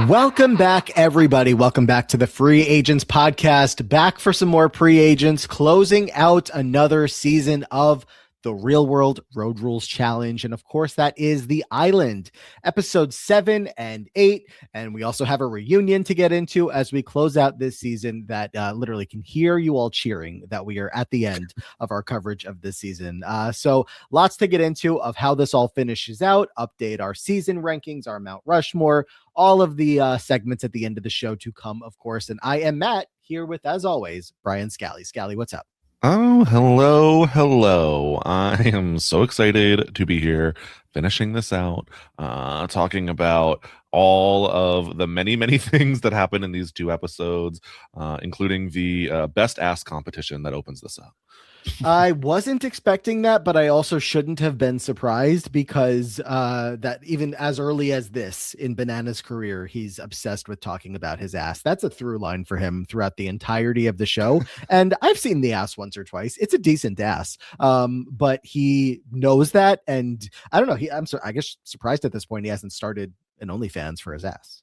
Welcome back, everybody. Welcome back to the Free Agents podcast. Back for some more pre-agents, closing out another season of the Real World Road Rules Challenge. And of course, that is The Island, episode 7 and 8. And we also have a reunion to get into as we close out this season that literally can hear you all cheering that we are at the end of our coverage of this season. So lots to get into of how this all finishes out, update our season rankings, our Mount Rushmore, all of the segments at the end of the show to come, of course. And I am Matt, here with, as always, Brian Scally. Scally, what's up? Oh, hello. I am so excited to be here, finishing this out, talking about all of the many things that happen in these 2 episodes, including the best ass competition that opens this up. I wasn't expecting that, but I also shouldn't have been surprised because that even as early as this in Banana's career, he's obsessed with talking about his ass. That's a through line for him throughout the entirety of the show. And I've seen the ass once or twice. It's a decent ass. But he knows that. And I don't know. I guess surprised at this point he hasn't started an OnlyFans for his ass.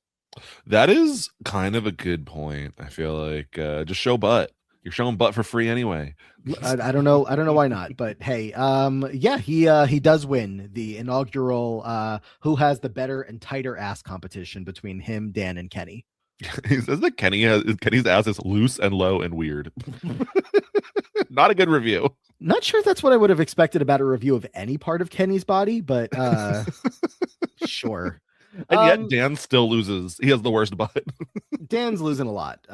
That is kind of a good point. I feel like just show butt. You're showing butt for free anyway. I don't know why not, but hey, yeah, he does win the inaugural who has the better and tighter ass competition between him, Dan, and Kenny. He says that Kenny's ass is loose and low and weird. Not a good review. Not sure that's what I would have expected about a review of any part of Kenny's body, but sure. And yet Dan still loses. He has the worst butt. Dan's losing a lot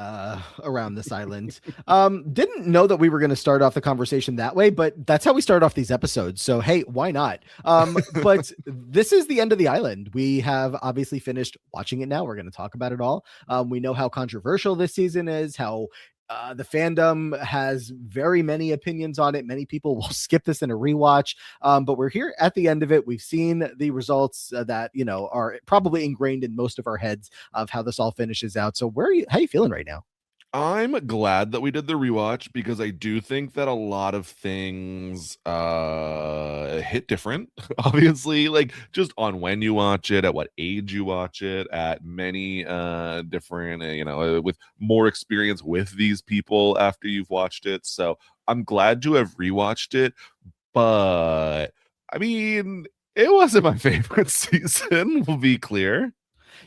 around this island. Didn't know that we were going to start off the conversation that way, but that's how we start off these episodes. So, hey, why not? But this is the end of the island. We have obviously finished watching it now. We're going to talk about it all. We know how controversial this season is, how the fandom has very many opinions on it. Many people will skip this in a rewatch, but we're here at the end of it. We've seen the results that, are probably ingrained in most of our heads of how this all finishes out. So how are you feeling right now? I'm glad that we did the rewatch because I do think that a lot of things hit different. Obviously, like just on when you watch it, at what age you watch it, at many different, with more experience with these people after you've watched it. So I'm glad to have rewatched it, but I mean, it wasn't my favorite season, we'll be clear.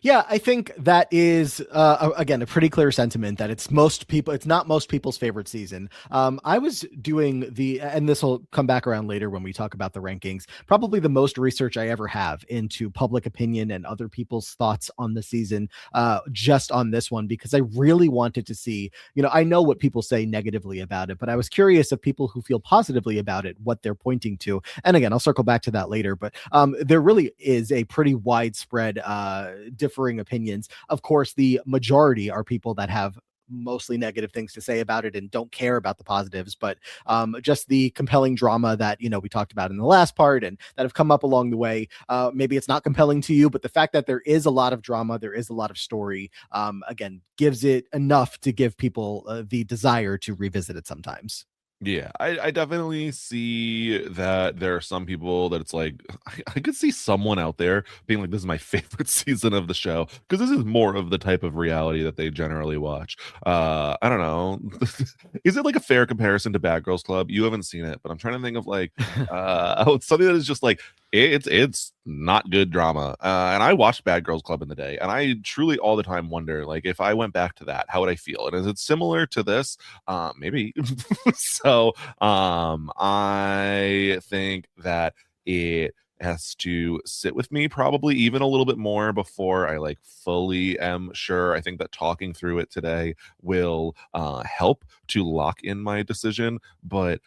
Yeah, I think that is, again, a pretty clear sentiment that it's not most people's favorite season. I was doing and this will come back around later when we talk about the rankings, probably the most research I ever have into public opinion and other people's thoughts on the season, just on this one, because I really wanted to see, I know what people say negatively about it, but I was curious of people who feel positively about it, what they're pointing to. And again, I'll circle back to that later, but there really is a pretty widespread differing opinions. Of course, the majority are people that have mostly negative things to say about it and don't care about the positives, but just the compelling drama that we talked about in the last part and that have come up along the way. Maybe it's not compelling to you, but the fact that there is a lot of drama, there is a lot of story, again, gives it enough to give people the desire to revisit it sometimes. Yeah, I definitely see that there are some people that it's like, I could see someone out there being like, this is my favorite season of the show, because this is more of the type of reality that they generally watch. I don't know. Is it like a fair comparison to Bad Girls Club? You haven't seen it, but I'm trying to think of like something that is just like, it's not good drama. And I watched Bad Girls Club in the day, and I truly all the time wonder, like, if I went back to that, how would I feel? And is it similar to this? Maybe. So I think that it has to sit with me probably even a little bit more before I like fully am sure. I think that talking through it today will help to lock in my decision, but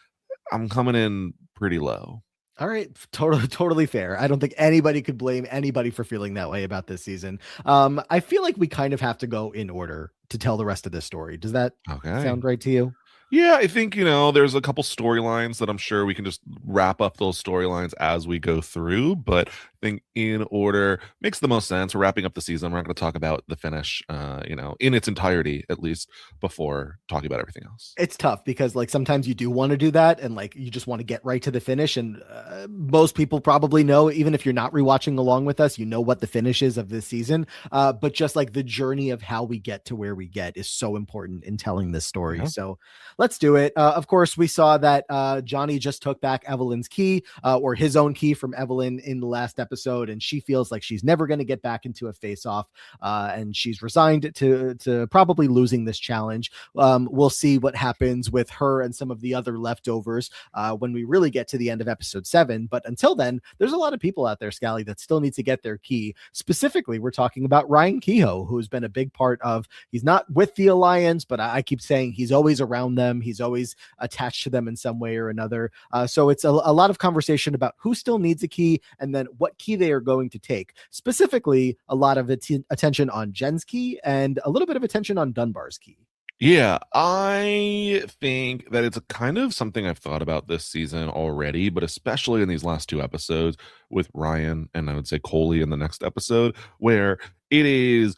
I'm coming in pretty low. All right. Totally fair. I don't think anybody could blame anybody for feeling that way about this season. I feel like we kind of have to go in order to tell the rest of this story. Does that sound right to you? Yeah, I think, there's a couple storylines that I'm sure we can just wrap up those storylines as we go through. But everything in order makes the most sense. We're wrapping up the season. We're not going to talk about the finish, in its entirety, at least before talking about everything else. It's tough because like sometimes you do want to do that and like you just want to get right to the finish, and most people probably know, even if you're not rewatching along with us, you know what the finish is of this season, but just like the journey of how we get to where we get is so important in telling this story. Yeah. So let's do it. Of course, we saw that Johnny just took back Evelyn's key, or his own key from Evelyn in the last episode, and she feels like she's never going to get back into a face-off, and she's resigned to probably losing this challenge. We'll see what happens with her and some of the other leftovers when we really get to the end of episode 7. But until then, there's a lot of people out there, Scally, that still need to get their key. Specifically, we're talking about Ryan Kehoe, who's been a big part of, he's not with the Alliance, but I keep saying he's always around them. He's always attached to them in some way or another. So it's a lot of conversation about who still needs a key and then what key they are going to take. Specifically, a lot of attention on Jen's key and a little bit of attention on Dunbar's key. Yeah, I think that it's a kind of something I've thought about this season already, but especially in these last 2 episodes with Ryan and I would say Coley in the next episode, where it is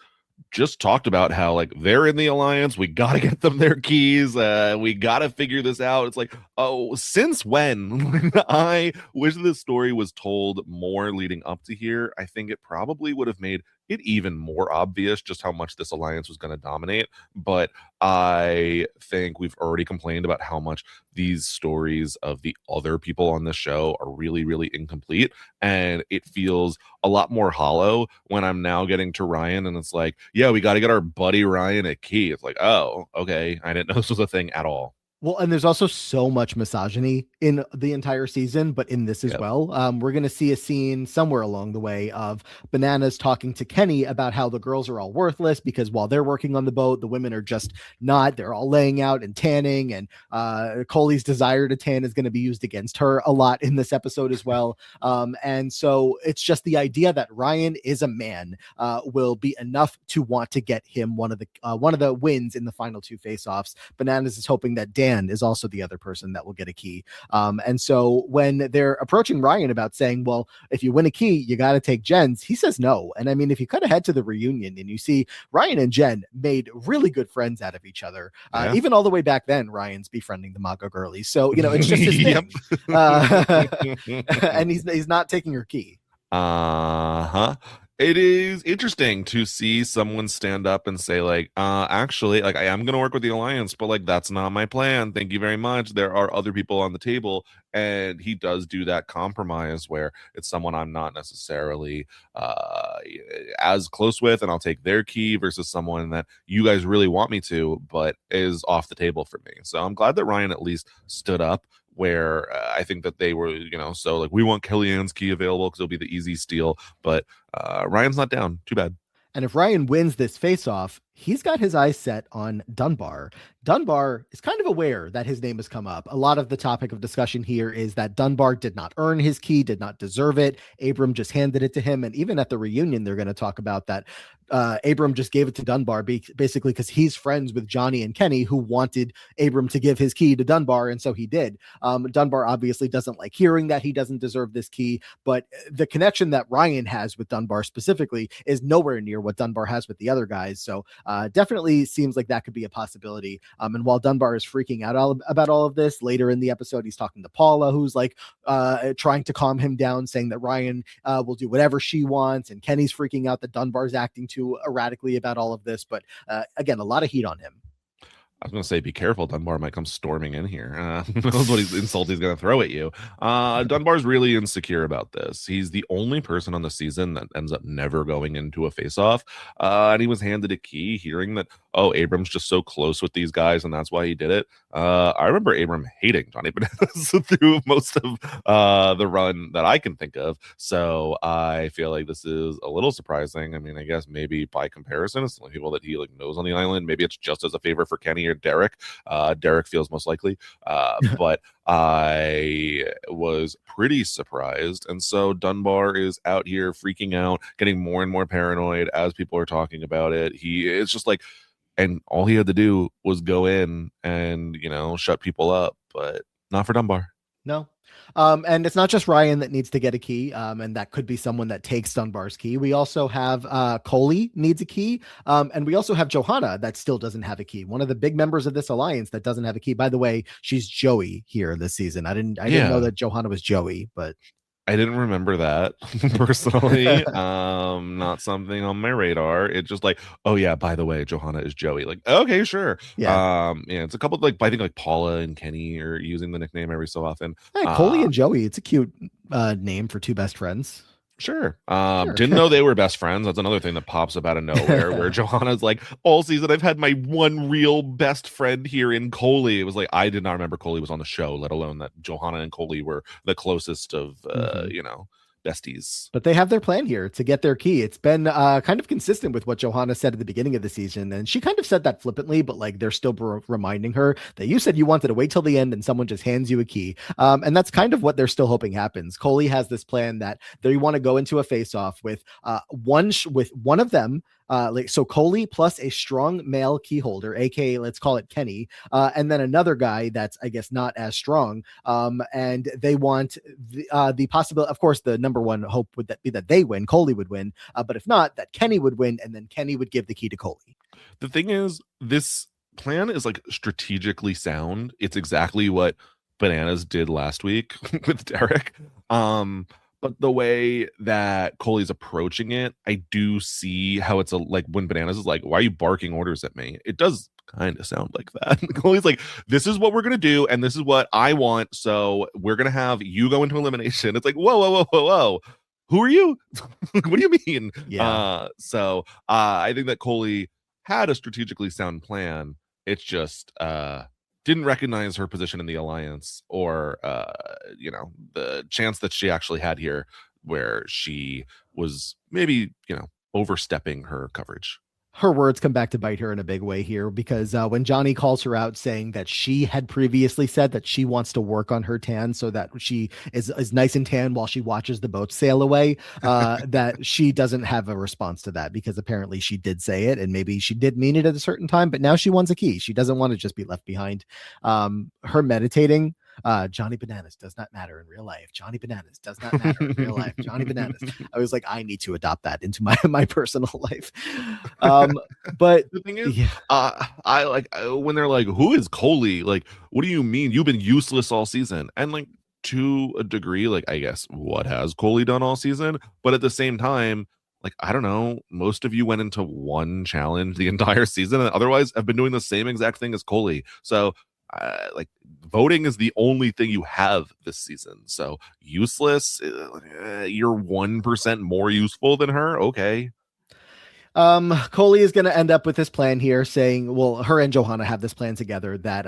just talked about how like they're in the Alliance, we got to get them their keys, we got to figure this out. It's like, oh, since when? I wish this story was told more leading up to here. I think it probably would have made it even more obvious just how much this Alliance was going to dominate. But I think we've already complained about how much these stories of the other people on the show are really, really incomplete, and it feels a lot more hollow when I'm now getting to Ryan and it's like, yeah, we got to get our buddy Ryan a key. It's like, oh, okay, I didn't know this was a thing at all. Well, and there's also so much misogyny in the entire season, but in this as Yep. well. We're going to see a scene somewhere along the way of Bananas talking to Kenny about how the girls are all worthless because while they're working on the boat, the women are just not. They're all laying out and tanning, and Coley's desire to tan is going to be used against her a lot in this episode as well. And so it's just the idea that Ryan is a man will be enough to want to get him one of the wins in the final 2 face-offs. Bananas is hoping that Dan is also the other person that will get a key. And so when they're approaching Ryan about saying, well, if you win a key, you got to take Jen's, he says no. And I mean, if you cut ahead to the reunion and you see Ryan and Jen made really good friends out of each other, even all the way back then, Ryan's befriending the Mago girlies. So, it's just his thing. And he's not taking her key. Uh-huh. It is interesting to see someone stand up and say like, actually, like I am going to work with the Alliance, but like that's not my plan. Thank you very much. There are other people on the table. And he does do that compromise where it's someone I'm not necessarily as close with, and I'll take their key versus someone that you guys really want me to, but is off the table for me. So I'm glad that Ryan at least stood up, where I think that they were, so like we want Kellyanne's key available because it'll be the easy steal, but Ryan's not down. Too bad. And if Ryan wins this face-off, he's got his eyes set on Dunbar. Dunbar is kind of aware that his name has come up. A lot of the topic of discussion here is that Dunbar did not earn his key, did not deserve it. Abram just handed it to him. And even at the reunion, they're going to talk about that. Abram just gave it to Dunbar basically because he's friends with Johnny and Kenny, who wanted Abram to give his key to Dunbar. And so he did. Dunbar obviously doesn't like hearing that he doesn't deserve this key, but the connection that Ryan has with Dunbar specifically is nowhere near what Dunbar has with the other guys. So definitely seems like that could be a possibility. And while Dunbar is freaking out about all of this, later in the episode, he's talking to Paula, who's like trying to calm him down, saying that Ryan will do whatever she wants. And Kenny's freaking out that Dunbar's acting too erratically about all of this. But again, a lot of heat on him. I was going to say, be careful. Dunbar might come storming in here. Knows what insult he's going to throw at you. Dunbar's really insecure about this. He's the only person on the season that ends up never going into a face-off. And he was handed a key, hearing that, oh, Abram's just so close with these guys, and that's why he did it. I remember Abram hating Johnny Bananas through most of the run that I can think of. So I feel like this is a little surprising. I mean, I guess maybe by comparison, it's the only people that he like knows on the island. Maybe it's just as a favor for Kenny or Derek. Derek feels most likely. But I was pretty surprised. And so Dunbar is out here freaking out, getting more and more paranoid as people are talking about it. It's just like, and all he had to do was go in and, shut people up, but not for Dunbar. No. And it's not just Ryan that needs to get a key, and that could be someone that takes Dunbar's key. We also have Coley needs a key, and we also have Johanna that still doesn't have a key. One of the big members of this alliance that doesn't have a key. By the way, she's Joey here this season. I didn't know Yeah. that Johanna was Joey, but I didn't remember that personally. Not something on my radar. It's just like, oh yeah, by the way, Johanna is Joey. Like, okay, sure. yeah. Yeah, it's a couple like I think like Paula and Kenny are using the nickname every so often. Hey, Coley Uh and Joey. It's a cute name for two best friends. Sure. Sure. Didn't know they were best friends. That's another thing that pops up out of nowhere where Johanna's like, all season I've had my one real best friend here in Coley. It was like I did not remember Coley was on the show, let alone that Johanna and Coley were the closest of Mhm. besties. But they have their plan here to get their key. It's been kind of consistent with what Johanna said at the beginning of the season. And she kind of said that flippantly, but like they're still reminding her that you said you wanted to wait till the end and someone just hands you a key. And that's kind of what they're still hoping happens. Coley has this plan that they want to go into a face off with with one of them. So Coley plus a strong male key holder, aka let's call it Kenny, and then another guy that's I guess not as strong. And they want the possibility, of course, the number one hope would that be that they win, Coley would win, but if not, that Kenny would win, and then Kenny would give the key to Coley. The thing is, this plan is like strategically sound. It's exactly what Bananas did last week with Derek. But the way that Coley's approaching it, I do see how it's like when Bananas is like, "Why are you barking orders at me?" It does kind of sound like that. Coley's like, "This is what we're gonna do, and this is what I want. So we're gonna have you go into elimination." It's like, whoa, whoa, whoa, whoa, whoa. Who are you? What do you mean? Yeah. I think that Coley had a strategically sound plan. It's just didn't recognize her position in the alliance or the chance that she actually had here where she was maybe, overstepping her coverage. Her words come back to bite her in a big way here because when Johnny calls her out saying that she had previously said that she wants to work on her tan so that she is nice and tan while she watches the boat sail away, that she doesn't have a response to that because apparently she did say it and maybe she did mean it at a certain time, but now she wants a key. She doesn't want to just be left behind. Her meditating. Johnny Bananas does not matter in real life. Johnny Bananas does not matter in real life. Johnny Bananas. I was like, I need to adopt that into my personal life. But The thing is, yeah, I like when they're like, "Who is Coley?" Like, what do you mean? You've been useless all season, and like to a degree, like I guess what has Coley done all season? But at the same time, like I don't know, most of you went into one challenge the entire season, and otherwise have been doing the same exact thing as Coley. So like voting is the only thing you have this season. So useless, you're 1% more useful than her. Okay. Coley is going to end up with this plan here saying, well, her and Johanna have this plan together that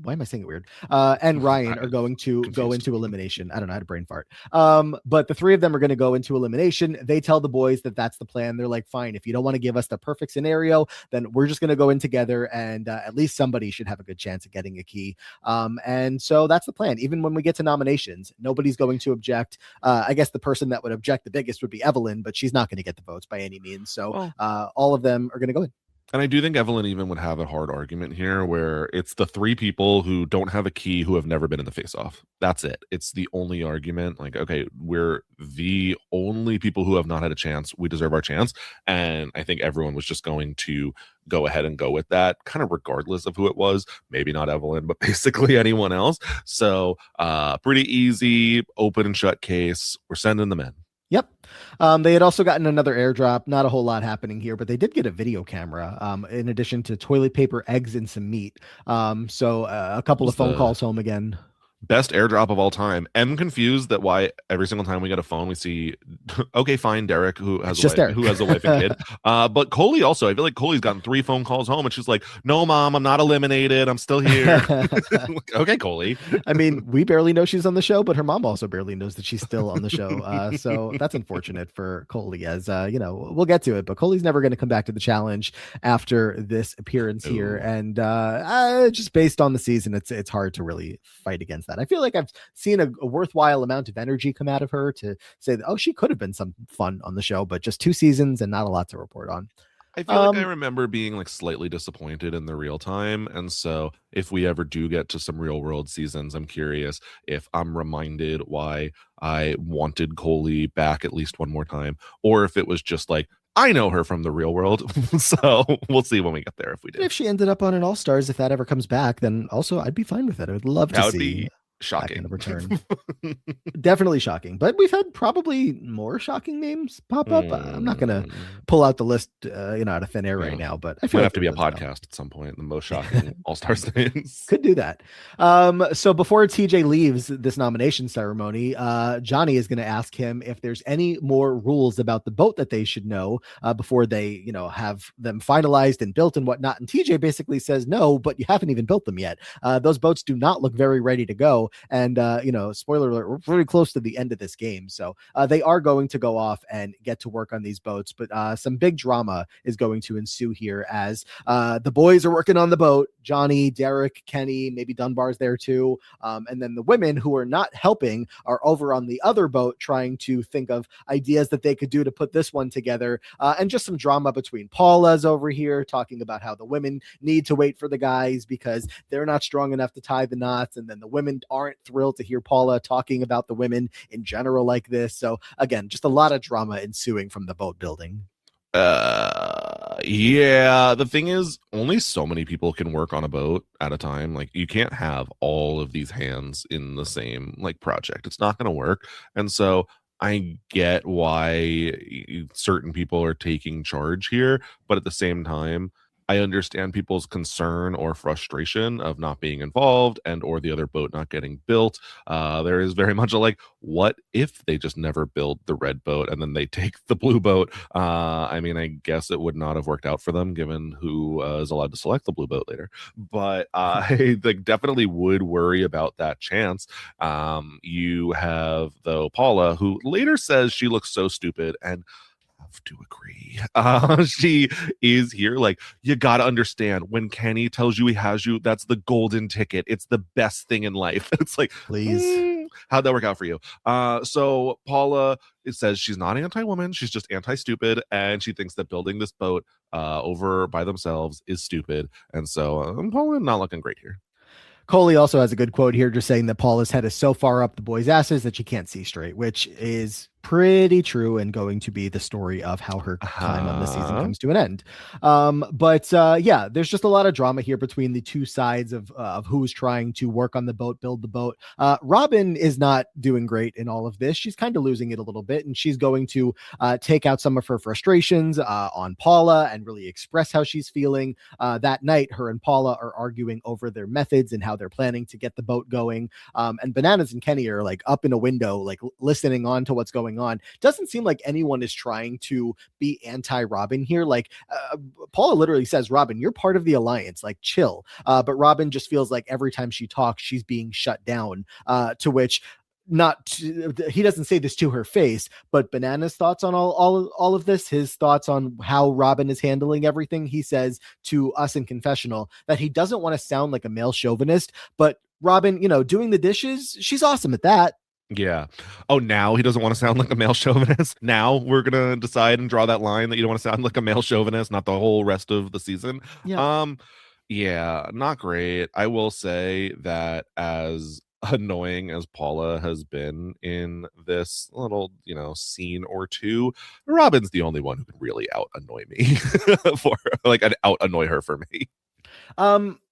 why am I saying it weird? And Ryan are going to go into elimination. I don't know how to brain fart. But the three of them are going to go into elimination. They tell the boys that that's the plan. They're like, fine, if you don't want to give us the perfect scenario, then we're just going to go in together and at least somebody should have a good chance of getting a key. And so that's the plan. Even when we get to nominations, nobody's going to object. I guess the person that would object the biggest would be Evelyn, but she's not going to get the votes by any means. So all of them are going to go in. And I do think Evelyn even would have a hard argument here where it's the three people who don't have a key who have never been in the face off. That's it. It's the only argument. Like, okay, we're the only people who have not had a chance. We deserve our chance. And I think everyone was just going to go ahead and go with that, kind of regardless of who it was. Maybe not Evelyn, but basically anyone else. So pretty easy, open and shut case. We're sending them in. Yep. They had also gotten another airdrop. Not a whole lot happening here, but they did get a video camera in addition to toilet paper, eggs, and some meat. So a couple of phone calls home again. Best airdrop of all time. I'm confused that why every single time we get a phone we see okay, fine, Derek who has a wife and kid. But Coley also, I feel like Coley's gotten 3 phone calls home and she's like, "No, mom, I'm not eliminated. I'm still here." Okay, Coley. I mean, we barely know she's on the show, but her mom also barely knows that she's still on the show. So that's unfortunate for Coley, as we'll get to it, but Coley's never going to come back to the challenge after this appearance here. And just based on the season, it's hard to really fight against that. I feel like I've seen a worthwhile amount of energy come out of her to say that, she could have been some fun on the show, but just 2 seasons and not a lot to report on. I feel like I Um, remember being like slightly disappointed in the real time. And so if we ever do get to some real world seasons, I'm curious if I'm reminded why I wanted Coley back at least one more time, or if it was just like, I know her from the real world. So we'll see when we get there if we do. if she ended up on an All Stars, if that ever comes back, then also I'd be fine with it. I would love to That would see be that kind shocking. of return. Definitely shocking, but we've had probably more shocking names pop up. I'm not gonna Mm, pull out the list, out of thin air right yeah. now, but I feel Might like have to there's be a been some. podcast at some point. The most shocking All Star names. Could do that. So before TJ leaves this nomination ceremony, Johnny is going to ask him if there's any more rules about the boat that they should know before they, have them finalized and built and whatnot. And TJ basically says, no, but you haven't even built them yet. Those boats do not look very ready to go. And, spoiler alert, we're pretty close to the end of this game. So they are going to go off and get to work on these boats. But some big drama is going to ensue here as the boys are working on the boat. Johnny, Derek, Kenny, maybe Dunbar's there too. And then the women who are not helping are over on the other boat trying to think of ideas that they could do to put this one together. And just some drama between Paula's over here talking about how the women need to wait for the guys because they're not strong enough to tie the knots. And then the women aren't thrilled to hear Paula talking about the women in general like this. So again, just a lot of drama ensuing from the boat building. Yeah, the thing is only so many people can work on a boat at a time. Like you can't have all of these hands in the same like project. It's not going to work. And so I get why certain people are taking charge here, but at the same time I understand people's concern or frustration of not being involved and or the other boat not getting built. There is very much a like, what if they just never build the red boat and then they take the blue boat? I mean, I guess it would not have worked out for them given who is allowed to select the blue boat later. But I like definitely would worry about that chance. You have though Paula, who later says she looks so stupid, and have to agree. She is here. Like, you got to understand when Kenny tells you he has you, that's the golden ticket. It's the best thing in life. It's like, Please. how'd that work out for you? So Paula, it says she's not anti-woman. She's just anti-stupid. And she thinks that building this boat over by themselves is stupid. And so Paula not looking great here. Coley also has a good quote here, just saying that Paula's head is so far up the boys' asses that she can't see straight, which is pretty true and going to be the story of how her time on this season comes to an end. But yeah, there's just a lot of drama here between the two sides of who's trying to work on the boat, build the boat. Robin is not doing great in all of this. She's kind of losing it a little bit, and she's going to take out some of her frustrations on Paula and really express how she's feeling. That night, her and Paula are arguing over their methods and how they're planning to get the boat going. And Bananas and Kenny are like up in a window, like listening on to what's going on. Doesn't seem like anyone is trying to be anti-Robin here. Like Paula literally says, Robin, you're part of the alliance, like chill. But Robin just feels like every time she talks, she's being shut down, to which he doesn't say this to her face, but Banana's thoughts on all of this, his thoughts on how Robin is handling everything. He says to us in confessional that he doesn't want to sound like a male chauvinist, but Robin, doing the dishes, she's awesome at that. Yeah. Oh, now he doesn't want to sound like a male chauvinist. Now we're gonna decide and draw that line that you don't want to sound like a male chauvinist, not the whole rest of the season. Yeah. Yeah, not great. I will say that as annoying as Paula has been in this little, scene or two, Robin's the only one who can really out annoy me for like out annoy her for me.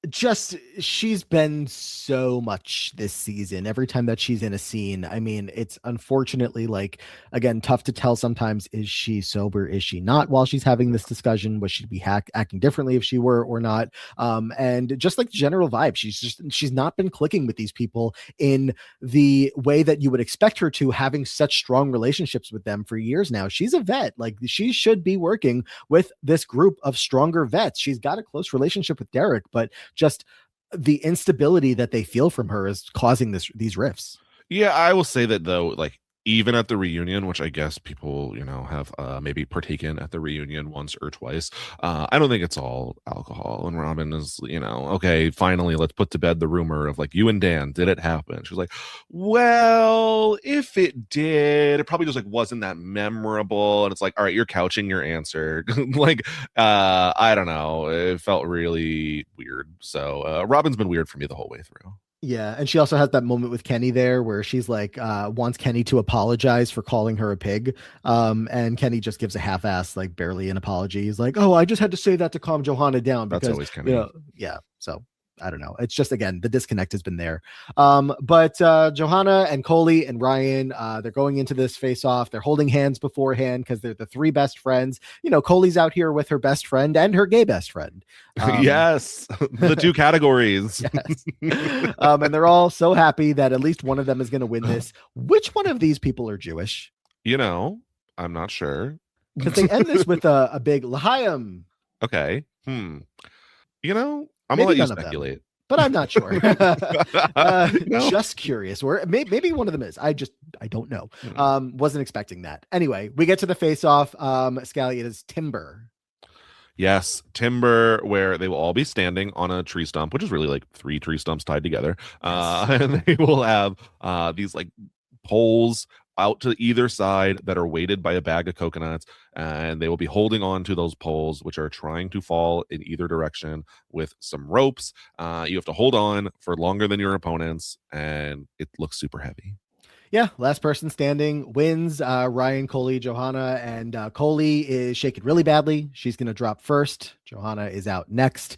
Just she's been so much this season. Every time that she's in a scene, I mean, it's unfortunately like again tough to tell sometimes. Is she sober? Is she not? While she's having this discussion, was she be acting differently if she were or not? And just like general vibe, she's not been clicking with these people in the way that you would expect her to, having such strong relationships with them for years now. She's a vet. Like she should be working with this group of stronger vets. She's got a close relationship with Derek, but just the instability that they feel from her is causing these rifts. Yeah, I will say that though, like even at the reunion, which I guess people, have maybe partaken at the reunion once or twice. I don't think it's all alcohol. And Robin is, okay, finally, let's put to bed the rumor of like, you and Dan, did it happen? She's like, well, if it did, it probably just like wasn't that memorable. And it's like, all right, you're couching your answer. Like, I don't know. It felt really weird. So Robin's been weird for me the whole way through. Yeah, and she also has that moment with Kenny there where she's like wants Kenny to apologize for calling her a pig. And Kenny just gives a half-ass, like barely an apology. He's like, "Oh, I just had to say that to calm Johanna down That's because always Kenny. yeah." So I don't know. It's just again the disconnect has been there. But Johanna and Coley and Ryan, they're going into this face-off. They're holding hands beforehand because they're the three best friends. Coley's out here with her best friend and her gay best friend. Yes, the two categories. Yes. And they're all so happy that at least one of them is going to win this. Which one of these people are Jewish? I'm not sure. Because they end this with a big L'chaim. Okay. I'm Maybe gonna let you none of them, speculate. but I'm not sure. Just curious. Or maybe one of them is. I don't know. Wasn't expecting that. Anyway, we get to the face-off. Scally, it is Timber. Yes, Timber, where they will all be standing on a tree stump, which is really like three tree stumps tied together. And they will have these like poles out to either side that are weighted by a bag of coconuts, and they will be holding on to those poles, which are trying to fall in either direction with some ropes. You have to hold on for longer than your opponents, and it looks super heavy. Yeah, last person standing wins. Ryan, Coley, Johanna, and Coley is shaken really badly. She's going to drop first. Johanna is out next.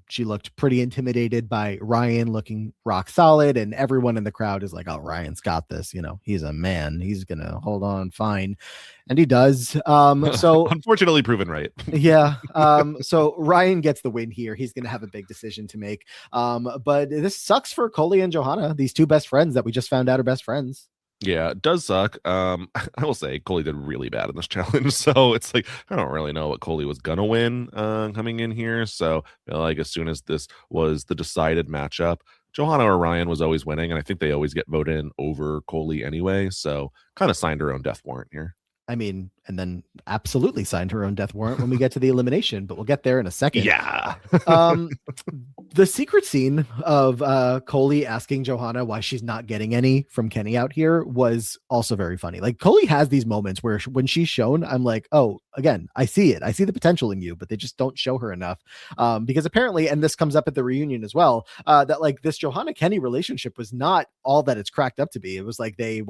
She looked pretty intimidated by Ryan, looking rock solid, and everyone in the crowd is like, "Oh, Ryan's got this. He's a man. He's going to hold on fine." And he does. So unfortunately proven right. Yeah. So Ryan gets the win here. He's going to have a big decision to make. But this sucks for Coley and Johanna, these two best friends that we just found out are best friends. Yeah, it does suck. I will say Coley did really bad in this challenge. So it's like, I don't really know what Coley was going to win coming in here. So like as soon as this was the decided matchup, Johanna or Ryan was always winning. And I think they always get voted in over Coley anyway. So kind of signed her own death warrant here. I mean, and then absolutely signed her own death warrant when we get to the elimination, but we'll get there in a second. Yeah. The secret scene of Coley asking Johanna why she's not getting any from Kenny out here was also very funny. Like Coley has these moments where when she's shown, I'm like, oh, again, I see it. I see the potential in you, but they just don't show her enough. Because apparently, and this comes up at the reunion as well, that like this Johanna Kenny relationship was not all that it's cracked up to be. It was like they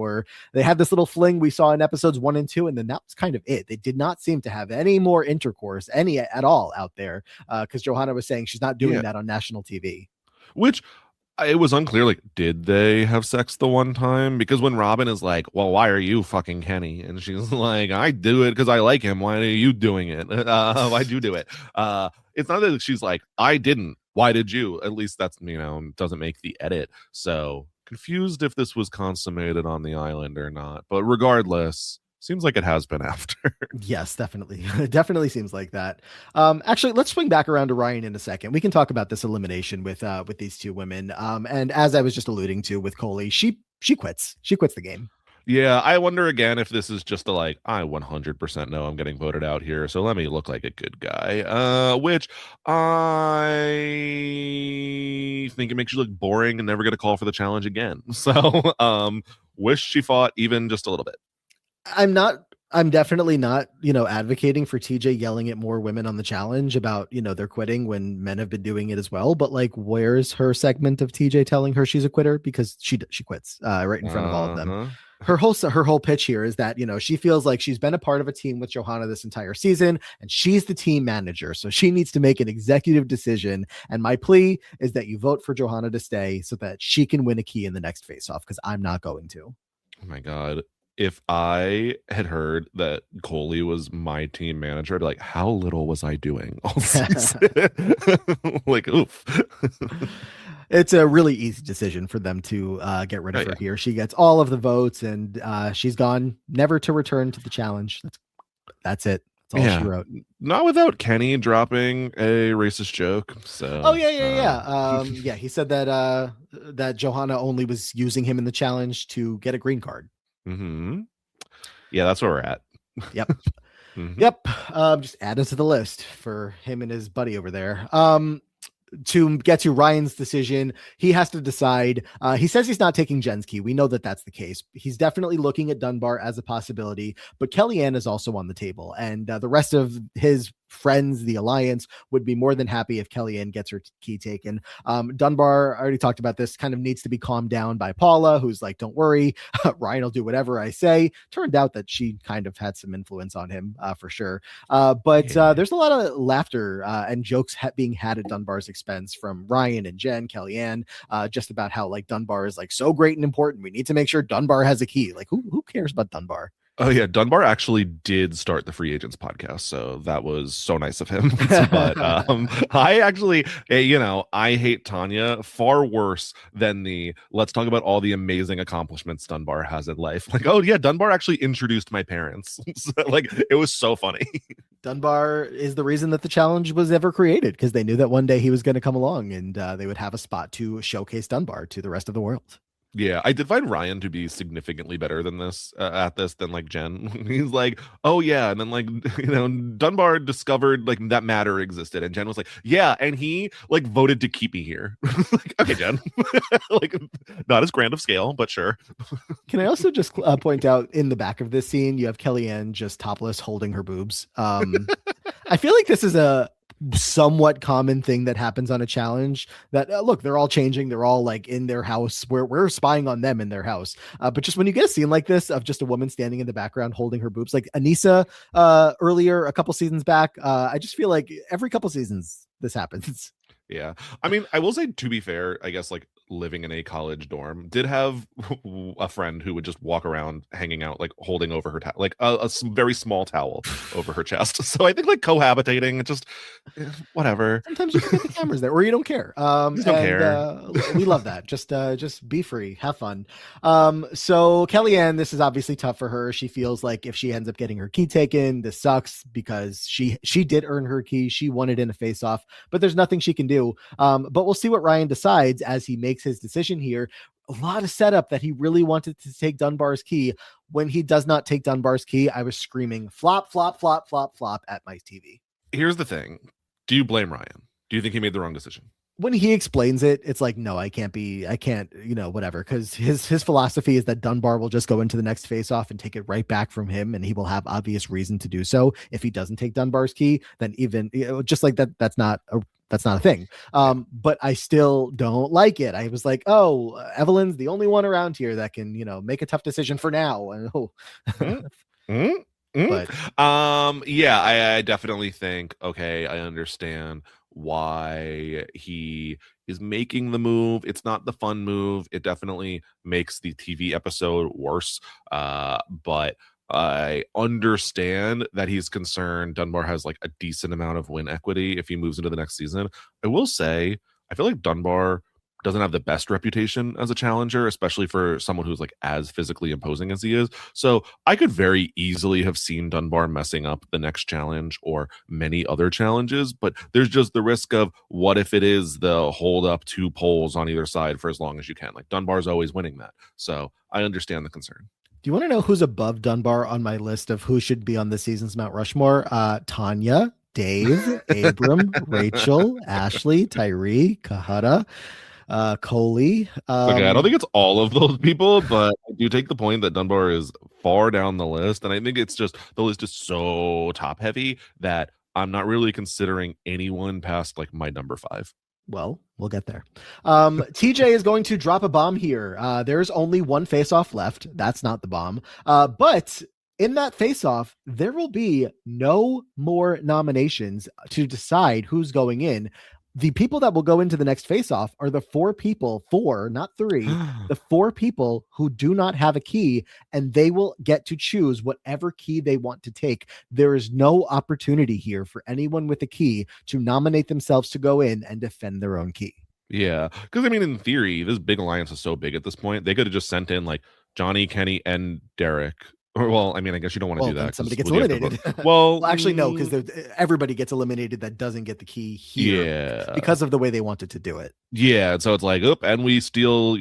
had this little fling we saw in episodes 1 and 2, and then that was kind of it. They did not seem to have any more intercourse, any at all out there, because Johanna was saying she's not doing that on national TV. Which it was unclear, like, did they have sex the one time? Because when Robin is like, well, why are you fucking Kenny? And she's like, I do it because I like him. Why are you doing it? Why do you do it? It's not that she's like, I didn't. Why did you? At least that's, doesn't make the edit. So confused if this was consummated on the island or not. But regardless, seems like it has been after. Yes, definitely. It definitely seems like that. Actually, let's swing back around to Ryan in a second. We can talk about this elimination with these two women. And as I was just alluding to with Coley, she quits. She quits the game. Yeah, I wonder again if this is just I 100% know I'm getting voted out here, so let me look like a good guy. Which I think it makes you look boring and never get a call for the challenge again. So wish she fought even just a little bit. I'm definitely not, advocating for TJ yelling at more women on the challenge about, they're quitting when men have been doing it as well. But like, where's her segment of TJ telling her she's a quitter? Because she quits right in front of all of them. Her whole pitch here is that, she feels like she's been a part of a team with Johanna this entire season and she's the team manager. So she needs to make an executive decision. And my plea is that you vote for Johanna to stay so that she can win a key in the next face-off, because I'm not going to. Oh my God. If I had heard that Coley was my team manager, I'd be like, how little was I doing all season? Like, oof. It's a really easy decision for them to get rid of her here. She gets all of the votes and she's gone, never to return to the challenge. That's it. That's all she wrote. Not without Kenny dropping a racist joke. So he said that that Johanna only was using him in the challenge to get a green card. Mm-hmm. Yeah, that's where we're at. Yep. Mm-hmm. Yep. Just add it to the list for him and his buddy over there. To get to Ryan's decision, he has to decide. He says he's not taking Jen's key. We know that that's the case. He's definitely looking at Dunbar as a possibility, but Kellyanne is also on the table, and the rest of his friends, the alliance, would be more than happy if Kellyanne gets her key taken. Dunbar, I already talked about this, kind of needs to be calmed down by Paula, who's like, don't worry, Ryan will do whatever I say. Turned out that she kind of had some influence on him for sure. But there's a lot of laughter and jokes being had at Dunbar's expense from Ryan and Jen, Kellyanne, just about how like Dunbar is like so great and important. We need to make sure Dunbar has a key. Like who cares about Dunbar? Oh yeah, Dunbar actually did start the Free Agents podcast, so that was so nice of him. But I actually, I hate Tanya far worse than the let's talk about all the amazing accomplishments Dunbar has in life. Like, oh yeah, Dunbar actually introduced my parents. So, like, it was so funny. Dunbar is the reason that the challenge was ever created, because they knew that one day he was going to come along and they would have a spot to showcase Dunbar to the rest of the world. Yeah, I did find Ryan to be significantly better than this at this than like Jen. He's like, oh yeah, and then like Dunbar discovered like that matter existed, and Jen was like, yeah, and he like voted to keep me here. Like, okay, Jen, like not as grand of scale, but sure. Can I also just point out in the back of this scene, you have Kellyanne just topless holding her boobs. I feel like this is a somewhat common thing that happens on a challenge that look, they're all changing, they're all like in their house where we're spying on them in their house, but just when you get a scene like this of just a woman standing in the background holding her boobs, like Anissa earlier a couple seasons back, I just feel like every couple seasons this happens. Yeah. I mean, I will say, to be fair, I guess like living in a college dorm, did have a friend who would just walk around hanging out, like holding over her, like a very small towel over her chest. So I think like cohabitating, just whatever. Sometimes you forget the cameras there, or you don't care. Just don't care. We love that. Just be free, have fun. So Kellyanne, this is obviously tough for her. She feels like if she ends up getting her key taken, this sucks because she did earn her key. She won it in a face-off, but there's nothing she can do. But we'll see what Ryan decides as he makes his decision here. A lot of setup that he really wanted to take Dunbar's key. When he does not take Dunbar's key, I was screaming flop, flop, flop, flop, flop at my TV. Here's the thing. Do you blame Ryan? Do you think he made the wrong decision? When he explains it, it's like, no, I can't, whatever. Because his philosophy is that Dunbar will just go into the next face off and take it right back from him. And he will have obvious reason to do so. If he doesn't take Dunbar's key, then even just like that, that's not a thing. But I still don't like it. I was like, oh, Evelyn's the only one around here that can, make a tough decision for now. And But yeah, I definitely think, okay, I understand why he is making the move. It's not the fun move. It definitely makes the TV episode worse. But I understand that he's concerned Dunbar has like a decent amount of win equity if he moves into the next season. I will say, I feel like Dunbar doesn't have the best reputation as a challenger, especially for someone who's like as physically imposing as he is. So I could very easily have seen Dunbar messing up the next challenge or many other challenges, but there's just the risk of what if it is the hold up two poles on either side for as long as you can. Like Dunbar's always winning that. So I understand the concern. Do you want to know who's above Dunbar on my list of who should be on this season's Mount Rushmore? Tanya, Dave, Abram, Rachel, Ashley, Tyree, Kahada, Coley. Okay, I don't think it's all of those people, but I do take the point that Dunbar is far down the list, and I think it's just the list is so top heavy that I'm not really considering anyone past like my number 5. Well, we'll get there. TJ is going to drop a bomb here. There's only one face-off left. That's not the bomb. But in that face-off, there will be no more nominations to decide who's going in. The people that will go into the next face-off are the 4 people, 4, not 3, the 4 people who do not have a key, and they will get to choose whatever key they want to take. There is no opportunity here for anyone with a key to nominate themselves to go in and defend their own key. Yeah, because I mean, in theory, this big alliance is so big at this point, they could have just sent in like Johnny, Kenny, and Derek. Well, I mean, I guess you don't want to do that. Somebody gets eliminated. Well, actually, no, because everybody gets eliminated that doesn't get the key here. Yeah, because of the way they wanted to do it. Yeah, and so it's like, and we steal,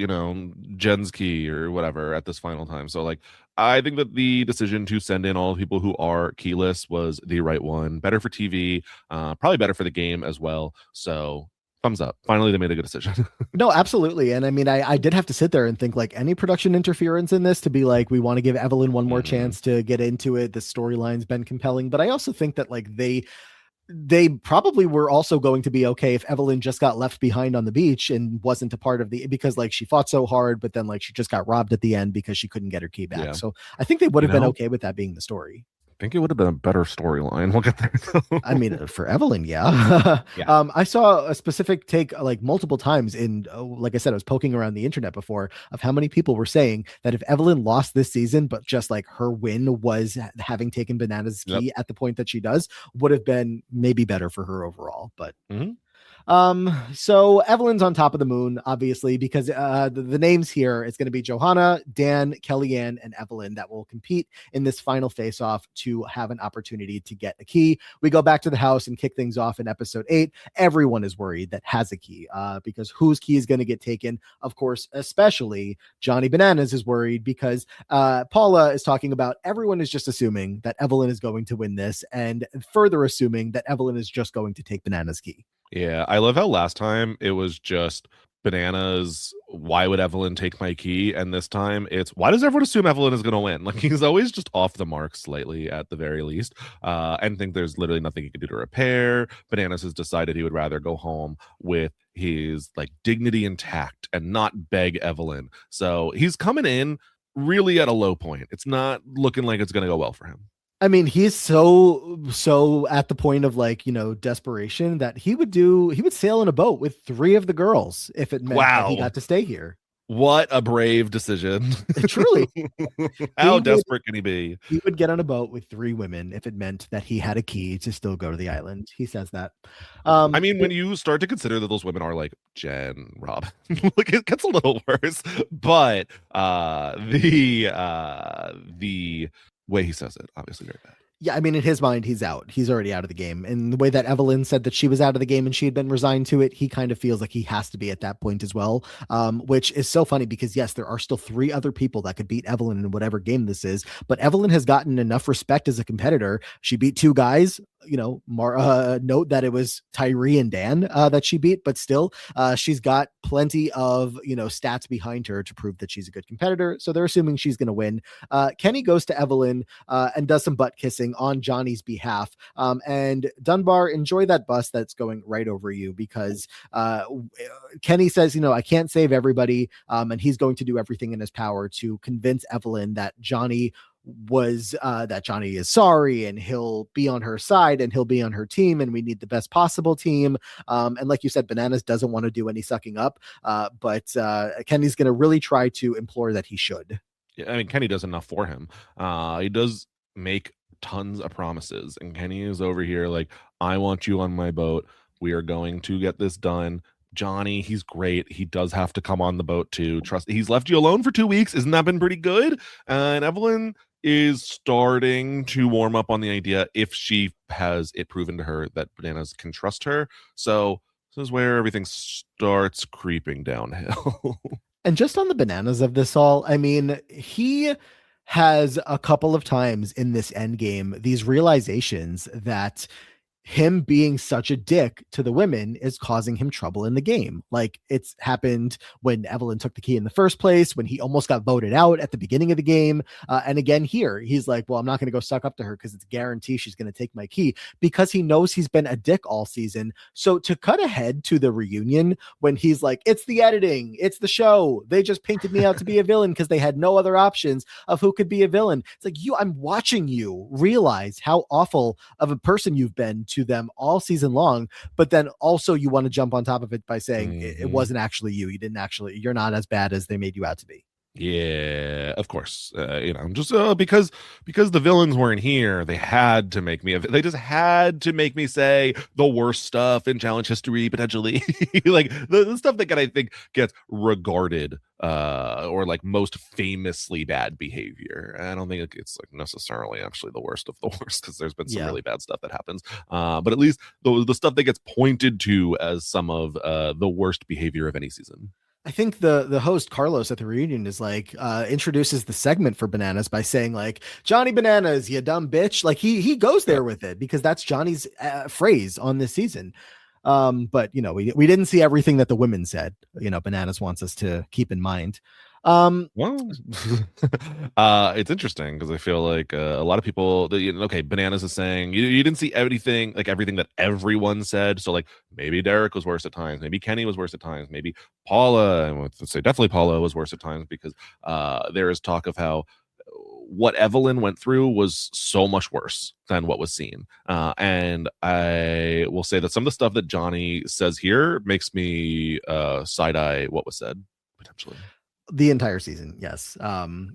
Jen's key or whatever at this final time. So like, I think that the decision to send in all the people who are keyless was the right one. Better for TV, probably better for the game as well. So thumbs up. Finally, they made a good decision. No, absolutely. And I mean, I did have to sit there and think like any production interference in this to be like, we want to give Evelyn one more Mhm. chance to get into it. The storyline's been compelling, but I also think that like they probably were also going to be okay if Evelyn just got left behind on the beach and wasn't a part of the because like she fought so hard, but then like she just got robbed at the end because she couldn't get her key back. Yeah. So I think they would You have been know, okay with that being the story. I think it would have been a better storyline. We'll get there. I mean, for Evelyn, yeah. Yeah. I saw a specific take like multiple times in, like I said, I was poking around the internet before of how many people were saying that if Evelyn lost this season, but just like her win was having taken Banana's Yep. key at the point that she does, would have been maybe better for her overall. But Mhm. so Evelyn's on top of the moon, obviously, because the names here is going to be Johanna, Dan, Kellyanne, and Evelyn that will compete in this final face-off to have an opportunity to get a key. We go back to the house and kick things off in episode 8. Everyone is worried that has a key, because whose key is going to get taken? Of course, especially Johnny Bananas is worried because Paula is talking about everyone is just assuming that Evelyn is going to win this, and further assuming that Evelyn is just going to take Banana's key. Yeah, I love how last time it was just Bananas, why would Evelyn take my key? And this time it's why does everyone assume Evelyn is going to win? Like he's always just off the mark slightly at the very least, and think there's literally nothing he can do to repair. Bananas has decided he would rather go home with his like dignity intact and not beg Evelyn. So he's coming in really at a low point. It's not looking like it's going to go well for him. I mean, he's so at the point of like, desperation that he would sail in a boat with 3 of the girls if it meant that he Wow. got to stay here. What a brave decision. Truly, How he would desperate can he be? he would get on a boat with 3 women if it meant that he had a key to still go to the island. He says that. I mean, when you start to consider that those women are like Jen, Rob, like it gets a little worse. But the way he says it, obviously very bad. Yeah, I mean, in his mind, he's out. He's already out of the game. And the way that Evelyn said that she was out of the game and she had been resigned to it, he kind of feels like he has to be at that point as well, which is so funny because, yes, there are still 3 other people that could beat Evelyn in whatever game this is. But Evelyn has gotten enough respect as a competitor. She beat 2 guys. Note that it was Tyree and Dan that she beat, but still, she's got plenty of stats behind her to prove that she's a good competitor. So they're assuming she's going to win. Kenny goes to Evelyn and does some butt kissing on Johnny's behalf. And Dunbar, enjoy that bus that's going right over you because Kenny says, I can't save everybody, and he's going to do everything in his power to convince Evelyn that Johnny is sorry and he'll be on her side and he'll be on her team and we need the best possible team. And like you said, Bananas doesn't want to do any sucking up, but Kenny's going to really try to implore that he should. Yeah, I mean, Kenny does enough for him. He does make tons of promises, and Kenny is over here like, I want you on my boat. We are going to get this done. Johnny, he's great. He does have to come on the boat too. Trust. He's left you alone for 2 weeks. Isn't that been pretty good? And Evelyn is starting to warm up on the idea if she has it proven to her that Bananas can trust her. So this is where everything starts creeping downhill. And just on the Bananas of this all, I mean, he has a couple of times in this end game these realizations that him being such a dick to the women is causing him trouble in the game. Like it's happened when Evelyn took the key in the first place, when he almost got voted out at the beginning of the game. And again, here he's like, well, I'm not going to go suck up to her because it's a guarantee she's going to take my key because he knows he's been a dick all season. So to cut ahead to the reunion when he's like, it's the editing, it's the show. They just painted me out to be a villain because they had no other options of who could be a villain. It's like I'm watching you realize how awful of a person you've been to them all season long, but then also you want to jump on top of it by saying it wasn't actually you. You're not as bad as they made you out to be. Yeah, of course. Just because the villains weren't here, they had to make me. They just had to make me say the worst stuff in challenge history potentially, like the stuff that I think gets regarded or like most famously bad behavior. I don't think it's like necessarily actually the worst of the worst because there's been some really bad stuff that happens. But at least the stuff that gets pointed to as some of the worst behavior of any season. I think the host Carlos at the reunion is like introduces the segment for Bananas by saying like Johnny Bananas, you dumb bitch. Like he goes Yeah. there with it because that's Johnny's phrase on this season. But you know, we didn't see everything that the women said. You know, Bananas wants us to keep in mind. Um, Well, it's interesting because I feel like a lot of people, okay, Bananas is saying you didn't see everything, like everything that everyone said. So, like, maybe Derek was worse at times, maybe Kenny was worse at times, maybe Paula, and let's say definitely Paula was worse at times because there is talk of how what Evelyn went through was so much worse than what was seen. And I will say that some of the stuff that Johnny says here makes me side eye what was said potentially. the entire season, yes.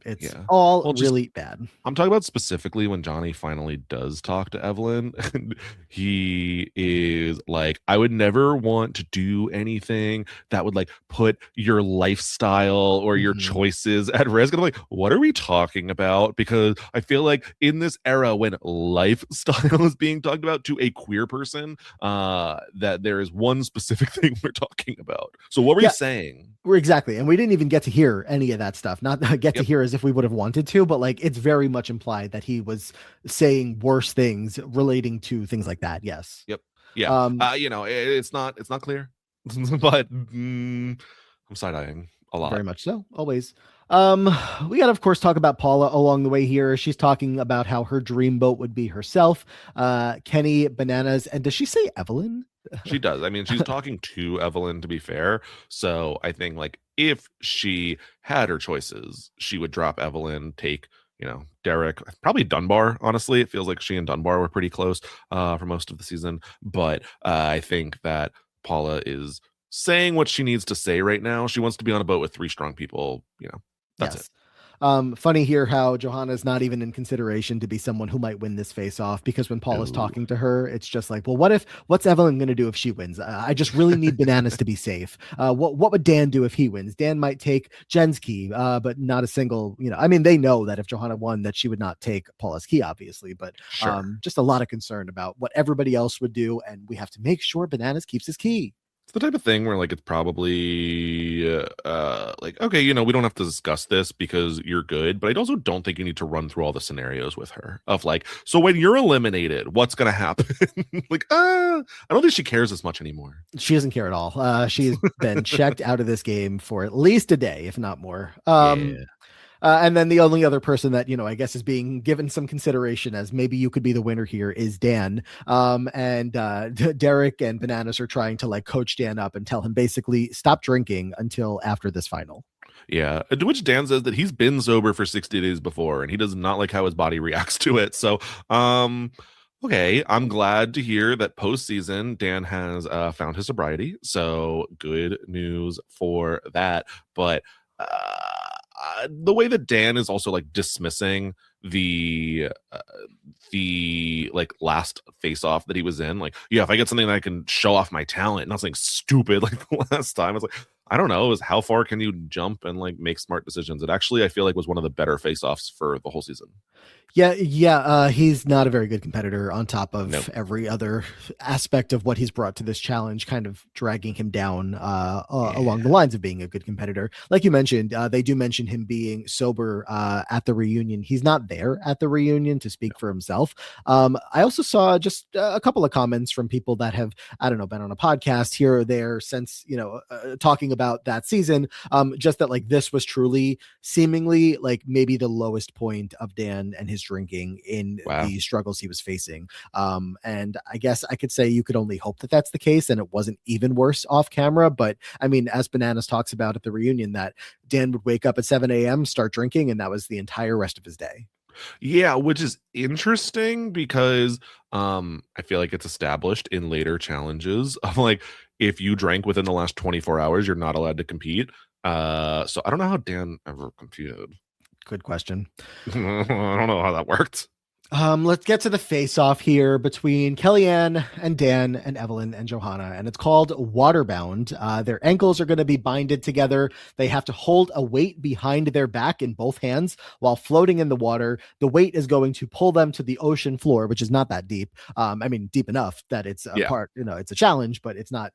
It's Yeah. all Well, just really bad. I'm talking about specifically when Johnny finally does talk to Evelyn, and he is like, I would never want to do anything that would like put your lifestyle or your Mhm. choices at risk. And I'm like, what are we talking about? Because I feel like in this era when lifestyle is being talked about to a queer person, that there is one specific thing we're talking about. So what were you Yeah, saying? we're exactly. And we didn't even get to hear any of that stuff. Not get to Yep. hear as if we would have wanted to, but like it's very much implied that he was saying worse things relating to things like that. Yes. Yep. Yeah. Um, It's not clear, but I'm side eyeing a lot. very much so. Always. Um, we got to, of course, talk about Paula along the way here. She's talking about how her dream boat would be herself, Kenny, Bananas, and does she say Evelyn? She does. I mean, she's talking to Evelyn to be fair. So I think like if she had her choices, she would drop Evelyn, take, Derek, probably Dunbar. Honestly, it feels like she and Dunbar were pretty close for most of the season. But I think that Paula is saying what she needs to say right now. She wants to be on a boat with three strong people. That's it. Yes. Funny here how Johanna's not even in consideration to be someone who might win this face off because when Paul is No. talking to her, it's just like, well, what's Evelyn going to do if she wins? I just really need Bananas to be safe. What would Dan do if he wins? Dan might take Jen's key, but not a single, I mean, they know that if Johanna won, that she would not take Paula's key, obviously, but Sure. just a lot of concern about what everybody else would do. And we have to make sure Bananas keeps his key. It's the type of thing where like it's probably like, okay, we don't have to discuss this because you're good, but I also don't think you need to run through all the scenarios with her of like, so when you're eliminated, what's gonna happen? Like, I don't think she cares as much anymore. She doesn't care at all. She's been checked out of this game for at least a day, if not more. Yeah. And then the only other person that, I guess is being given some consideration as maybe you could be the winner here is Dan. And Derek and Bananas are trying to like coach Dan up and tell him basically stop drinking until after this final. Yeah. To which Dan says that he's been sober for 60 days before and he does not like how his body reacts to it. So, okay, I'm glad to hear that postseason Dan has found his sobriety. So good news for that. But the way that Dan is also like dismissing the like last face off that he was in, like, yeah, if I get something that I can show off my talent, not something stupid like the last time. I was like, I don't know, is how far can you jump and like make smart decisions? It actually, I feel like was one of the better face offs for the whole season. Yeah. He's not a very good competitor on top of Nope. every other aspect of what he's brought to this challenge, kind of dragging him down along Yeah. the lines of being a good competitor. Like you mentioned, they do mention him being sober at the reunion. He's not there at the reunion to speak for himself. I also saw just a couple of comments from people that have, I don't know, been on a podcast here or there since, talking about that season. Just that like this was truly seemingly like maybe the lowest point of Dan and his drinking in Wow. the struggles he was facing. And I guess I could say you could only hope that that's the case and it wasn't even worse off camera. But I mean, as Bananas talks about at the reunion, that Dan would wake up at 7 a.m., start drinking, and that was the entire rest of his day. Yeah, which is interesting because I feel like it's established in later challenges of like if you drank within the last 24 hours, you're not allowed to compete. So I don't know how Dan ever competed. Good question. I don't know how that worked. Let's get to the face-off here between Kellyanne and Dan and Evelyn and Johanna, and it's called Waterbound. Their ankles are going to be binded together. They have to hold a weight behind their back in both hands while floating in the water. The weight is going to pull them to the ocean floor, which is not that deep. I mean, deep enough that it's a Yeah. part, it's a challenge, but it's not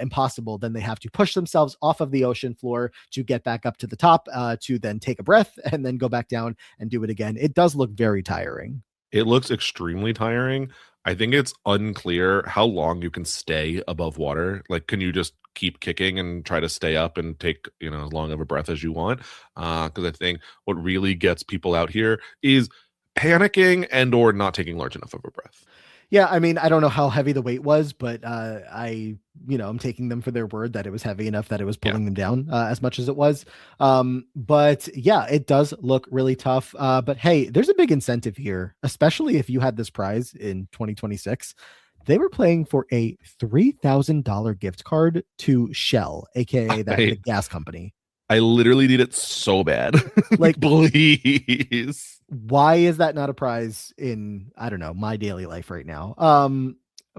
impossible. Then they have to push themselves off of the ocean floor to get back up to the top, to then take a breath and then go back down and do it again. It does look very tiring. It looks extremely tiring. I think it's unclear how long you can stay above water. Like, can you just keep kicking and try to stay up and take, as long of a breath as you want? Because I think what really gets people out here is panicking and or not taking large enough of a breath. Yeah, I mean, I don't know how heavy the weight was, but I'm taking them for their word that it was heavy enough that it was Yeah. pulling them down as much as it was. But yeah, it does look really tough. But hey, there's a big incentive here, especially if you had this prize in 2026. They were playing for a $3,000 gift card to Shell, aka the gas company. I literally need it so bad. Like, please. why is that not a prize in, I don't know, my daily life right now?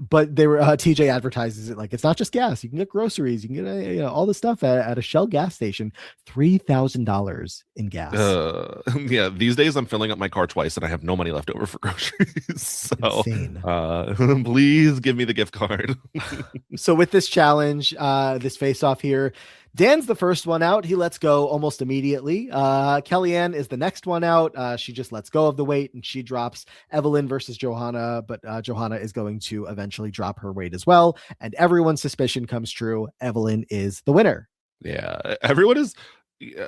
But they were TJ advertises it like it's not just gas. You can get groceries, you can get all the stuff at a Shell gas station. $3,000 in gas. Yeah, these days I'm filling up my car twice and I have no money left over for groceries. So please give me the gift card. So with this challenge, this face off here, Dan's the first one out. He lets go almost immediately. Kellyanne is the next one out. She just lets go of the weight and she drops. Evelyn versus Johanna, but Johanna is going to eventually drop her weight as well. And everyone's suspicion comes true. Evelyn is the winner. Yeah, everyone is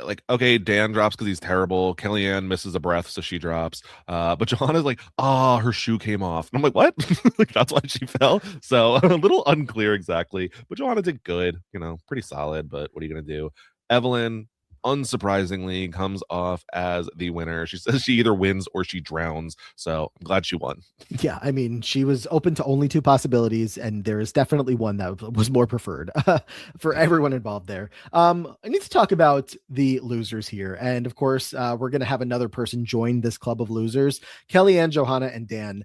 like, okay, Dan drops because he's terrible. Kellyanne misses a breath, so she drops. But Johanna's like, her shoe came off. And I'm like, what? Like, that's why she fell. So a little unclear exactly. But Johanna did good, pretty solid. But what are you gonna do? Evelyn, unsurprisingly, comes off as the winner. She says she either wins or she drowns. So I'm glad she won. Yeah, I mean, she was open to only two possibilities, and there is definitely one that was more preferred for everyone involved there. I need to talk about the losers here. And of course, we're going to have another person join this club of losers, Kellyanne, Johanna, and Dan.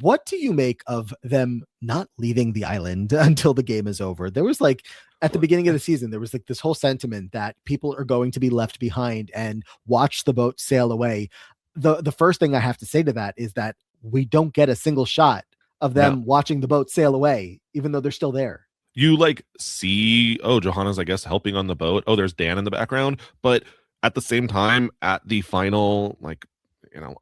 What do you make of them not leaving the island until the game is over? There was like at the beginning of the season, there was like this whole sentiment that people are going to be left behind and watch the boat sail away. The first thing I have to say to that is that we don't get a single shot of them watching the boat sail away, even though they're still there. You like see, Johanna's, I guess, helping on the boat. Oh, there's Dan in the background. But at the same time, at the final,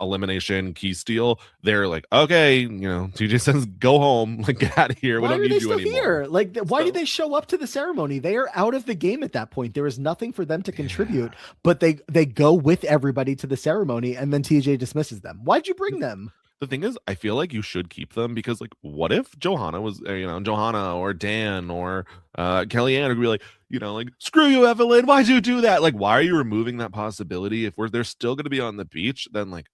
elimination key steal, they're like, okay, TJ says go home, like get out of here. We don't need you anymore. Here? Like, why did they show up to the ceremony? They are out of the game at that point. There is nothing for them to contribute, but they go with everybody to the ceremony, and then TJ dismisses them. Why'd you bring them? The thing is, I feel like you should keep them because, like, what if Johanna was, Johanna or Dan or Kellyanne would be like, like, screw you, Evelyn. Why'd you do that? Like, why are you removing that possibility? If they're still going to be on the beach, then like,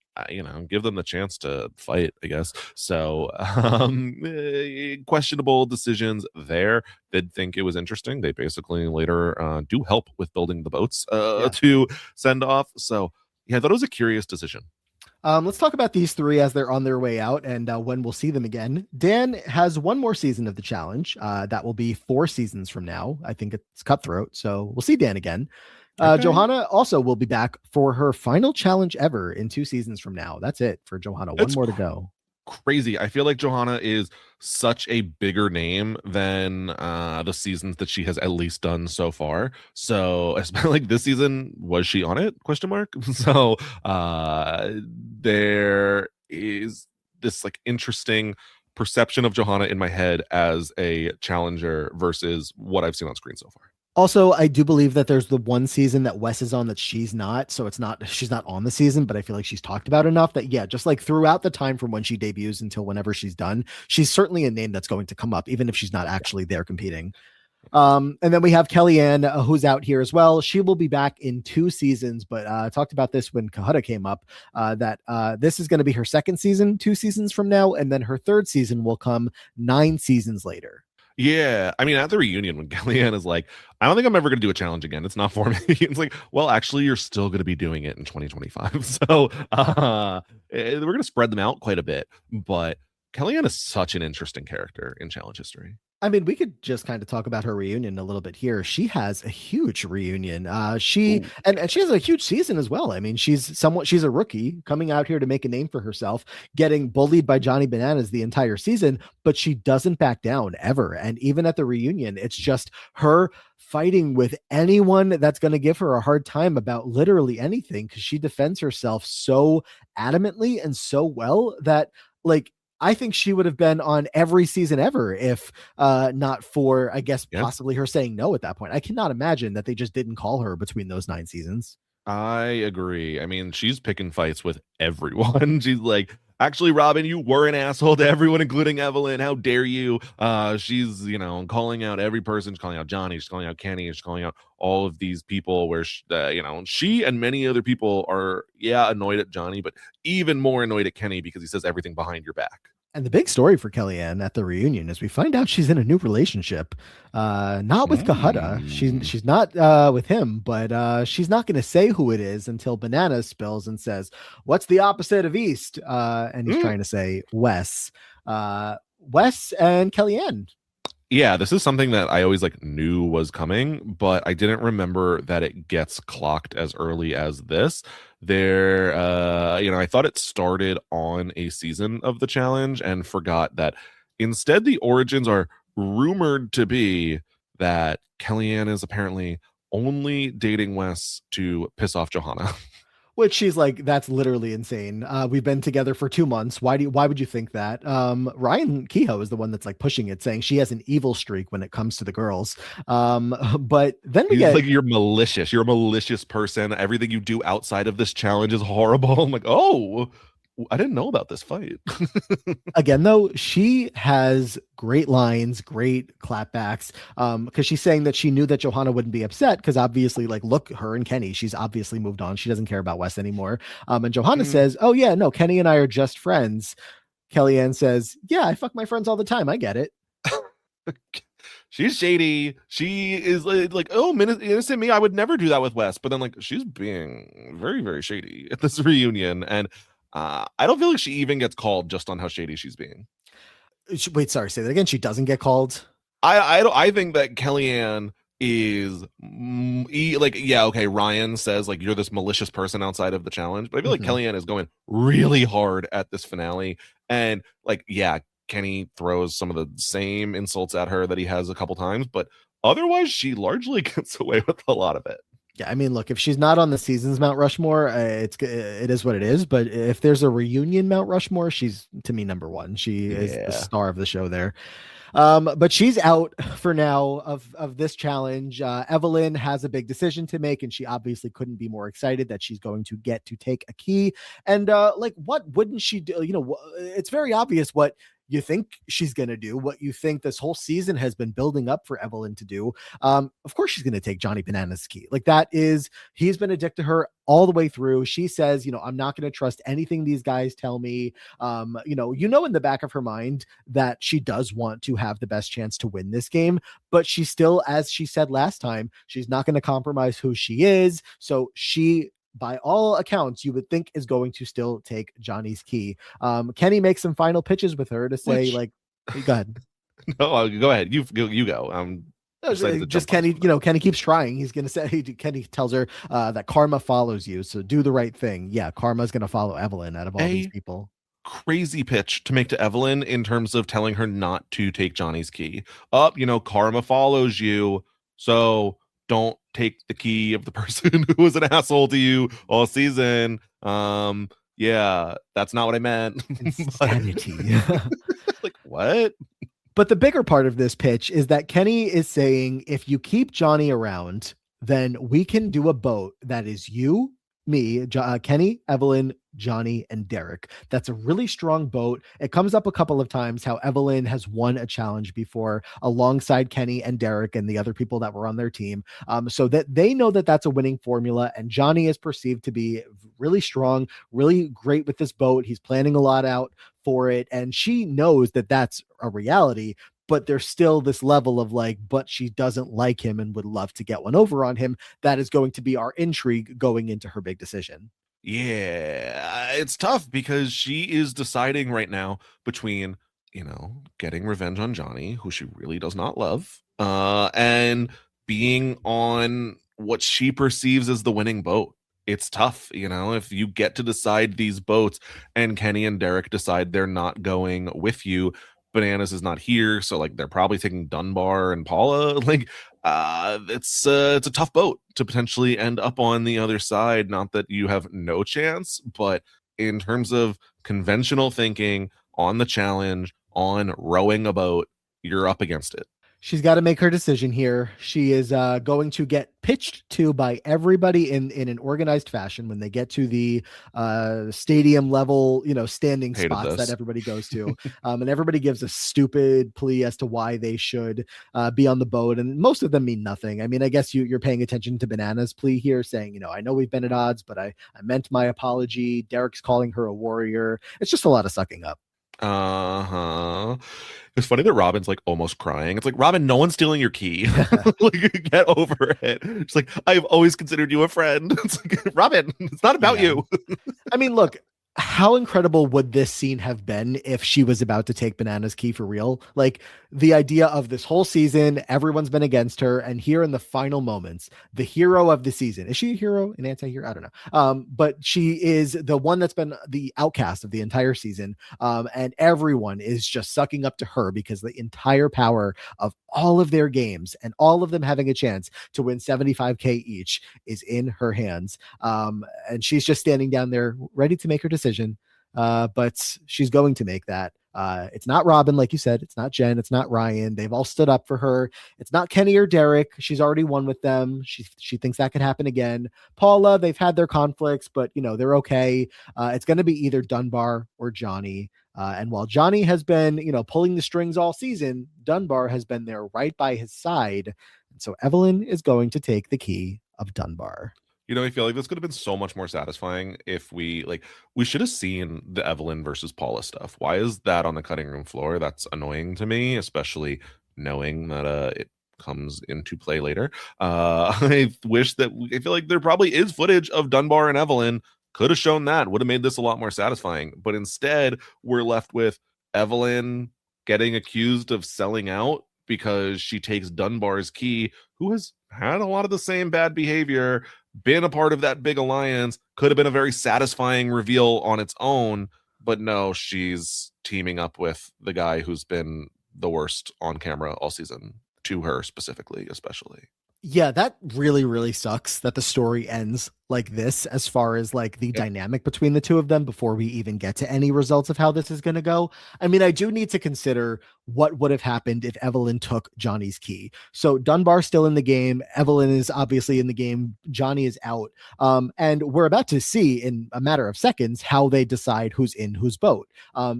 give them the chance to fight, I guess. So, questionable decisions there. Did think it was interesting. They basically later do help with building the boats to send off. So, yeah, I thought it was a curious decision. Let's talk about these three as they're on their way out and when we'll see them again. Dan has one more season of the challenge. That will be 4 seasons from now. I think it's Cutthroat, so we'll see Dan again. Okay. Johanna also will be back for her final challenge ever in 2 seasons from now. That's it for Johanna. One more to go. Crazy. I feel like Johanna is such a bigger name than the seasons that she has at least done so far. So especially like this season, was she on it? Question mark. So there is this like interesting perception of Johanna in my head as a challenger versus what I've seen on screen so far. Also, I do believe that there's the one season that Wes is on that she's not. So she's not on the season, but I feel like she's talked about enough that, yeah, just like throughout the time from when she debuts until whenever she's done, she's certainly a name that's going to come up, even if she's not actually there competing. And then we have Kellyanne, who's out here as well. She will be back in 2 seasons, but I talked about this when Kahutta came up, that this is going to be her 2nd season, 2 seasons from now. And then her 3rd season will come 9 seasons later. Yeah, I mean, at the reunion when Kellyanne is like, "I don't think I'm ever going to do a challenge again. It's not for me." It's like, well, actually, you're still going to be doing it in 2025. So we're going to spread them out quite a bit. But Kellyanne is such an interesting character in challenge history. I mean, we could just kind of talk about her reunion a little bit here. She has a huge reunion. She Ooh, and she has a huge season as well. I mean, she's a rookie coming out here to make a name for herself, getting bullied by Johnny Bananas the entire season, but she doesn't back down ever. And even at the reunion, it's just her fighting with anyone that's going to give her a hard time about literally anything because she defends herself so adamantly and so well that like I think she would have been on every season ever if not for, I guess, yeah. possibly her saying no at that point. I cannot imagine that they just didn't call her between those 9 seasons. I agree. I mean, she's picking fights with everyone. She's like, actually, Robin, you were an asshole to everyone, including Evelyn. How dare you? She's, calling out every person. She's calling out Johnny. She's calling out Kenny. She's calling out all of these people where, she and many other people are, yeah, annoyed at Johnny, but even more annoyed at Kenny because he says everything behind your back. And the big story for Kellyanne at the reunion is we find out she's in a new relationship, not with Kahutta. Mm. She's not with him, but she's not going to say who it is until Banana spills and says, "What's the opposite of East?" And he's Mm. trying to say Wes. Wes and Kellyanne. Yeah, this is something that I always like knew was coming, but I didn't remember that it gets clocked as early as this. I thought it started on a season of the challenge and forgot that instead the origins are rumored to be that Kellyanne is apparently only dating Wes to piss off Johanna. Which she's like, that's literally insane. We've been together for 2 months. Why would you think that? Ryan Kehoe is the one that's like pushing it, saying she has an evil streak when it comes to the girls. But then we He's get like, you're malicious. You're a malicious person. Everything you do outside of this challenge is horrible. I'm like, oh, I didn't know about this fight. again though, she has great lines, great clapbacks. Because she's saying that she knew that Johanna wouldn't be upset because obviously, like, look, her and Kenny, she's obviously moved on. She doesn't care about Wes anymore. And Johanna Mm. says, "Oh yeah, no, Kenny and I are just friends." Kellyanne says, "Yeah, I fuck my friends all the time. I get it." She's shady. She is like, oh, innocent me. I would never do that with Wes. But then, like, she's being very, very shady at this reunion. And I don't feel like she even gets called just on how shady she's being. Wait, sorry, say that again. She doesn't get called. I think that Kellyanne is like, yeah, okay, Ryan says like you're this malicious person outside of the challenge, but I feel like Mhm. Kellyanne is going really hard at this finale. And like, yeah, Kenny throws some of the same insults at her that he has a couple times, but otherwise she largely gets away with a lot of it. Yeah, I mean, look, if she's not on the season's Mount Rushmore, it is what it is. But if there's a reunion Mount Rushmore, she's to me number one. She is the Yeah. star of the show there. But she's out for now of this challenge. Evelyn has a big decision to make, and she obviously couldn't be more excited that she's going to get to take a key. And like, what wouldn't she do? It's very obvious what you think she's going to do, what you think this whole season has been building up for Evelyn to do. Of course, she's going to take Johnny Banana's key. Like that is, he's been addicted to her all the way through. She says, I'm not going to trust anything these guys tell me. In the back of her mind that she does want to have the best chance to win this game, but she still, as she said last time, she's not going to compromise who she is. So she, by all accounts, you would think is going to still take Johnny's key. Kenny makes some final pitches with her to say, Which like, hey, go ahead. no, go ahead. You go. I'm No, excited to just jump on this Kenny, one. Kenny keeps trying. He's going to say, Kenny tells her that karma follows you. So do the right thing. Yeah, karma's going to follow Evelyn out of all these A people. crazy pitch to make to Evelyn in terms of telling her not to take Johnny's key. Karma follows you, so don't take the key of the person who was an asshole to you all season. Yeah, that's not what I meant. But Insanity. like what? But the bigger part of this pitch is that Kenny is saying if you keep Johnny around, then we can do a boat that is you, me, Kenny, Evelyn, Johnny, and Derek. That's a really strong boat. It comes up a couple of times how Evelyn has won a challenge before alongside Kenny and Derek and the other people that were on their team. So that they know that that's a winning formula. And Johnny is perceived to be really strong, really great with this boat. He's planning a lot out for it. And she knows that that's a reality. but there's still this level of like, but she doesn't like him and would love to get one over on him. That is going to be our intrigue going into her big decision. Yeah, it's tough because she is deciding right now between, getting revenge on Johnny, who she really does not love, and being on what she perceives as the winning boat. It's tough, if you get to decide these boats and Kenny and Derek decide they're not going with you. Bananas is not here, so like they're probably taking Dunbar and Paula. Like it's a tough boat to potentially end up on the other side. Not that you have no chance, but in terms of conventional thinking on the challenge, on rowing a boat, you're up against it. She's got to make her decision here. She is going to get pitched to by everybody in an organized fashion when they get to the stadium level, standing Hated spots that this. everybody goes to. And everybody gives a stupid plea as to why they should be on the boat. And most of them mean nothing. I mean, I guess you're paying attention to Banana's plea here, saying, I know we've been at odds, but I meant my apology. Derek's calling her a warrior. It's just a lot of sucking up. Uh-huh. It's funny that Robin's like almost crying. It's like, Robin, no one's stealing your key. Like, get over it. It's like, I've always considered you a friend. It's like, Robin, it's not about you. I mean, look, how incredible would this scene have been if she was about to take Banana's key for real? Like the idea of this whole season, everyone's been against her, and here in the final moments, the hero of the season. Is she a hero, an anti-hero? I don't know. But she is the one that's been the outcast of the entire season. And everyone is just sucking up to her because the entire power of all of their games and all of them having a chance to win 75K each is in her hands. And she's just standing down there ready to make her decision. But she's going to make that. It's not Robin, like you said. It's not Jen. It's not Ryan. They've all stood up for her. It's not Kenny or Derek. She's already won with them. She thinks that could happen again. Paula, they've had their conflicts, but they're okay. It's going to be either Dunbar or Johnny. And while Johnny has been, pulling the strings all season, Dunbar has been there right by his side. And so Evelyn is going to take the key of Dunbar. I feel like this could have been so much more satisfying if we should have seen the Evelyn versus Paula stuff. Why is that on the cutting room floor? That's annoying to me, especially knowing that it comes into play later. I wish that I feel like there probably is footage of Dunbar and Evelyn. Could have shown that, would have made this a lot more satisfying. But instead, we're left with Evelyn getting accused of selling out because she takes Dunbar's key, who has had a lot of the same bad behavior, been a part of that big alliance, could have been a very satisfying reveal on its own. But no, she's teaming up with the guy who's been the worst on camera all season, to her specifically, especially. Yeah, that really, really sucks that the story ends like this, as far as like the dynamic between the two of them before we even get to any results of how this is going to go. I mean, I do need to consider what would have happened if Evelyn took Johnny's key. So Dunbar's still in the game. Evelyn is obviously in the game. Johnny is out. And we're about to see in a matter of seconds how they decide who's in whose boat.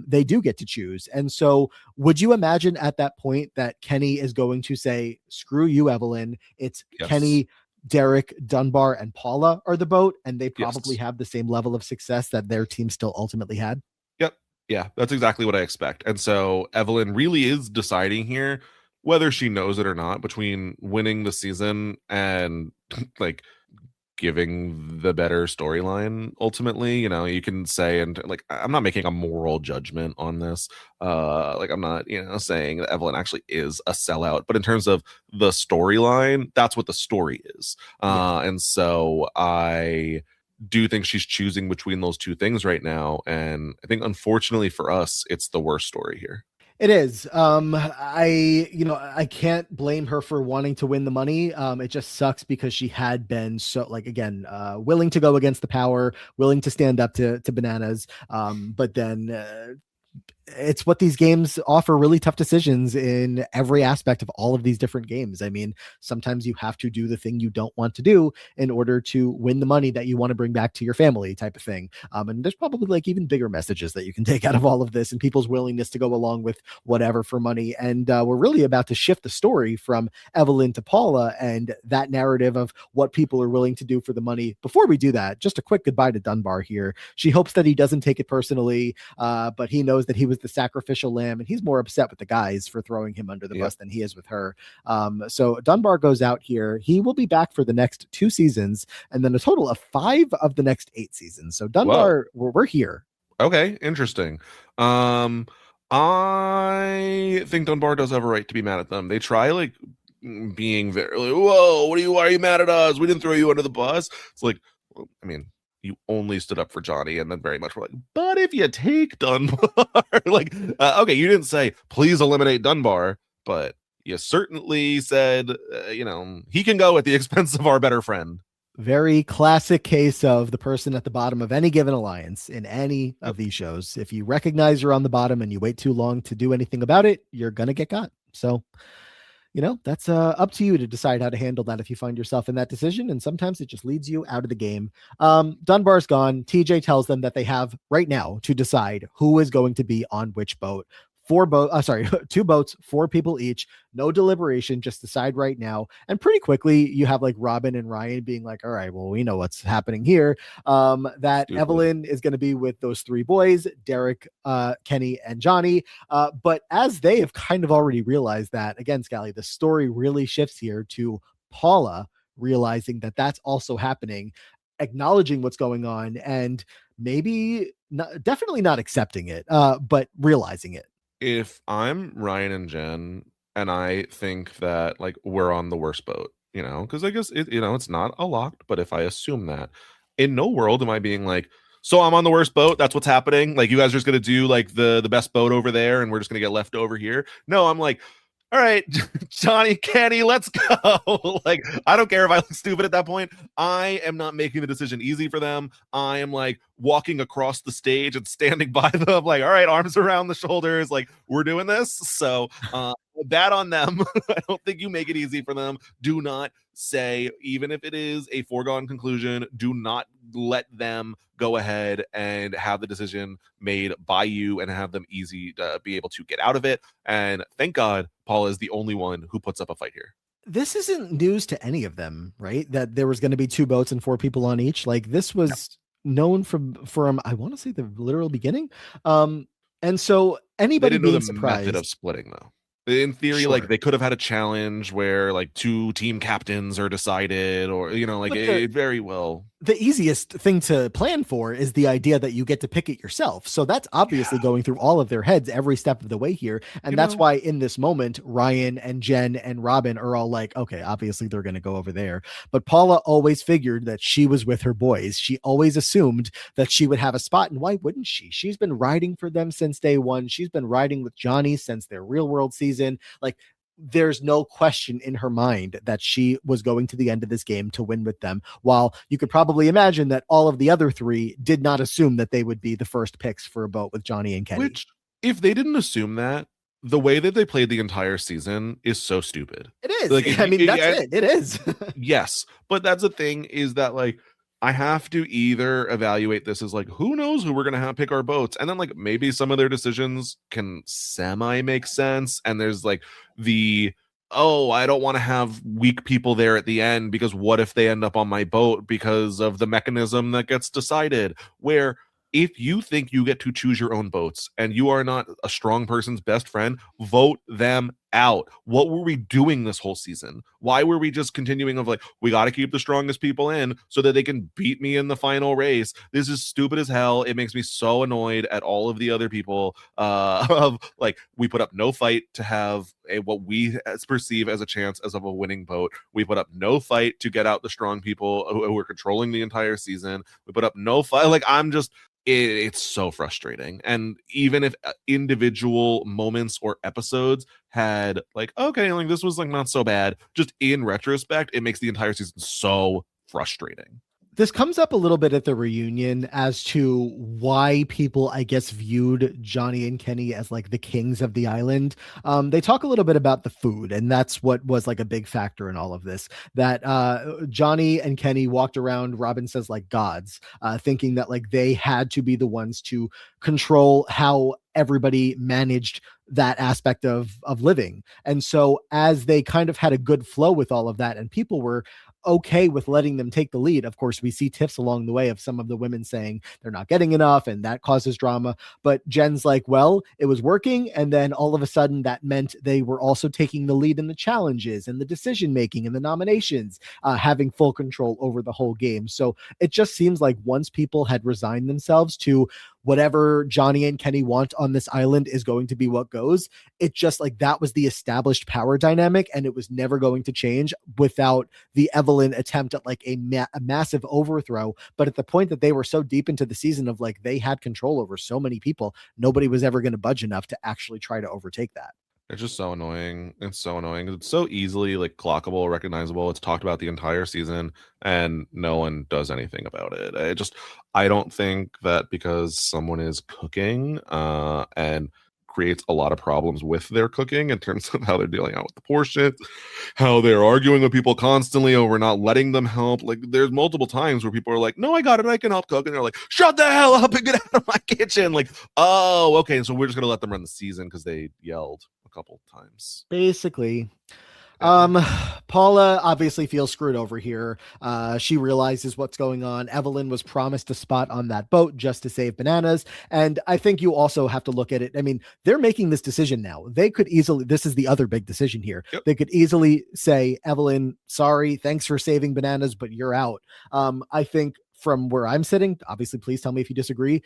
They do get to choose. And so would you imagine at that point that Kenny is going to say, screw you, Evelyn. It's Kenny, Derek, Dunbar, and Paula are the boat, and they probably have the same level of success that their team still ultimately had. Yep. Yeah, that's exactly what I expect. And so Evelyn really is deciding here, whether she knows it or not, between winning the season and like giving the better storyline ultimately. You can say, and like, I'm not making a moral judgment on this. Like, I'm not saying that Evelyn actually is a sellout, but in terms of the storyline, that's what the story is. And so I do think she's choosing between those two things right now, and I think unfortunately for us, it's the worst story here. It is. I can't blame her for wanting to win the money. It just sucks because she had been so, like, again, willing to go against the power, willing to stand up to Bananas. But then it's what these games offer, really tough decisions in every aspect of all of these different games. I mean, sometimes you have to do the thing you don't want to do in order to win the money that you want to bring back to your family, type of thing. And there's probably like even bigger messages that you can take out of all of this and people's willingness to go along with whatever for money. And we're really about to shift the story from Evelyn to Paula and that narrative of what people are willing to do for the money. Before we do that, just a quick goodbye to Dunbar here. She hopes that he doesn't take it personally, but he knows that he was the sacrificial lamb, and he's more upset with the guys for throwing him under the Yep. bus than he is with her. So Dunbar goes out here. He will be back for the next 2 seasons, and then a total of 5 of the next 8 seasons. So Whoa. Dunbar, we're here. Okay, interesting. Um, I think Dunbar does have a right to be mad at them. They try like being very like, whoa, why are you mad at us? We didn't throw you under the bus. It's like, well, I mean, you only stood up for Johnny, and then very much were like, but if you take Dunbar, like, okay, you didn't say please eliminate Dunbar, but you certainly said, he can go at the expense of our better friend. Very classic case of the person at the bottom of any given alliance in any of Yep. these shows. If you recognize you're on the bottom and you wait too long to do anything about it, you're going to get got. So, that's up to you to decide how to handle that if you find yourself in that decision. And sometimes it just leads you out of the game. Dunbar's gone. TJ tells them that they have right now to decide who is going to be on which boat. 2 boats, 4 people each, no deliberation, just decide right now. And pretty quickly you have like Robin and Ryan being like, all right, well, we know what's happening here. That Stupid. Evelyn is going to be with those 3 boys, Derek, Kenny, and Johnny. But as they have kind of already realized that, again, Scally, the story really shifts here to Paula realizing that that's also happening, acknowledging what's going on, and maybe definitely not accepting it, but realizing it. If I'm Ryan and Jen and I think that like we're on the worst boat, because I guess it's not a locked, but if I assume that, in no world am I being like, so I'm on the worst boat, that's what's happening. Like you guys are just gonna do like the best boat over there and we're just gonna get left over here. No, I'm like, all right, Johnny, Kenny, let's go. Like, I don't care if I look stupid at that point. I am not making the decision easy for them. I am like walking across the stage and standing by them, like, all right, arms around the shoulders, like, we're doing this. So, bad on them. I don't think you make it easy for them. Do not say, even if it is a foregone conclusion, do not let them go ahead and have the decision made by you and have them easy to be able to get out of it. And thank God Paul is the only one who puts up a fight here. This isn't news to any of them, right? That there was going to be 2 boats and 4 people on each. Like this was known from I want to say the literal beginning. And so They anybody didn't know being the surprised, method of splitting though. In theory, Sure. like they could have had a challenge where like 2 team captains are decided, or like But it very well. the easiest thing to plan for is the idea that you get to pick it yourself. So that's obviously going through all of their heads every step of the way here. And that's why in this moment, Ryan and Jen and Robin are all like, okay, obviously they're going to go over there. But Paula always figured that she was with her boys. She always assumed that she would have a spot. And why wouldn't she? She's been riding for them since day one. She's been riding with Johnny since their real world season. Like, there's no question in her mind that she was going to the end of this game to win with them. While you could probably imagine that all of the other 3 did not assume that they would be the first picks for a boat with Johnny and Kenny. Which, if they didn't assume that, the way that they played the entire season is so stupid. It is. Like, I mean, that's it. It is. Yes, but that's the thing is that like I have to either evaluate this as like who knows who we're gonna have pick our boats, and then like maybe some of their decisions can semi make sense, and there's like the I don't want to have weak people there at the end because what if they end up on my boat because of the mechanism that gets decided, where if you think you get to choose your own boats and you are not a strong person's best friend, vote them out. What were we doing this whole season? Why were we just continuing of like, we got to keep the strongest people in so that they can beat me in the final race? This is stupid as hell. It makes me so annoyed at all of the other people of like, we put up no fight to have what we perceive as a chance as of a winning boat. We put up no fight to get out the strong people who were controlling the entire season. We put up no fight. Like, I'm just, it's so frustrating. And even if individual moments or episodes had like, okay, like this was like not so bad, just in retrospect, it makes the entire season so frustrating. This comes up a little bit at the reunion as to why people, I guess, viewed Johnny and Kenny as like the kings of the island. They talk a little bit about the food, and that's what was like a big factor in all of this. That Johnny and Kenny walked around, Robin says, like gods, thinking that like they had to be the ones to control how everybody managed that aspect of living. And so as they kind of had a good flow with all of that, and people were okay with letting them take the lead. Of course, we see tiffs along the way of some of the women saying they're not getting enough, and that causes drama. But Jen's like, well, it was working. And then all of a sudden, that meant they were also taking the lead in the challenges and the decision making and the nominations, having full control over the whole game. So it just seems like once people had resigned themselves to whatever Johnny and Kenny want on this island is going to be what goes. It just like that was the established power dynamic, and it was never going to change without the Evelyn attempt at like a massive overthrow. But at the point that they were so deep into the season of like they had control over so many people, nobody was ever going to budge enough to actually try to overtake that. It's just so annoying. It's so annoying. It's so easily like clockable, recognizable. It's talked about the entire season, and no one does anything about it. I don't think that because someone is cooking and creates a lot of problems with their cooking in terms of how they're dealing out with the portions, how they're arguing with people constantly over not letting them help. Like there's multiple times where people are like, no, I got it, I can help cook. And they're like, shut the hell up and get out of my kitchen. Like, oh, okay. So we're just gonna let them run the season because they yelled a couple times. Basically. Yeah. Paula obviously feels screwed over here. She realizes what's going on. Evelyn was promised a spot on that boat just to save Bananas. And I think you also have to look at it. I mean, they're making this decision now. They could easily, this is the other big decision here. Yep. They could easily say, Evelyn, sorry, thanks for saving Bananas, but you're out. I think from where I'm sitting, obviously, please tell me if you disagree.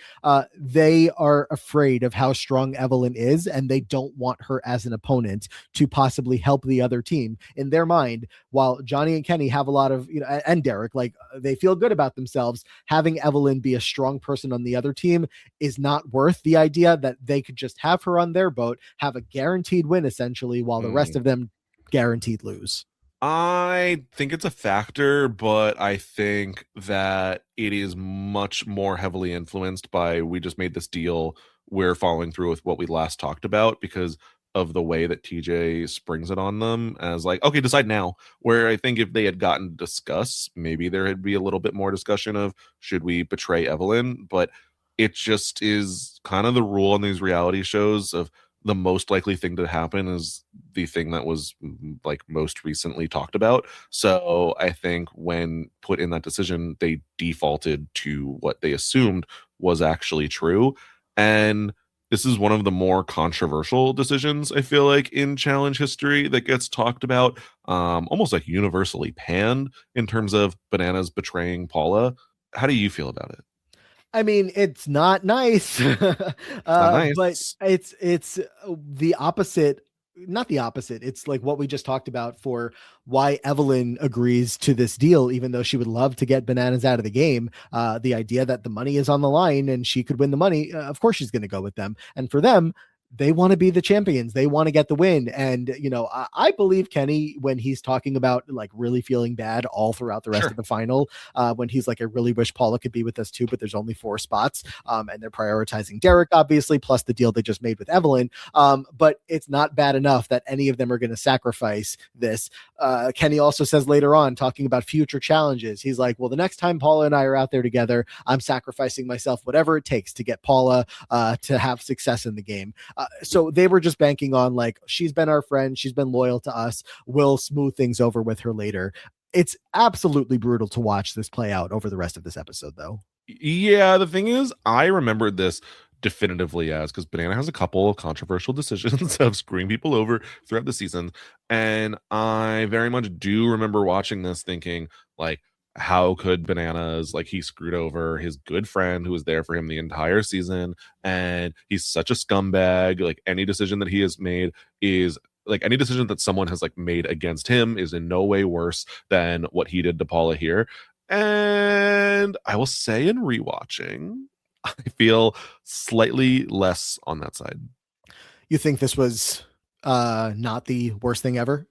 They are afraid of how strong Evelyn is, and they don't want her as an opponent to possibly help the other team. In their mind, while Johnny and Kenny have a lot of, and Derek, like they feel good about themselves, having Evelyn be a strong person on the other team is not worth the idea that they could just have her on their boat, have a guaranteed win essentially, while the rest of them guaranteed lose. I think it's a factor, but I think that it is much more heavily influenced by we just made this deal. We're following through with what we last talked about because of the way that TJ springs it on them as like, okay, decide now. Where I think if they had gotten to discuss, maybe there would be a little bit more discussion of should we betray Evelyn? But it just is kind of the rule on these reality shows of the most likely thing to happen is the thing that was like most recently talked about. So I think when put in that decision, they defaulted to what they assumed was actually true. And this is one of the more controversial decisions, I feel like, in challenge history that gets talked about, almost like universally panned in terms of Bananas betraying Paula. How do you feel about it? I mean, it's not nice, It's not but nice. it's the opposite. Not the opposite. It's like what we just talked about for why Evelyn agrees to this deal, even though she would love to get Bananas out of the game. The idea that the money is on the line and she could win the money. Of course, she's going to go with them. And for them, they want to be the champions. They want to get the win. And, I believe Kenny when he's talking about like really feeling bad all throughout the rest of Sure. the final, when he's like, I really wish Paula could be with us too, but there's only 4 spots. And they're prioritizing Derek, obviously, plus the deal they just made with Evelyn. But it's not bad enough that any of them are going to sacrifice this. Kenny also says later on, talking about future challenges, he's like, well, the next time Paula and I are out there together, I'm sacrificing myself, whatever it takes to get Paula to have success in the game. So they were just banking on like, she's been our friend, she's been loyal to us, we'll smooth things over with her later. It's absolutely brutal to watch this play out over the rest of this episode, though. Yeah, the thing is, I remembered this definitively as because Banana has a couple of controversial decisions of screwing people over throughout the season. And I very much do remember watching this thinking, like, how could Bananas, like, he screwed over his good friend who was there for him the entire season, and he's such a scumbag. Like, any decision that he has made is like any decision that someone has like made against him is in no way worse than what he did to Paula here. And I will say in rewatching, I feel slightly less on that side. You think this was not the worst thing ever?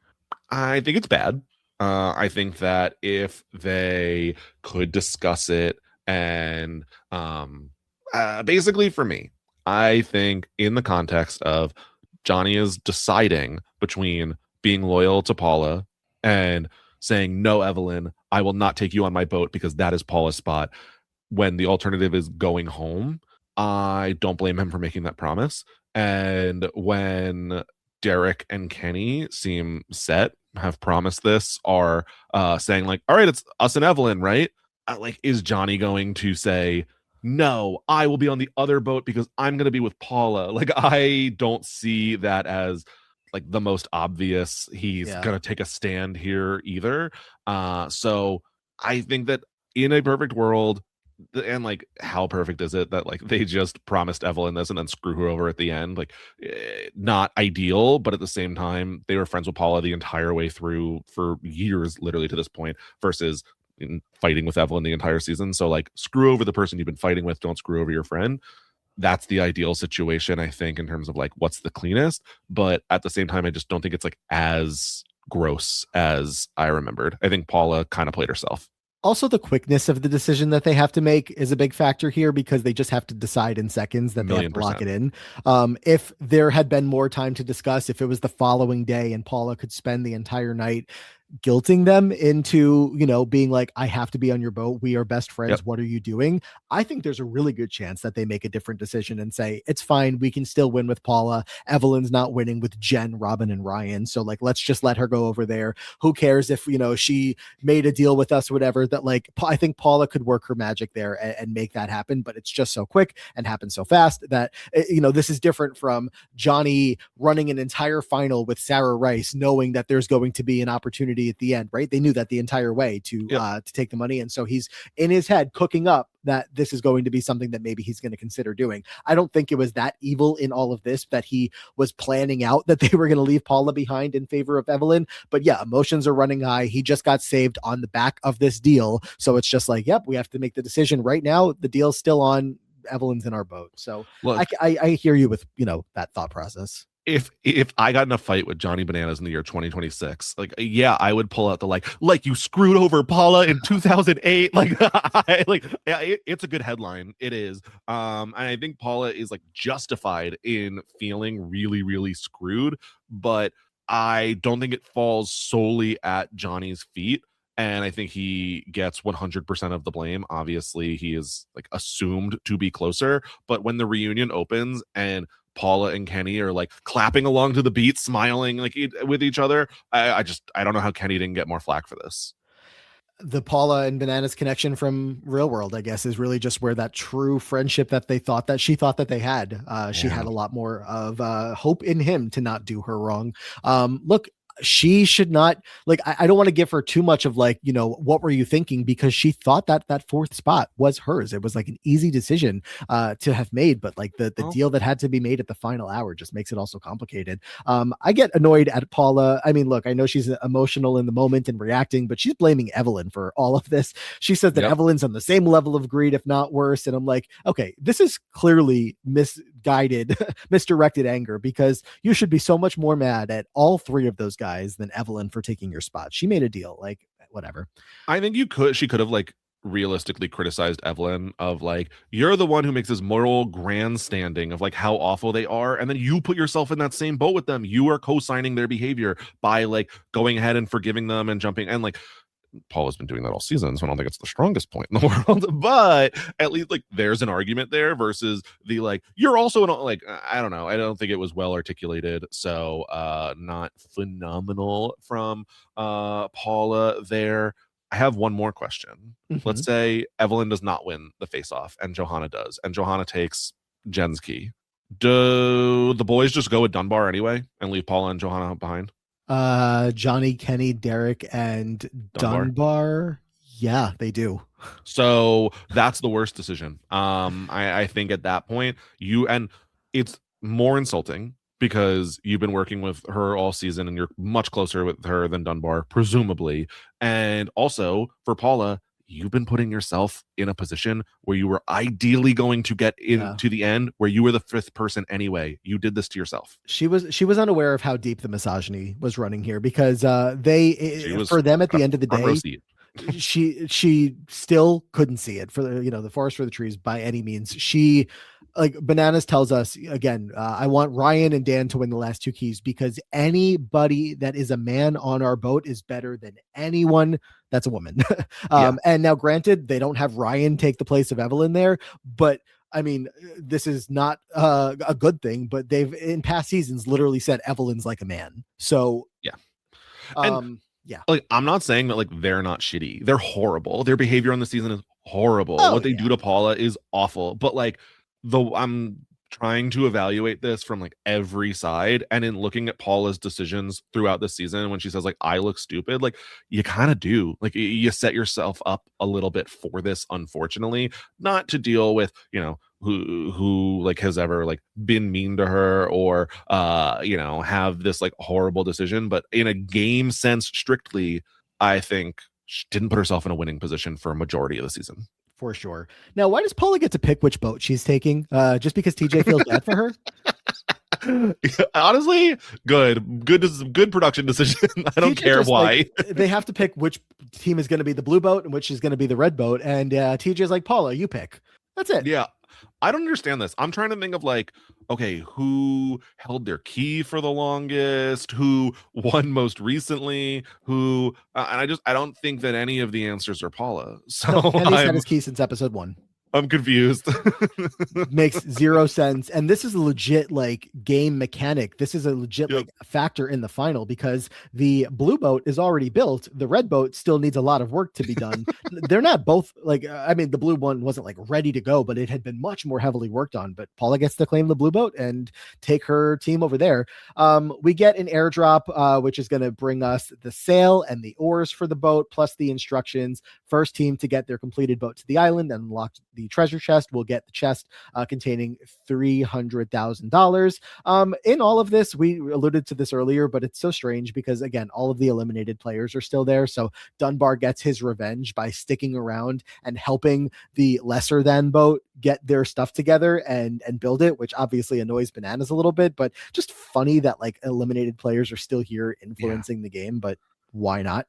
I think it's bad. I think that if they could discuss it and basically for me, I think in the context of Johnny is deciding between being loyal to Paula and saying, no, Evelyn, I will not take you on my boat because that is Paula's spot. When the alternative is going home, I don't blame him for making that promise. And when Derek and Kenny seem set have promised this are saying like, all right, it's us and Evelyn, right? Like, is Johnny going to say, no, I will be on the other boat because I'm going to be with Paula? Like, I don't see that as like the most obvious he's Yeah. going to take a stand here either. So I think that in a perfect world, and like how perfect is it that like they just promised Evelyn this and then screw her over at the end? Like, not ideal, but at the same time they were friends with Paula the entire way through for years, literally to this point, versus fighting with Evelyn the entire season. So like, screw over the person you've been fighting with, don't screw over your friend. That's the ideal situation, I think, in terms of like what's the cleanest. But at the same time, I just don't think it's like as gross as I remembered. I think Paula kind of played herself. Also, the quickness of the decision that they have to make is a big factor here because they just have to decide in seconds that they have Million to lock percent. it in. If there had been more time to discuss, if it was the following day and Paula could spend the entire night guilting them into, being like, I have to be on your boat. We are best Yep. friends. What are you doing? I think there's a really good chance that they make a different decision and say, it's fine. We can still win with Paula. Evelyn's not winning with Jen, Robin, and Ryan. So like, let's just let her go over there. Who cares if, she made a deal with us or whatever, that like, I think Paula could work her magic there and make that happen. But it's just so quick and happens so fast that, this is different from Johnny running an entire final with Sarah Rice, knowing that there's going to be an opportunity at the end, right? They knew that the entire way Yep. to take the money. And so he's in his head cooking up that this is going to be something that maybe he's going to consider doing. I don't think it was that evil in all of this that he was planning out that they were going to leave Paula behind in favor of Evelyn. But yeah, emotions are running high. He just got saved on the back of this deal. So it's just like, yep, we have to make the decision right now. The deal's still on. Evelyn's in our boat. So Look, I hear you with, that thought process. if I got in a fight with Johnny Bananas in the year 2026, like, yeah, I would pull out the like you screwed over Paula in 2008. Like, yeah, it's a good headline. It is. And I think Paula is like justified in feeling really, really screwed, but I don't think it falls solely at Johnny's feet. And I think he gets 100% of the blame. Obviously, he is like assumed to be closer, but when the reunion opens and Paula and Kenny are like clapping along to the beat, smiling like with each other, I don't know how Kenny didn't get more flack for this. The Paula and Bananas connection from Real World, I guess, is really just where that true friendship that she thought that they had. She Yeah. had a lot more of hope in him to not do her wrong. Look, she should not, like, I don't want to give her too much of like, what were you thinking? Because she thought that that fourth spot was hers. It was like an easy decision to have made, but like the Well, deal that had to be made at the final hour just makes it all so complicated. I get annoyed at Paula. I mean, look, I know she's emotional in the moment and reacting, but she's blaming Evelyn for all of this. She says that yep. Evelyn's on the same level of greed, if not worse. And I'm like, okay, this is clearly misguided, misdirected anger, because you should be so much more mad at all three of those guys than Evelyn for taking your spot. She made a deal, like, whatever. I think she could have like realistically criticized Evelyn of like, you're the one who makes this moral grandstanding of like how awful they are, and then you put yourself in that same boat with them. You are co-signing their behavior by like going ahead and forgiving them and jumping, and like Paul has been doing that all season, so I don't think it's the strongest point in the world, but at least like there's an argument there versus the like, you're also like, I don't know. I don't think it was well articulated. So not phenomenal from Paula there. I have one more question. Let's Mhm. say Evelyn does not win the face off and Johanna does, and Johanna takes Jen's key. Do the boys just go with Dunbar anyway and leave Paula and Johanna behind? Johnny, Kenny, Derek, and Dunbar. Dunbar. Yeah, they do. So that's the worst decision. I think at that point, and it's more insulting because you've been working with her all season and you're much closer with her than Dunbar, presumably. And also for Paula, you've been putting yourself in a position where you were ideally going to get Yeah. into the end where you were the fifth person anyway. You did this to yourself. She was unaware of how deep the misogyny was running here, because She was for them at the end of the front row day, seat. she still couldn't see it for the forest for the trees by any means. She, like Bananas tells us again, I want Ryan and Dan to win the last two keys because anybody that is a man on our boat is better than anyone that's a woman. Yeah. And now granted, they don't have Ryan take the place of Evelyn there, but I mean, this is not a good thing, but they've in past seasons literally said Evelyn's like a man. So Yeah. And Yeah. like, I'm not saying that like they're not shitty. They're horrible. Their behavior on the season is horrible. Oh What they yeah. do to Paula is awful. But like I'm trying to evaluate this from like every side, and in looking at Paula's decisions throughout the season when she says like I look stupid, like you kind of do. Like you set yourself up a little bit for this, unfortunately, not to deal with, who like has ever like been mean to her or have this like horrible decision, but in a game sense strictly, I think she didn't put herself in a winning position for a majority of the season. For sure. Now, why does Paula get to pick which boat she's taking? Just because TJ feels bad for her? Honestly, good production decision. I don't TJ care just, why. like, they have to pick which team is going to be the blue boat and which is going to be the red boat, and TJ's like, Paula, you pick. That's it. Yeah, I don't understand this. I'm trying to think of like, okay, who held their key for the longest, who won most recently, who, and I don't think that any of the answers are Paula. So No, Kenny's had his key since episode 1. I'm confused. Makes zero sense. And this is a legit like game mechanic. This is a legit like factor in the final, because the blue boat is already built. The red boat still needs a lot of work to be done. They're not both like, I mean, the blue one wasn't like ready to go, but it had been much more heavily worked on. But Paula gets to claim the blue boat and take her team over there. We get an airdrop, which is going to bring us the sail and the oars for the boat, plus the instructions. First team to get their completed boat to the island and unlock the treasure chest will get the chest containing $300,000. In all of this, we alluded to this earlier, but it's so strange because, again, all of the eliminated players are still there. So Dunbar gets his revenge by sticking around and helping the lesser than boat get their stuff together and build it, which obviously annoys Bananas a little bit, but just funny that like eliminated players are still here influencing the game, but why not?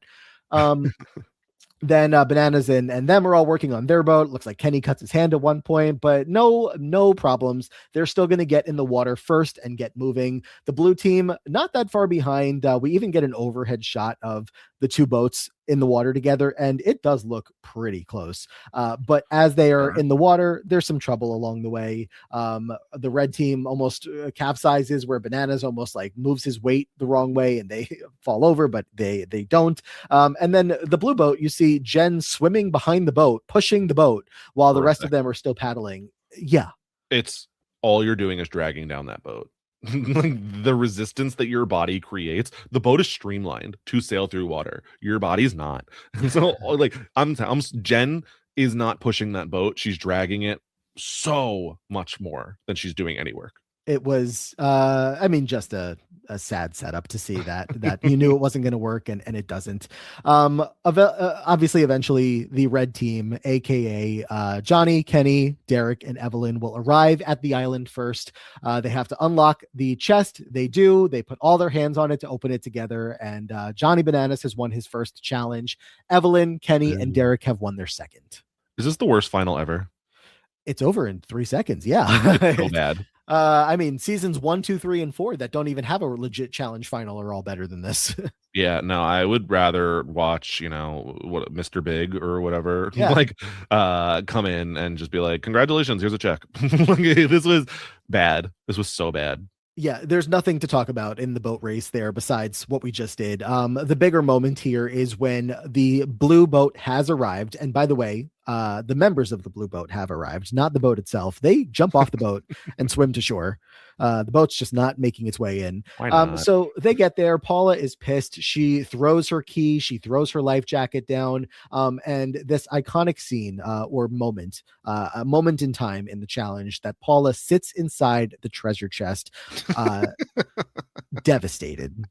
Then Bananas and them are all working on their boat. Looks like Kenny cuts his hand at one point, but no problems. They're still going to get in the water first and get moving. The blue team, not that far behind. We even get an overhead shot of the two boats in the water together, and it does look pretty close. But as they are in the water, there's some trouble along the way. The red team almost capsizes, where Bananas almost like moves his weight the wrong way and they fall over, but they don't. And then the blue boat, you see Jen swimming behind the boat, pushing the boat while the rest of them are still paddling. Yeah. It's all you're doing is dragging down that boat. Like the resistance that your body creates, the boat is streamlined to sail through water. Your body's not. So like I'm Jen is not pushing that boat. She's dragging it so much more than she's doing any work. It was just a sad setup to see that you knew it wasn't going to work and it doesn't. Obviously eventually the red team, aka Johnny, Kenny, Derek, and Evelyn, will arrive at the island first. They have to unlock the chest. They do. They put all their hands on it to open it together, and Johnny Bananas has won his first challenge. Evelyn, Kenny, and Derek have won their second. Is this the worst final ever? It's over in 3 seconds. Yeah. So bad. Seasons 1, 2, 3, and 4 that don't even have a legit challenge final are all better than this. Yeah, no, I would rather watch, what Mr. Big or whatever, come in and just be like, congratulations, here's a check. This was bad. This was so bad. Yeah, there's nothing to talk about in the boat race there besides what we just did. The bigger moment here is when the blue boat has arrived. And by the way, the members of the blue boat have arrived, not the boat itself. They jump off the boat and swim to shore. The boat's just not making its way in. So they get there. Paula is pissed. She throws her key. She throws her life jacket down. And this iconic scene or moment, a moment in time in the challenge that Paula sits inside the treasure chest, devastated.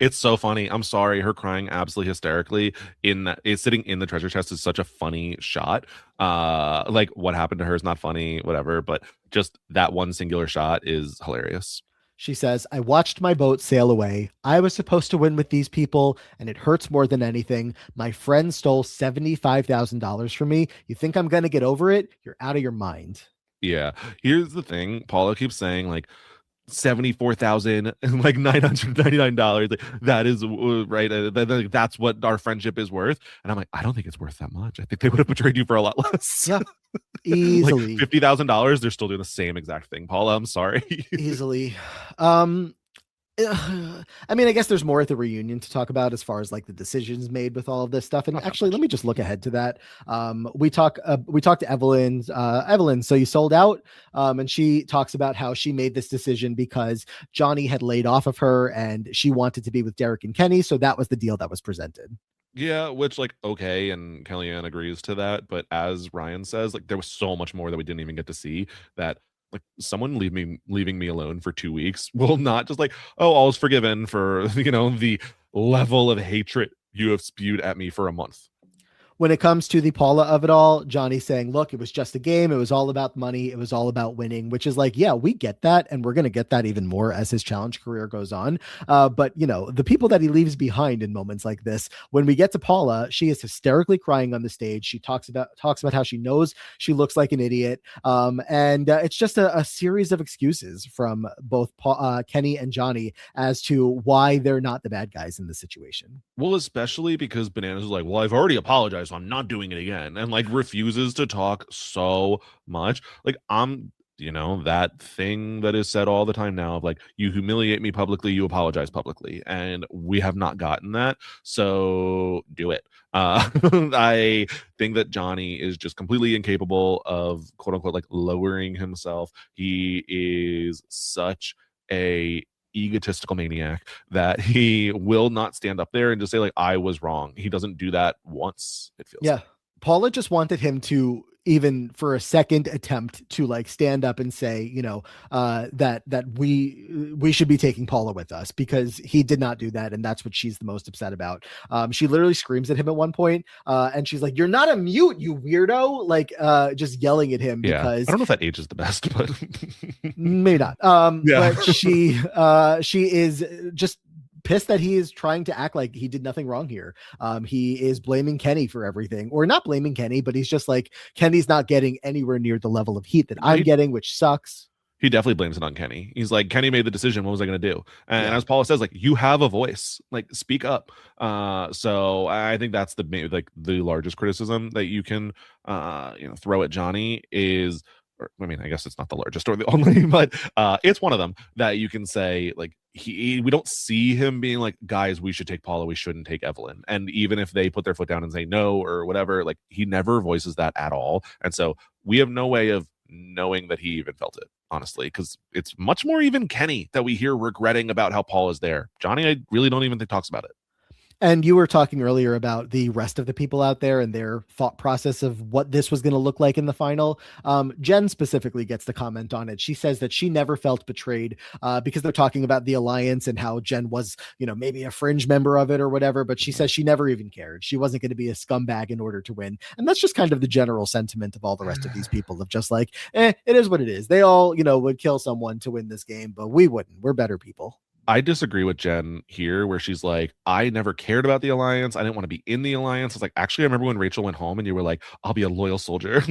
It's so funny. I'm sorry. Her crying absolutely hysterically is sitting in the treasure chest is such a funny shot. Like what happened to her is not funny, whatever, but just that one singular shot is hilarious. She says, I watched my boat sail away. I was supposed to win with these people, and it hurts more than anything. My friend stole $75,000 from me. You think I'm going to get over it? You're out of your mind. Yeah. Here's the thing. Paula keeps saying like, 74,000 and like $999, like that is right, that's what our friendship is worth. And I'm like, I don't think it's worth that much. I think they would have betrayed you for a lot less. Yeah, easily. Like $50,000, they're still doing the same exact thing. Paula, I'm sorry. Easily. I mean, I guess there's more at the reunion to talk about as far as like the decisions made with all of this stuff. And Not that actually, let much. me just look ahead to that. We talked to Evelyn. So you sold out, and she talks about how she made this decision because Johnny had laid off of her, and she wanted to be with Derek and Kenny. So that was the deal that was presented. Yeah, which like okay, and Kellyanne agrees to that, but as Ryan says, like there was so much more that we didn't even get to see that like someone leaving me alone for 2 weeks will not just like, oh, all's forgiven for the level of hatred you have spewed at me for a month. When it comes to the Paula of it all, Johnny saying, look, it was just a game. It was all about money. It was all about winning, which is like, yeah, we get that. And we're going to get that even more as his challenge career goes on. But, the people that he leaves behind in moments like this, when we get to Paula, she is hysterically crying on the stage. She talks about how she knows she looks like an idiot. And it's just a series of excuses from both Kenny and Johnny as to why they're not the bad guys in this situation. Well, especially because Bananas is like, well, I've already apologized, so I'm not doing it again, and like refuses to talk so much. Like, that thing that is said all the time now of like, you humiliate me publicly, you apologize publicly, and we have not gotten that. So do it. I think that Johnny is just completely incapable of quote unquote like lowering himself. He is such a egotistical maniac that he will not stand up there and just say like I was wrong. He doesn't do that once, it feels Yeah. like. Paula just wanted him to even for a second attempt to like stand up and say, that we should be taking Paula with us, because he did not do that, and that's what she's the most upset about. She literally screams at him at one point, and she's like, "You're not a mute, you weirdo!" Like, just yelling at him Yeah, I because don't know if that age is the best, but maybe not. yeah. But she is just pissed that he is trying to act like he did nothing wrong here. He is blaming Kenny for everything, or not blaming Kenny, but he's just like, Kenny's not getting anywhere near the level of heat that I'm getting, which sucks. He definitely blames it on Kenny. He's like, Kenny made the decision. What was I going to do? And Yeah. as Paula says, like, you have a voice, like, speak up. So I think that's the largest criticism that you can, throw at Johnny is, or, I mean, I guess it's not the largest or the only, but it's one of them that you can say like we don't see him being like, guys, we should take Paula, we shouldn't take Evelyn. And even if they put their foot down and say no or whatever, like he never voices that at all. And so we have no way of knowing that he even felt it, honestly, because it's much more even Kenny that we hear regretting about how Paul is there. Johnny, I really don't even think talks about it. And you were talking earlier about the rest of the people out there and their thought process of what this was going to look like in the final. Jen specifically gets the comment on it. She says that she never felt betrayed, because they're talking about the alliance and how Jen was, maybe a fringe member of it or whatever. But she says she never even cared. She wasn't going to be a scumbag in order to win. And that's just kind of the general sentiment of all the rest of these people, of just like, it is what it is. They all, would kill someone to win this game, but we wouldn't. We're better people. I disagree with Jen here, where she's like, I never cared about the alliance. I didn't want to be in the alliance. It's like, actually, I remember when Rachel went home and you were like, I'll be a loyal soldier.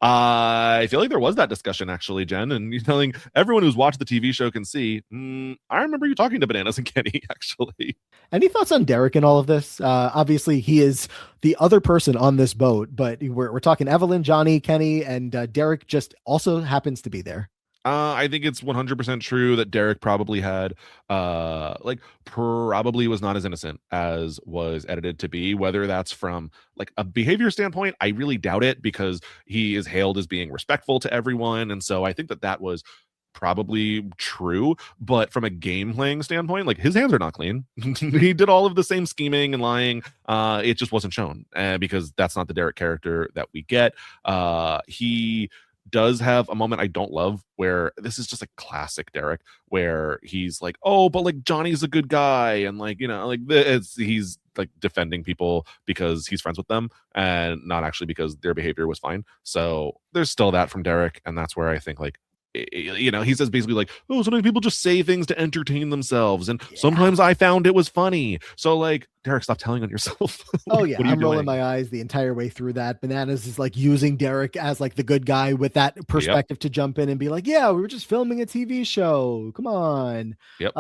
I feel like there was that discussion actually, Jen, and you're telling everyone who's watched the TV show can see. I remember you talking to Bananas and Kenny actually. Any thoughts on Derek in all of this? Obviously, he is the other person on this boat, but we're talking Evelyn, Johnny, Kenny, and Derek just also happens to be there. I think it's 100% true that Derek probably had, probably was not as innocent as was edited to be. Whether that's from like a behavior standpoint, I really doubt it, because he is hailed as being respectful to everyone, and so I think that was probably true. But from a game playing standpoint, like his hands are not clean. He did all of the same scheming and lying. It just wasn't shown, because that's not the Derek character that we get. He does have a moment I don't love, where this is just a classic Derek, where he's like, oh, but like Johnny's a good guy, and like, he's like defending people because he's friends with them and not actually because their behavior was fine. So there's still that from Derek, and that's where I think like, he says basically like, oh, sometimes people just say things to entertain themselves, and sometimes I found it was funny. So like, Derek, stop telling on yourself. Oh yeah, I'm rolling my eyes the entire way through that. Bananas is like using Derek as like the good guy with that perspective to jump in and be like, yeah, we were just filming a TV show, come on. Yep.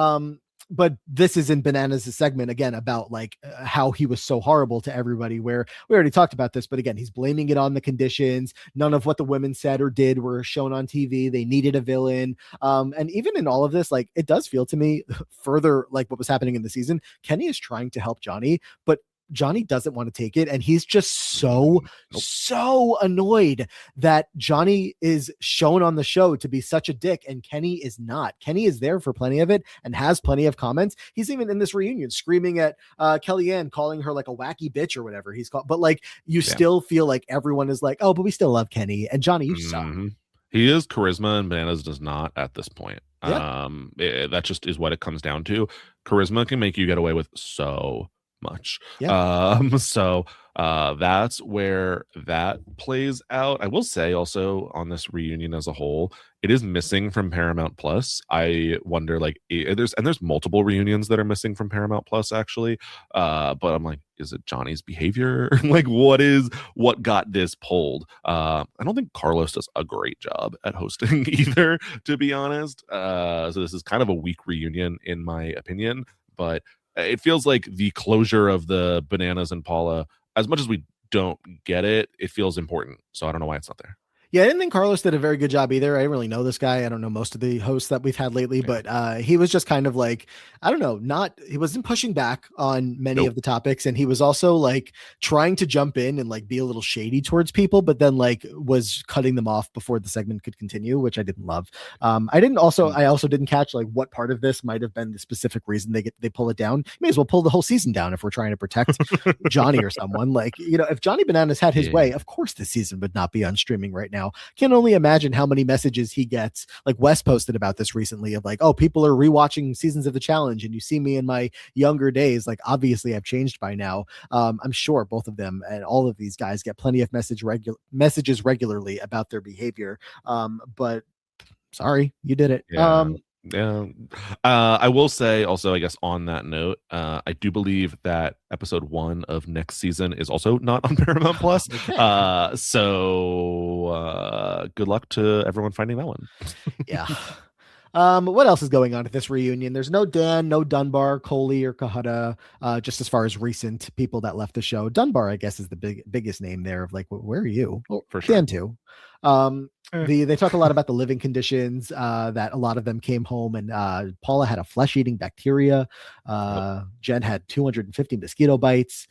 but this is in Bananas' segment again about like how he was so horrible to everybody, where we already talked about this, but again, he's blaming it on the conditions. None of what the women said or did were shown on TV. They needed a villain. And even in all of this, like it does feel to me further like what was happening in the season, Kenny is trying to help Johnny, but Johnny doesn't want to take it. And he's just so, Nope. so annoyed that Johnny is shown on the show to be such a dick and Kenny is not. Kenny is there for plenty of it and has plenty of comments. He's even in this reunion screaming at Kellyanne, calling her like a wacky bitch or whatever he's called. But like, you still feel like everyone is like, oh, but we still love Kenny. And Johnny, you suck. He is charisma and Bananas does not at this point. Yeah. That just is what it comes down to. Charisma can make you get away with so much. Yeah. So that's where that plays out. I will say also on this reunion as a whole, it is missing from Paramount Plus. I wonder, like, there's multiple reunions that are missing from Paramount Plus actually. But I'm like, is it Johnny's behavior? Like, what got this pulled? I don't think Carlos does a great job at hosting either, to be honest. So this is kind of a weak reunion in my opinion, but it feels like the closure of the Bananas and Paula, as much as we don't get it, it feels important. So I don't know why it's not there. Yeah, I didn't think Carlos did a very good job either. I didn't really know this guy. I don't know most of the hosts that we've had lately, but he was just kind of like, I don't know, he wasn't pushing back on many of the topics. And he was also like trying to jump in and like be a little shady towards people, but then like was cutting them off before the segment could continue, which I didn't love. I also didn't catch like what part of this might have been the specific reason they pull it down. You may as well pull the whole season down if we're trying to protect Johnny or someone. Like, you know, if Johnny Bananas had his way, of course this season would not be on streaming right now. Can only imagine how many messages he gets. Like Wes posted about this recently of like, oh, people are rewatching seasons of the challenge and you see me in my younger days. Like, obviously I've changed by now. I'm sure both of them and all of these guys get plenty of messages regularly about their behavior. But sorry, you did it. Yeah. I will say also, I guess on that note, I do believe that episode 1 of next season is also not on Paramount Plus. Okay. So good luck to everyone finding that one. Yeah. What else is going on at this reunion? There's no Dan, no Dunbar, Coley, or Kahada. Just as far as recent people that left the show, Dunbar, I guess, is the biggest name there. Of like, where are you? Well, for sure. Dan too. They talk a lot about the living conditions. That a lot of them came home, and Paula had a flesh-eating bacteria. Jen had 250 mosquito bites.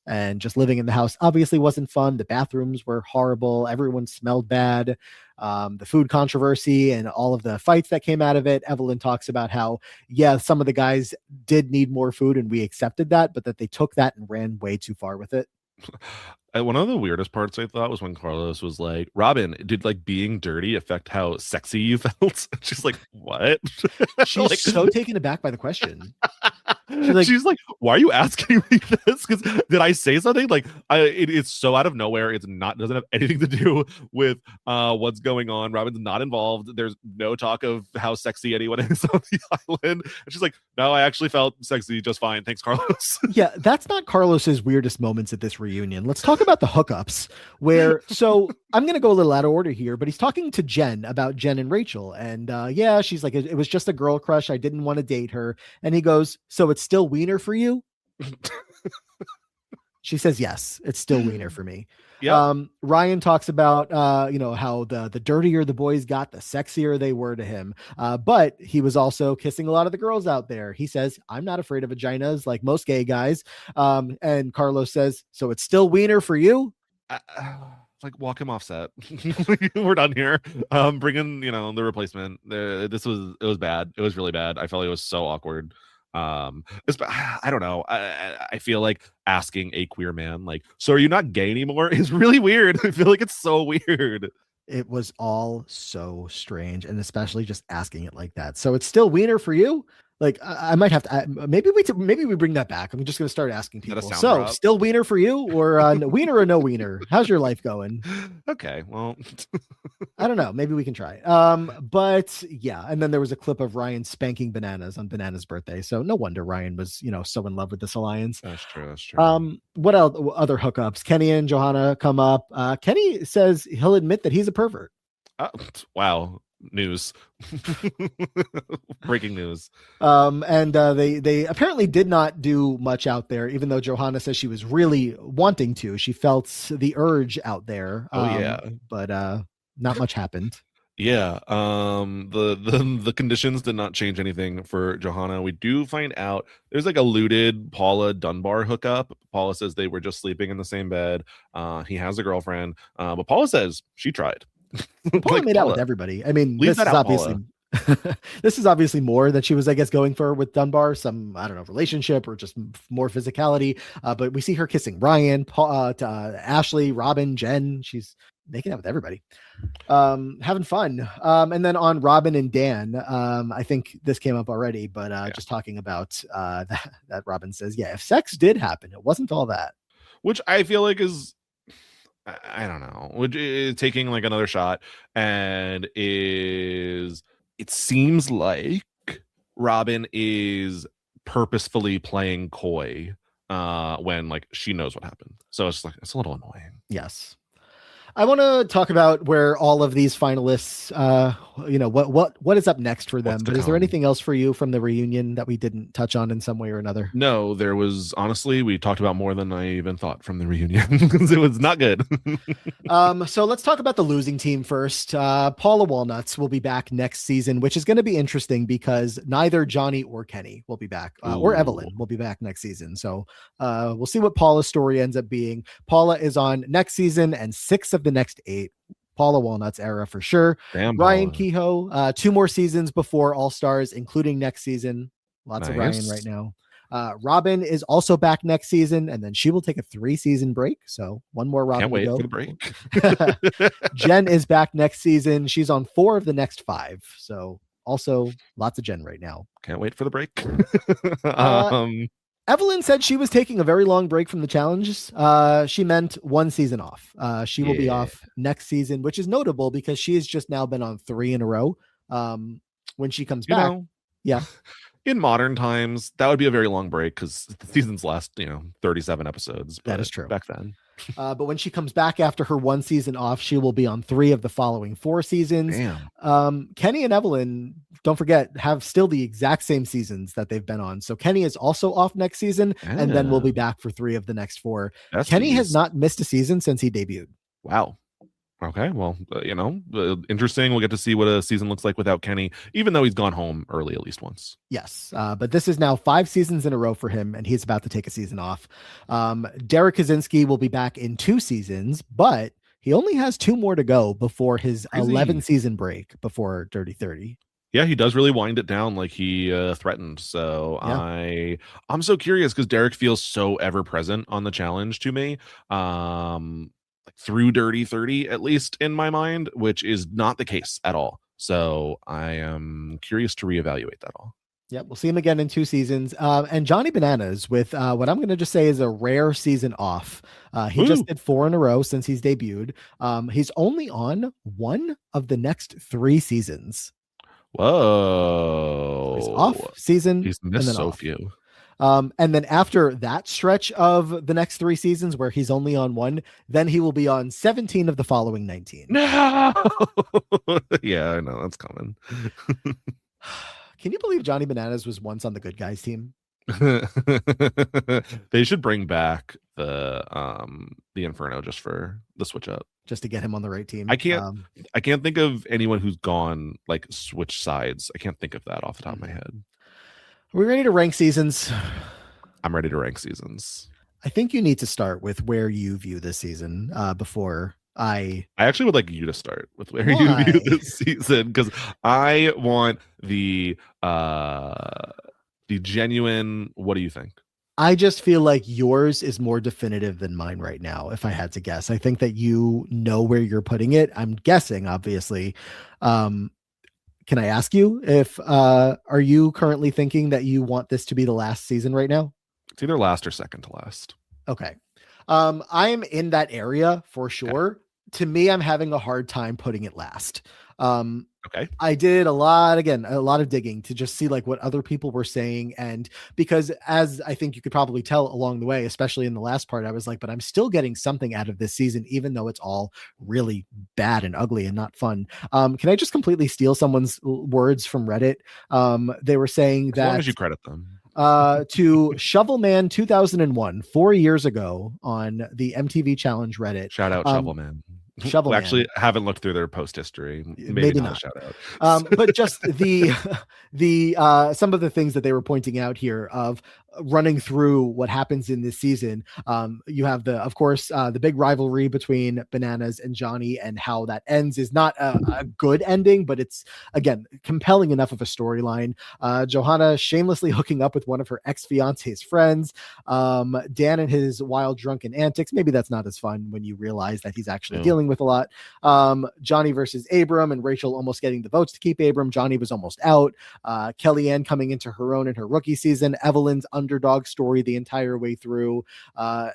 And just living in the house obviously wasn't fun. The bathrooms were horrible. Everyone smelled bad. The food controversy and all of the fights that came out of it. Evelyn talks about how, yeah, some of the guys did need more food and we accepted that, but that they took that and ran way too far with it. One of the weirdest parts I thought was when Carlos was like, Robin, did like being dirty affect how sexy you felt? She's like, what? She's like, so taken aback by the question. She's like, why are you asking me this? Because did I say something? Like, it's so out of nowhere. It's not, doesn't have anything to do with what's going on. Robin's not involved. There's no talk of how sexy anyone is on the island. And she's like, no, I actually felt sexy just fine. Thanks, Carlos. Yeah, that's not Carlos's weirdest moments at this reunion. Let's talk about the hookups so I'm going to go a little out of order here, but he's talking to Jen about Jen and Rachel. And yeah, she's like, it was just a girl crush. I didn't want to date her. And he goes, so it's still wiener for you? She says, yes, it's still wiener for me. Yeah. Ryan talks about, how the dirtier the boys got, the sexier they were to him. But he was also kissing a lot of the girls out there. He says, I'm not afraid of vaginas like most gay guys. And Carlos says, so it's still wiener for you? Like, walk him off set. We're done here. Bring in, the replacement. It was bad. It was really bad. I felt like it was so awkward. I don't know. I feel like asking a queer man, like, so are you not gay anymore, is really weird. I feel like it's so weird. It was all so strange, and especially just asking it like that. So it's still wiener for you? Like, I might have to, maybe we bring that back. I'm just going to start asking people. So drop. Still wiener for you, or wiener or no wiener? How's your life going? Okay, well, I don't know. Maybe we can try. But yeah. And then there was a clip of Ryan spanking Bananas on Bananas' birthday. So no wonder Ryan was, so in love with this alliance. That's true. What else? Other hookups? Kenny and Johanna come up. Kenny says he'll admit that he's a pervert. Wow. news. Breaking news. And they apparently did not do much out there, even though Johanna says she was really wanting to. She felt the urge out there. Oh yeah. But not much happened. Yeah, the conditions did not change anything for Johanna. We do find out there's like a looted Paula Dunbar hookup. Paula says they were just sleeping in the same bed. He has a girlfriend, but Paula says she tried. Paula Like, made out with everybody. I mean, leave this that is out, obviously this is obviously more that she was, I guess, going for with Dunbar. Some, I don't know, relationship or just more physicality. But we see her kissing Ryan, Ashley, Robin, Jen. She's making out with everybody, having fun. And then on Robin and Dan, I think this came up already, but just talking about that Robin says, yeah, if sex did happen, it wasn't all that. which I feel like is, I don't know, which is taking like another shot, and is, it seems like Robin is purposefully playing coy when like she knows what happened. So it's like, it's a little annoying. Yes. I want to talk about where all of these finalists, what is up next for them. But is there anything else for you from the reunion that we didn't touch on in some way or another? No, there was, honestly, we talked about more than I even thought from the reunion because it was not good. So let's talk about the losing team first. Paula Walnuts will be back next season, which is going to be interesting because neither Johnny or Kenny will be back, or Evelyn will be back next season. So we'll see what Paula's story ends up being. Paula is on next season and 6 of the next 8. Paula Walnuts era for sure. Damn, Ryan Paula. Kehoe, 2 more seasons before All Stars, including next season. Lots of Ryan right now. Robin is also back next season, and then she will take a 3-season break. So one more Robin. Can't wait to go. for the break. Jen is back next season. She's on 4 of the next 5. So also lots of Jen right now. Can't wait for the break. Evelyn said she was taking a very long break from the challenges. She meant 1 season off. She will be off next season, which is notable because she has just now been on 3 in a row. When she comes back, in modern times, that would be a very long break because the seasons last, 37 episodes. That is true. Back then. But when she comes back after her 1 season off, she will be on 3 of the following 4 seasons. Damn. Kenny and Evelyn, don't forget, have still the exact same seasons that they've been on. So Kenny is also off next season, and then we'll be back for 3 of the next 4. Kenny has not missed a season since he debuted. Wow. Okay, well, interesting. We'll get to see what a season looks like without Kenny, even though he's gone home early at least once. Yes, but this is now 5 seasons in a row for him, and he's about to take a season off. Derek Kaczynski will be back in 2 seasons, but he only has 2 more to go before his 11-season break before Dirty 30. Yeah, he does really wind it down like he threatened. So yeah. I'm so curious because Derek feels so ever present on the challenge to me. Through Dirty 30, at least in my mind, which is not the case at all. So I am curious to reevaluate that all. Yep, we'll see him again in 2 seasons. And Johnny Bananas with what I'm going to just say is a rare season off. He just did 4 in a row since he's debuted. He's only on 1 of the next 3 seasons. Whoa. So he's off season. He's missed so off. few. And then after that stretch of the next 3 seasons where he's only on 1, then he will be on 17 of the following 19. No. Yeah, I know that's coming. Can you believe Johnny Bananas was once on the Good Guys team? They should bring back the Inferno just for the switch up, just to get him on the right team. I can't think of anyone who's gone like switch sides. I can't think of that off the top of my head. Are we ready to rank seasons? I'm ready to rank seasons. I think you need to start with where you view this season before I actually would like you to start with where you view this season, because I want the genuine, what do you think? I just feel like yours is more definitive than mine right now, if I had to guess. I think that you know where you're putting it. I'm guessing, obviously. Can I ask you if are you currently thinking that you want this to be the last season right now? It's either last or second to last. Okay. I'm in that area for sure. Okay. To me, I'm having a hard time putting it last. Okay. I did a lot of digging to just see like what other people were saying. And because as I think you could probably tell along the way, especially in the last part, I was like, but I'm still getting something out of this season, even though it's all really bad and ugly and not fun. Can I just completely steal someone's words from Reddit? They were saying As long as that you credit them. to Shovelman 2001, 4 years ago on the MTV Challenge Reddit. Shout out Um, Shovelman. We Shovelman, actually haven't looked through their post history. Maybe maybe not a not. shout out. But just the some of the things that they were pointing out here of running through what happens in this season. You have the, of course, the big rivalry between Bananas and Johnny, and how that ends is not a good ending, but it's again compelling enough of a storyline. Johanna shamelessly hooking up with one of her ex fiance's friends. Dan and his wild drunken antics. Maybe that's not as fun when you realize that he's actually No. dealing with a lot. Johnny versus Abram, and Rachel almost getting the votes to keep Abram. Johnny was almost out. Kellyanne coming into her own in her rookie season. Evelyn's underdog story the entire way through.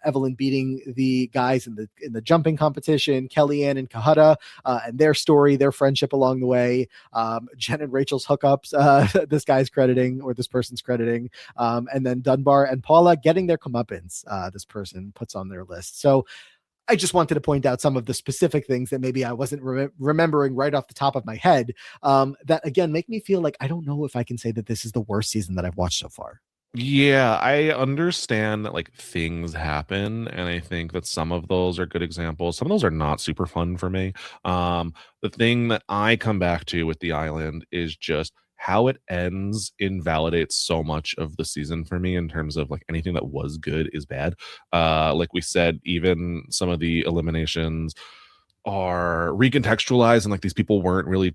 Evelyn beating the guys in the jumping competition. Kellyanne and Kahutta and their story, their friendship along the way. Jen and Rachel's hookups. This guy's crediting, or this person's crediting. And then Dunbar and Paula getting their comeuppance. This person puts on their list. So I just wanted to point out some of the specific things that maybe I wasn't remembering right off the top of my head, that again make me feel like I don't know if I can say that this is the worst season that I've watched so far. Yeah, I understand that like things happen, and I think that some of those are good examples. Some of those are not super fun for me. The thing that I come back to with the island is just how it ends invalidates so much of the season for me in terms of like anything that was good is bad. Like we said, even some of the eliminations are recontextualized, and like these people weren't really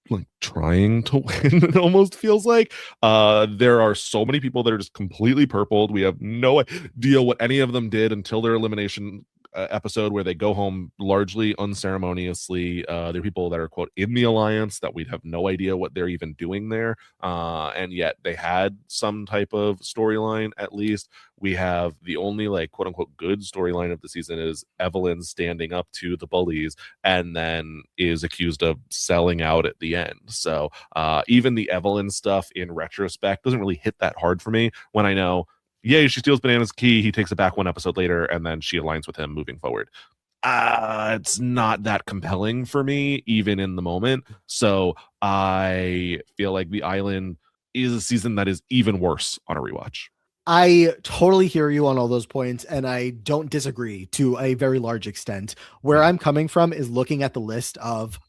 like trying to win. It almost feels like there are so many people that are just completely purpled. We have no idea what any of them did until their elimination episode, where they go home largely unceremoniously. There are people that are quote in the alliance that we'd have no idea what they're even doing there, and yet they had some type of storyline. At least we have the only like quote unquote good storyline of the season is Evelyn standing up to the bullies and then is accused of selling out at the end. So even the Evelyn stuff in retrospect doesn't really hit that hard for me when I know, yeah, she steals Banana's key, he takes it back one episode later, and then she aligns with him moving forward. It's not that compelling for me, even in the moment. So I feel like The Island is a season that is even worse on a rewatch. I totally hear you on all those points, and I don't disagree to a very large extent. Where Yeah. I'm coming from is looking at the list of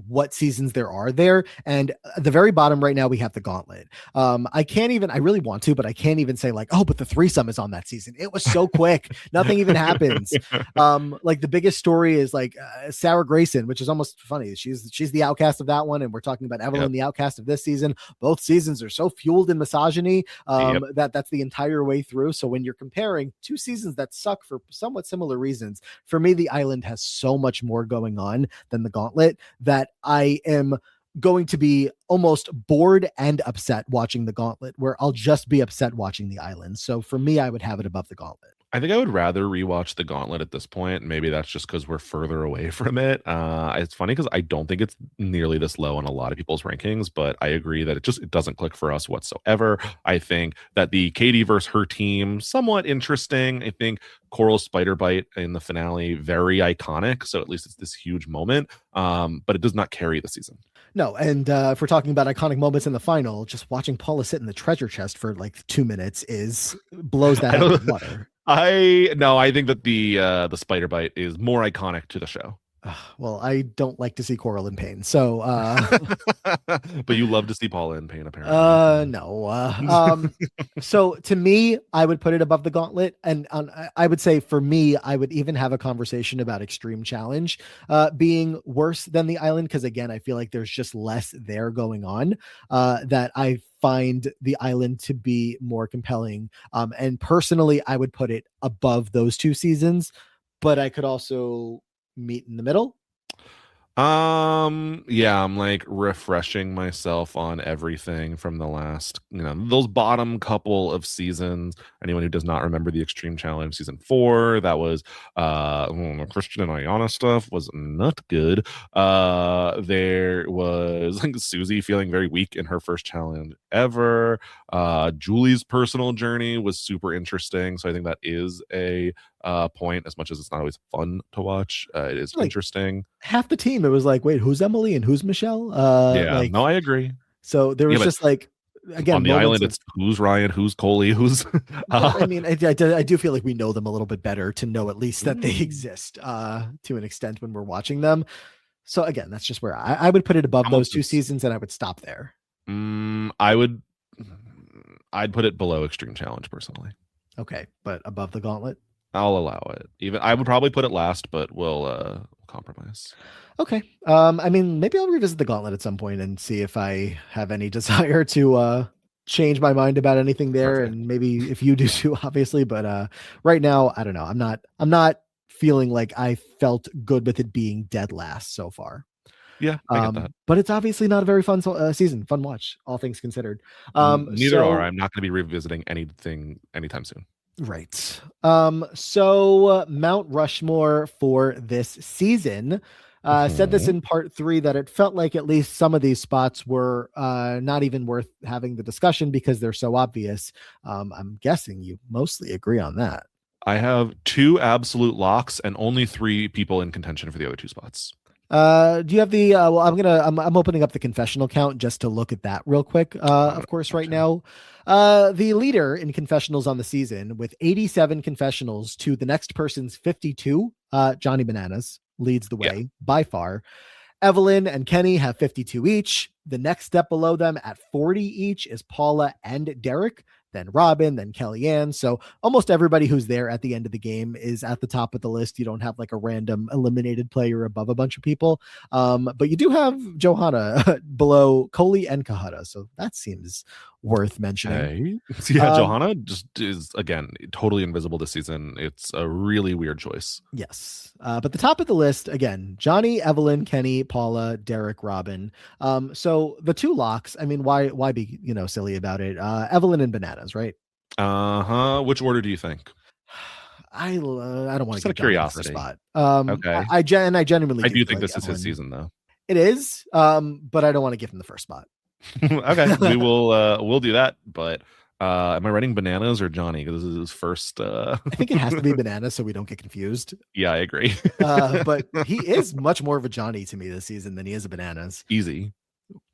what seasons there are there, and at the very bottom right now we have the Gauntlet. I can't even, I really want to, but I can't even say like, oh, but the threesome is on that season. It was so quick, nothing even happens. Like the biggest story is like Sarah Grayson, which is almost funny. She's the outcast of that one, and we're talking about Evelyn, Yep. the outcast of this season. Both seasons are so fueled in misogyny Yep. that's the entire way through. So when you're comparing two seasons that suck for somewhat similar reasons, for me, The Island has so much more going on than the Gauntlet that I am going to be almost bored and upset watching the Gauntlet, where I'll just be upset watching The Island. So for me, I would have it above the Gauntlet. I think I would rather rewatch The Gauntlet at this point. Maybe that's just because we're further away from it. It's funny because I don't think it's nearly this low on a lot of people's rankings, but I agree that it doesn't click for us whatsoever. I think that the Katie versus her team, somewhat interesting. I think Coral's spider bite in the finale, very iconic. So at least it's this huge moment, but it does not carry the season. No, and if we're talking about iconic moments in the final, just watching Paula sit in the treasure chest for like 2 minutes is blows that I out of don't. the water. I think that the spider bite is more iconic to the show. Well, I don't like to see Coral in pain, so But you love to see Paula in pain, apparently. no. So to me, I would put it above the Gauntlet, and I would say for me, I would even have a conversation about Extreme Challenge being worse than The Island, because again, I feel like there's just less there going on that I find The Island to be more compelling. And personally, I would put it above those two seasons, but I could also meet in the middle. Yeah, I'm like refreshing myself on everything from the last, those bottom couple of seasons. Anyone who does not remember the Extreme Challenge season 4, that was Christian and Ayana stuff was not good. There was like Susie feeling very weak in her first challenge ever. Julie's personal journey was super interesting, so I think that is a point. As much as it's not always fun to watch, it is Like interesting. half the team, it was like, wait, who's Emily and who's Michelle? Yeah, no, I agree. So there Yeah, was but just like, on again, the moments island, of, it's who's Ryan, who's Coley, who's yeah, I mean, I do feel like we know them a little bit better to know at least that they exist to an extent when we're watching them. So again, that's just where I would put it above how much those two is seasons, and I would stop there. I would I'd put it below Extreme Challenge personally. Okay, but above the gauntlet. I'll allow it. Even I would probably put it last, but we'll compromise. Okay. I mean, maybe I'll revisit the gauntlet at some point and see if I have any desire to change my mind about anything there. Perfect. And maybe if you do too, obviously. But right now, I don't know. I'm not feeling like I felt good with it being dead last so far. Yeah, I get that. But it's obviously not a very fun season, fun watch, all things considered. Neither are. So I'm not going to be revisiting anything anytime soon. right. So Mount Rushmore for this season. Said this Mhm. in part 3 that it felt like at least some of these spots were not even worth having the discussion because they're so obvious. I'm guessing you mostly agree on that. I have 2 absolute locks and only 3 people in contention for the other 2 spots. Do you have the well, I'm opening up the confessional count just to look at that real quick. Of course, right Gotcha. now, the leader in confessionals on the season with 87 confessionals to the next person's 52, Johnny Bananas leads the Yeah. way by far. Evelyn and Kenny have 52 each. The next step below them at 40 each is Paula and Derek, then Robin, then Kellyanne. So almost everybody who's there at the end of the game is at the top of the list. You don't have like a random eliminated player above a bunch of people. But you do have Johanna below Coley and Kahada. So that seems worth mentioning. Okay. Yeah, Um, Johanna just is again totally invisible this season. It's a really weird choice. Yes. But the top of the list, again, Johnny, Evelyn, Kenny, Paula, Derek, Robin. So the 2 locks, I mean, why be, silly about it? Evelyn and Bananas, right? Uh-huh. Which order do you think? I don't want Just to out give of Johnny the first curiosity. spot. Okay. I genuinely I do do feel think like this is his Evelyn. season though. It is, but I don't want to give him the first spot. Okay. We'll do that. But am I writing Bananas or Johnny? Because this is his first I think it has to be Bananas so we don't get confused. Yeah, I agree. But he is much more of a Johnny to me this season than he is a Bananas. Easy.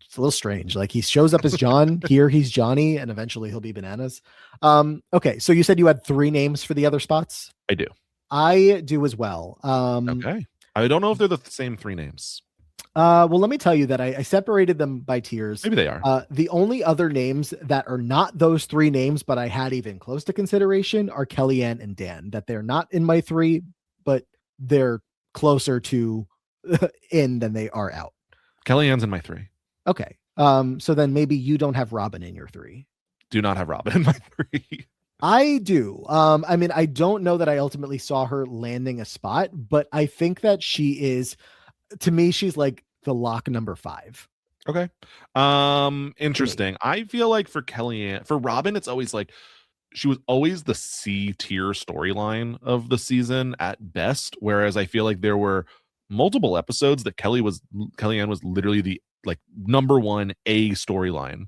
It's a little strange. Like he shows up as John, here he's Johnny, and eventually he'll be Bananas. Okay, so you said you had 3 names for the other spots. I do. I do as well. Okay. I don't know if they're the same 3 names. Well, let me tell you that I separated them by tiers. Maybe they are. The only other names that are not those 3 names, but I had even close to consideration, are Kellyanne and Dan. That they're not in my 3, but they're closer to in than they are out. Kellyanne's in my 3. Okay. So then maybe you don't have Robin in your 3. Do not have Robin in my 3. I do. I mean, I don't know that I ultimately saw her landing a spot, but I think that she is, to me, she's like the lock number 5. Okay. Interesting. I feel like for Kellyanne, for Robin, it's always like she was always the C tier storyline of the season at best. Whereas I feel like there were multiple episodes that Kellyanne was literally the like number 1 A storyline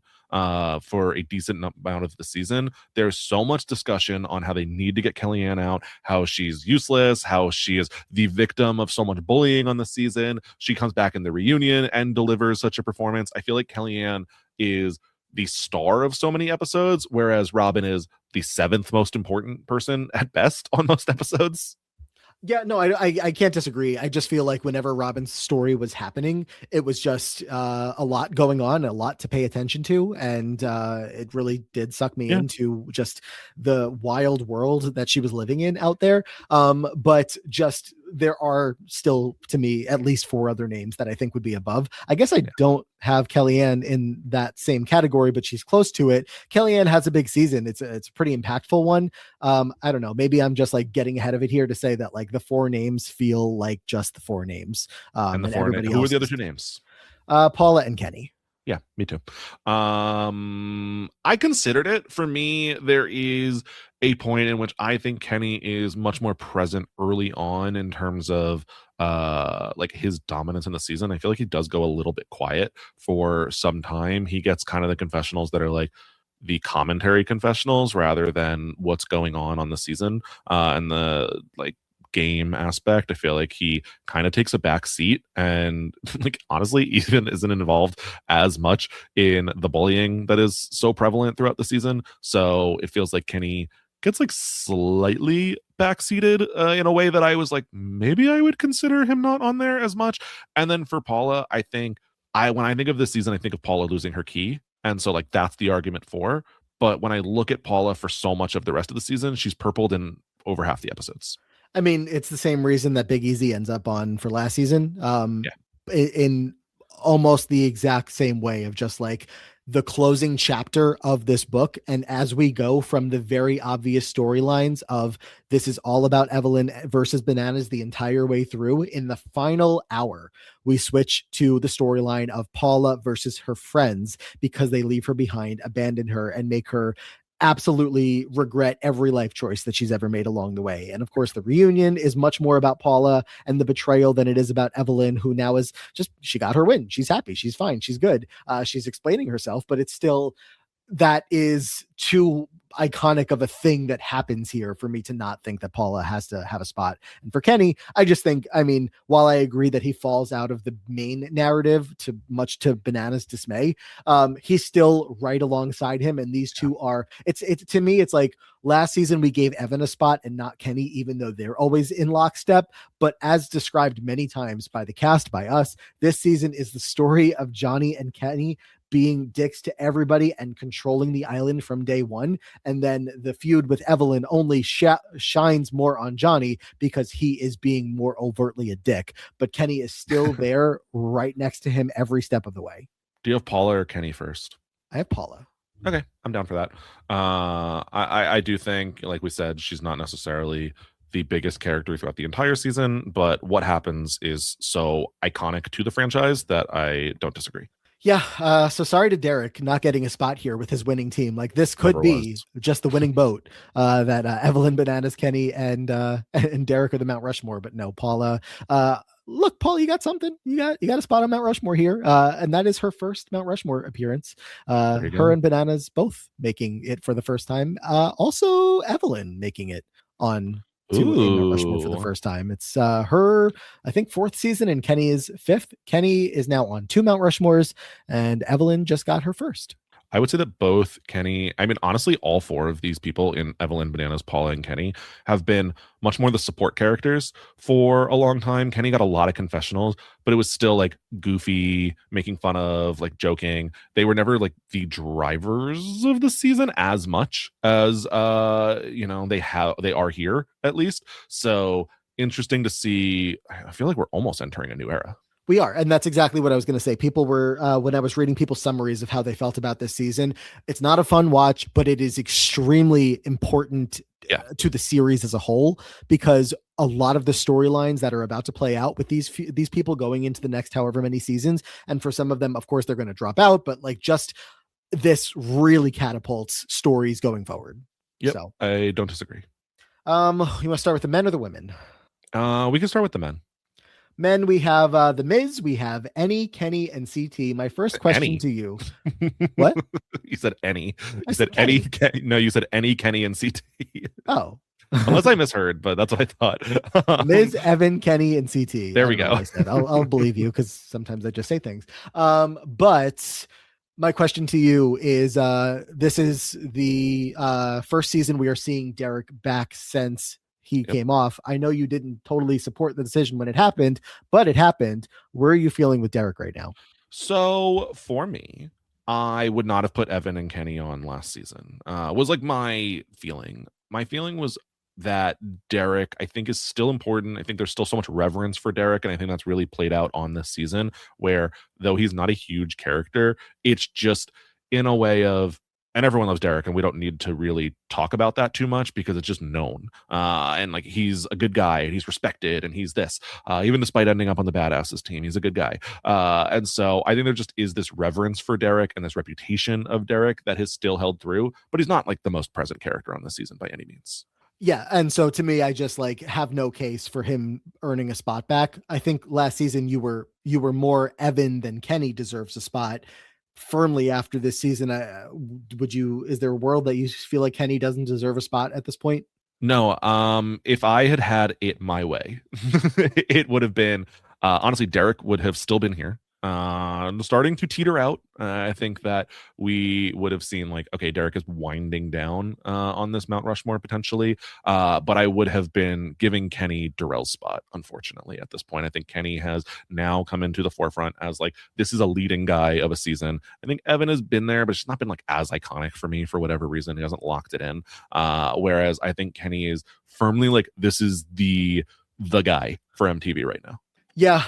for a decent amount of the season. There's so much discussion on how they need to get Kellyanne out, how she's useless, how she is the victim of so much bullying on the season. She comes back in the reunion and delivers such a performance. I feel like Kellyanne is the star of so many episodes, whereas Robin is the 7th most important person at best on most episodes. Yeah, no, I can't disagree. I just feel like whenever Robin's story was happening, it was just a lot going on, a lot to pay attention to, and it really did suck me into just the wild world that she was living in out there. But just there are still, to me, at least 4 other names that I think would be above. I guess I Yeah. don't have Kellyanne in that same category, but she's close to it. Kellyanne has a big season. It's a pretty impactful one. I don't know. Maybe I'm just like getting ahead of it here to say that like the 4 names feel like just the 4 names, And the and four everybody who are else the other is 2 names? Paula and Kenny. Yeah, me too. I considered it. For me, there is a point in which I think Kenny is much more present early on in terms of like his dominance in the season. I feel like he does go a little bit quiet for some time. He gets kind of the confessionals that are like the commentary confessionals rather than what's going on the season, and the like game aspect. I feel like he kind of takes a back seat and like honestly even isn't involved as much in the bullying that is so prevalent throughout the season. So it feels like Kenny gets like slightly backseated, in a way that I was like, maybe I would consider him not on there as much. And then for Paula, I think when I think of this season, I think of Paula losing her key. And so like that's the argument for. But when I look at Paula for so much of the rest of the season, she's purpled in over half the episodes. I mean, it's the same reason that Big Easy ends up on for last season. Yeah. In almost the exact same way of just like the closing chapter of this book. And as we go from the very obvious storylines of this is all about Evelyn versus Bananas the entire way through, in the final hour, we switch to the storyline of Paula versus her friends because they leave her behind, abandon her, and make her absolutely regret every life choice that she's ever made along the way. And of course, the reunion is much more about Paula and the betrayal than it is about Evelyn, who now is just, she got her win. She's happy. She's fine. She's good. She's explaining herself, but it's still, that is too iconic of a thing that happens here for me to not think that Paula has to have a spot. And for Kenny, I just think, I mean, while I agree that he falls out of the main narrative to much to Banana's dismay, he's still right alongside him. And these two are, it's to me, it's like last season we gave Evan a spot and not Kenny, even though they're always in lockstep. But as described many times by the cast, by us, this season is the story of Johnny and Kenny being dicks to everybody and controlling the island from day one. And then the feud with Evelyn only shines more on Johnny because he is being more overtly a dick. But Kenny is still there right next to him every step of the way. Do you have Paula or Kenny first? I have Paula. Okay, I'm down for that. I do think, like we said, she's not necessarily the biggest character throughout the entire season, but what happens is so iconic to the franchise that I don't disagree. Yeah, so sorry to Derek not getting a spot here with his winning team. Like this could Never be was. just the winning boat. That Evelyn, Bananas, Kenny, and Derek are the Mount Rushmore. But no, Paula. Look, Paul, you got something. You got a spot on Mount Rushmore here, and that is her first Mount Rushmore appearance. Her Go. and Bananas both making it for the first time. Also, Evelyn making it on to a Mount Rushmore for the first time. It's her, I think, 4th season, and Kenny is 5th. Kenny is now on 2 Mount Rushmores, and Evelyn just got her first. I would say that both Kenny, I mean, honestly, all 4 of these people in Evelyn, Bananas, Paula, and Kenny have been much more the support characters for a long time. Kenny got a lot of confessionals, but it was still like goofy, making fun of, like joking. They were never like the drivers of the season as much as they are here at least. So interesting to see. I feel like we're almost entering a new era. We are. And that's exactly what I was going to say. People were, when I was reading people's summaries of how they felt about this season, it's not a fun watch, but it is extremely important to the series as a whole, because a lot of the storylines that are about to play out with these people going into the next however many seasons, and for some of them, of course, they're going to drop out, but like just this really catapults stories going forward. Yep, so I don't disagree. You want to start with the men or the women? We can start with the men. Men, we have the Miz, we have Any, Kenny, and CT. My first question Any. to you. What? You said any. You said any. No, you said any, Kenny, and CT. Oh. Unless I misheard, but that's what I thought. Miz, Evan, Kenny, and CT. There we go. I'll believe you because sometimes I just say things. But my question to you is, this is the first season we are seeing Derek back since he came off. I know you didn't totally support the decision when it happened, but it happened. Where are you feeling with Derek right now? So for me, I would not have put Evan and Kenny on last season. Was like my feeling. My feeling was that Derek, I think, is still important. I think there's still so much reverence for Derek, and I think that's really played out on this season, where though he's not a huge character, it's just in a way of, and everyone loves Derek, and we don't need to really talk about that too much because it's just known. And like, he's a good guy, and he's respected, and he's this. Even despite ending up on the badasses team, he's a good guy. And so I think there just is this reverence for Derek and this reputation of Derek that has still held through, but he's not like the most present character on the season by any means. Yeah, and so to me, I just like have no case for him earning a spot back. I think last season you were more Evan than Kenny deserves a spot. Firmly after this season, would you? Is there a world that you feel like Kenny doesn't deserve a spot at this point? No, if I had had it my way, it would have been, honestly, Derek would have still been here. Starting to teeter out. I think that we would have seen like, okay, Derek is winding down on this Mount Rushmore potentially. But I would have been giving Kenny Darrell's spot, unfortunately, at this point. I think Kenny has now come into the forefront as like, this is a leading guy of a season. I think Evan has been there, but it's not been like as iconic for me for whatever reason. He hasn't locked it in. Whereas I think Kenny is firmly like, this is the guy for MTV right now. Yeah.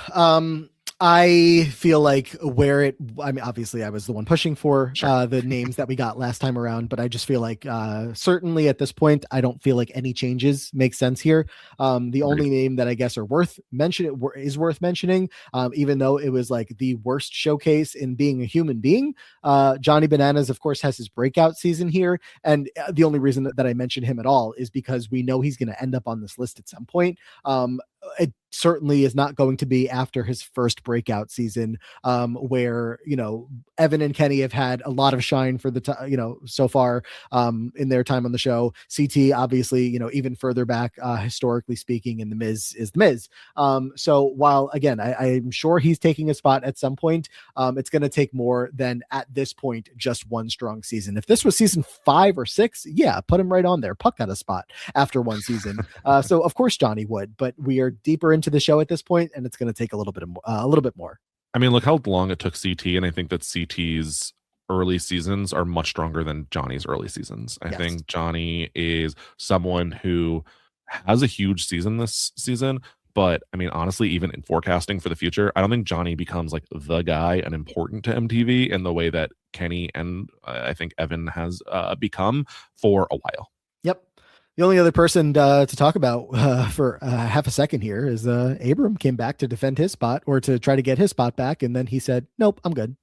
I feel like I mean, obviously I was the one pushing for the names that we got last time around, but I just feel like certainly at this point, I don't feel like any changes make sense here. The only name that I guess is worth mentioning, even though it was like the worst showcase in being a human being. Johnny Bananas, of course, has his breakout season here. And the only reason that I mention him at all is because we know he's going to end up on this list at some point. It certainly is not going to be after his first breakout season, where, Evan and Kenny have had a lot of shine for so far in their time on the show. CT, obviously, even further back, historically speaking, and The Miz is The Miz. So while, again, I'm sure he's taking a spot at some point, it's going to take more than at this point, just one strong season. If this was season 5 or 6, yeah, put him right on there. Puck got a spot after one season. So of course Johnny would, but we are deeper into the show at this point, and it's going to take a little bit more. I mean, look how long it took CT, and I think that CT's early seasons are much stronger than Johnny's early seasons. I think Johnny is someone who has a huge season this season, but I mean, honestly, even in forecasting for the future, I don't think Johnny becomes like the guy and important to MTV in the way that Kenny and I think Evan has become for a while. Yep. The only other person to talk about for half a second here is Abram came back to defend his spot or to try to get his spot back. And then he said, nope, I'm good.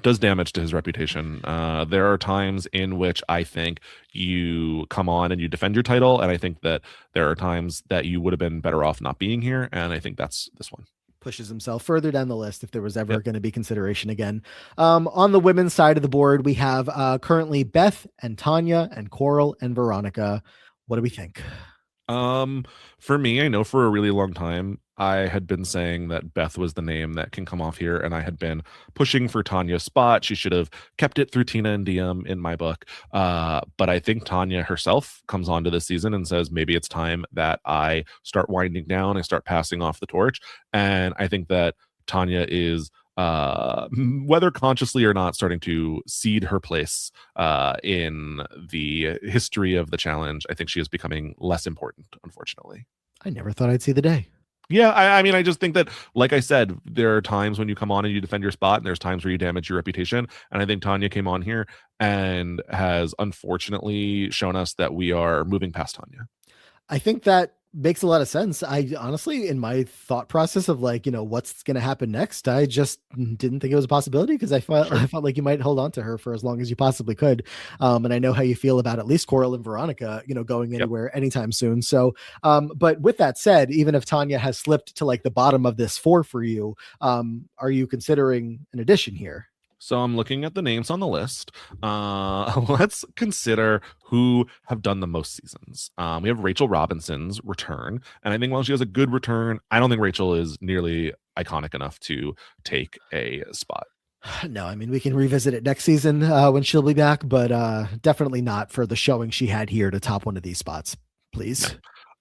Does damage to his reputation. There are times in which I think you come on and you defend your title. And I think that there are times that you would have been better off not being here. And I think that's this one. Pushes himself further down the list if there was ever going to be consideration again. On the women's side of the board, we have currently Beth and Tanya and Coral and Veronica. What do we think? For me, I know for a really long time, I had been saying that Beth was the name that can come off here, and I had been pushing for Tanya's spot. She should have kept it through Tina and Diem in my book. But I think Tanya herself comes onto this season and says, maybe it's time that I start winding down and start passing off the torch. And I think that Tanya is whether consciously or not, starting to cede her place in the history of the challenge. I think she is becoming less important, unfortunately. I never thought I'd see the day. Yeah, I mean, I just think that, like I said, there are times when you come on and you defend your spot, and there's times where you damage your reputation. And I think Tanya came on here and has unfortunately shown us that we are moving past Tanya. I think that makes a lot of sense. I honestly, in my thought process of like, what's going to happen next, I just didn't think it was a possibility because I felt like you might hold on to her for as long as you possibly could. And I know how you feel about at least Coral and Veronica, going anywhere anytime soon. So, but with that said, even if Tanya has slipped to like the bottom of this 4 for you, are you considering an addition here? So I'm looking at the names on the list. Let's consider who have done the most seasons. We have Rachel Robinson's return. And I think while she has a good return, I don't think Rachel is nearly iconic enough to take a spot. No, I mean, we can revisit it next season when she'll be back, but definitely not for the showing she had here to top one of these spots, please.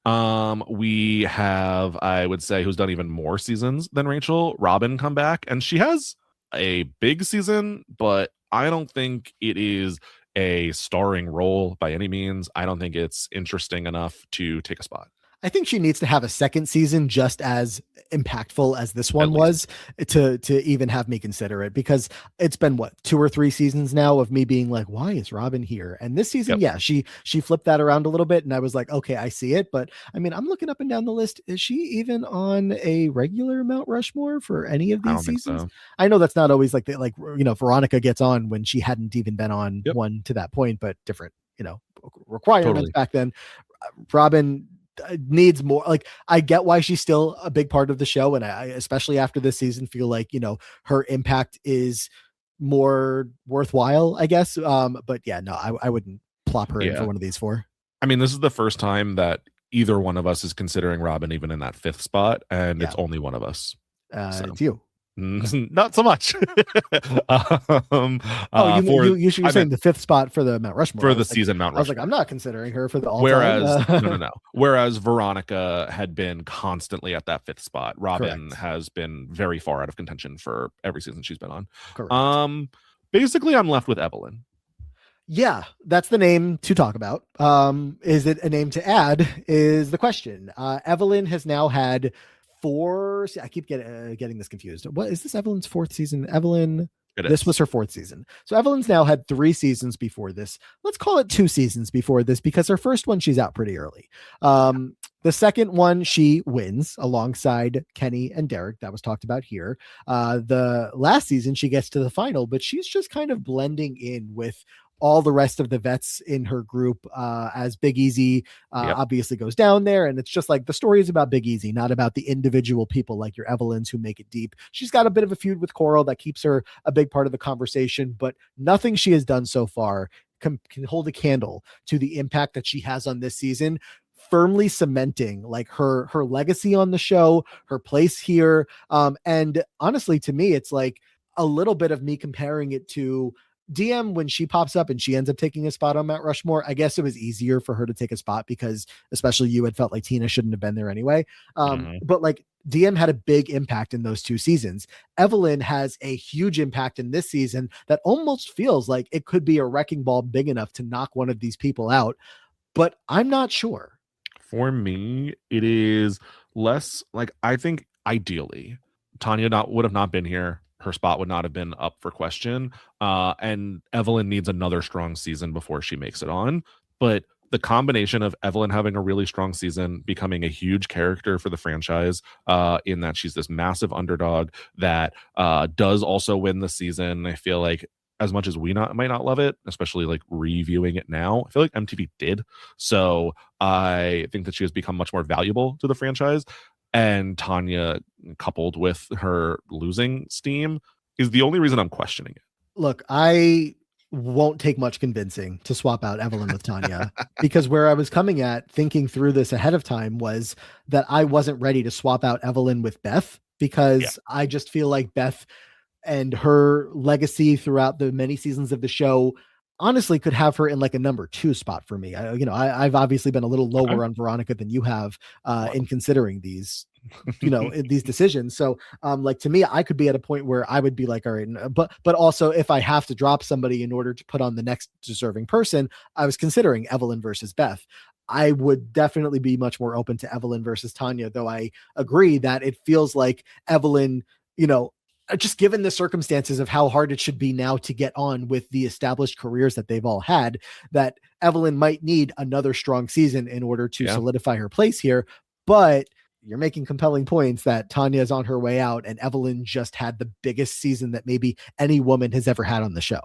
No. We have, I would say, who's done even more seasons than Rachel, Robin, come back. And she has a big season, but I don't think it is a starring role by any means. I don't think it's interesting enough to take a spot. I think she needs to have a second season just as impactful as this At one least. was to even have me consider it, because it's been what, 2 or 3 seasons now of me being like, why is Robin here? And this season, Yep. yeah, she flipped that around a little bit, and I was like, okay, I see it. But I mean, I'm looking up and down the list. Is she even on a regular Mount Rushmore for any of I these don't think seasons? so. I know that's not always like Veronica gets on when she hadn't even been on Yep. one to that point, but different, requirements Totally. back then. Robin needs more. Like, I get why she's still a big part of the show, and I especially after this season feel like her impact is more worthwhile, I guess. But yeah, no, I wouldn't plop her in for Yeah. one of these four. I mean, this is the first time that either one of us is considering Robin even in that fifth spot, and Yeah. it's only one of us. So It's you. not so much. Oh, you're I saying meant the fifth spot for the Mount Rushmore. for the season Mount I was like, I'm Rushmore. not considering her for the all time. Whereas no. Whereas Veronica had been constantly at that fifth spot. Robin Correct. has been very far out of contention for every season she's been on. Correct. Basically I'm left with Evelyn. Yeah, that's the name to talk about. Is it a name to add? Is the question. Evelyn has now had four. I keep getting this confused. What is this? Evelyn's fourth season? Evelyn. It This is. was her fourth season. So Evelyn's now had 3 seasons before this. Let's call it 2 seasons before this, because her first one, she's out pretty early. The second one, she wins alongside Kenny and Derek. That was talked about here. The last season, she gets to the final, but she's just kind of blending in with all the rest of the vets in her group, as Big Easy Yep. obviously goes down there. And it's just like the story is about Big Easy, not about the individual people like your Evelyns who make it deep. She's got a bit of a feud with Coral that keeps her a big part of the conversation, but nothing she has done so far can hold a candle to the impact that she has on this season, firmly cementing like her legacy on the show, her place here. And honestly, to me, it's like a little bit of me comparing it to DM when she pops up and she ends up taking a spot on Mount Rushmore. I guess it was easier for her to take a spot because especially you had felt like Tina shouldn't have been there anyway. But like DM had a big impact in those 2 seasons. Evelyn has a huge impact in this season that almost feels like it could be a wrecking ball big enough to knock one of these people out, but I'm not sure. For me, it is less like, I think ideally Tanya would have not been here. Her spot would not have been up for question. And Evelyn needs another strong season before she makes it on. But the combination of Evelyn having a really strong season, becoming a huge character for the franchise, in that she's this massive underdog that does also win the season. I feel like as much as we might not love it, especially like reviewing it now, I feel like MTV did. So I think that she has become much more valuable to the franchise. And Tanya, coupled with her losing steam, is the only reason I'm questioning it. Look, I won't take much convincing to swap out Evelyn with Tanya, because where I was coming at thinking through this ahead of time was that I wasn't ready to swap out Evelyn with Beth, because I just feel like Beth and her legacy throughout the many seasons of the show honestly could have her in like a number 2 spot for me. I've obviously been a little lower on Veronica than you have in considering these, these decisions. So like to me, I could be at a point where I would be like, all right, but also if I have to drop somebody in order to put on the next deserving person, I was considering Evelyn versus Beth. I would definitely be much more open to Evelyn versus Tanya, though I agree that it feels like Evelyn, just given the circumstances of how hard it should be now to get on with the established careers that they've all had, that Evelyn might need another strong season in order to solidify her place here. But you're making compelling points that Tanya is on her way out and Evelyn just had the biggest season that maybe any woman has ever had on the show.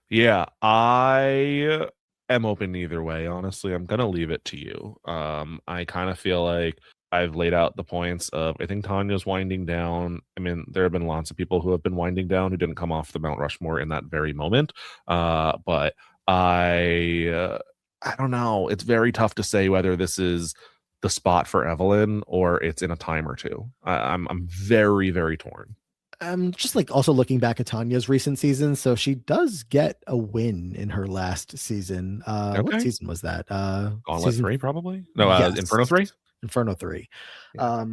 Yeah, I am open either way. Honestly, I'm going to leave it to you. I kind of feel like I've laid out the points of, I think Tanya's winding down. I mean, there have been lots of people who have been winding down who didn't come off the Mount Rushmore in that very moment. But I don't know. It's very tough to say whether this is the spot for Evelyn or it's in a time or two. I'm very, very torn. I'm just like also looking back at Tanya's recent season. So she does get a win in her last season. What season was that? Gauntlet 3, probably? No, yes. Inferno 3? Inferno 3. Yeah.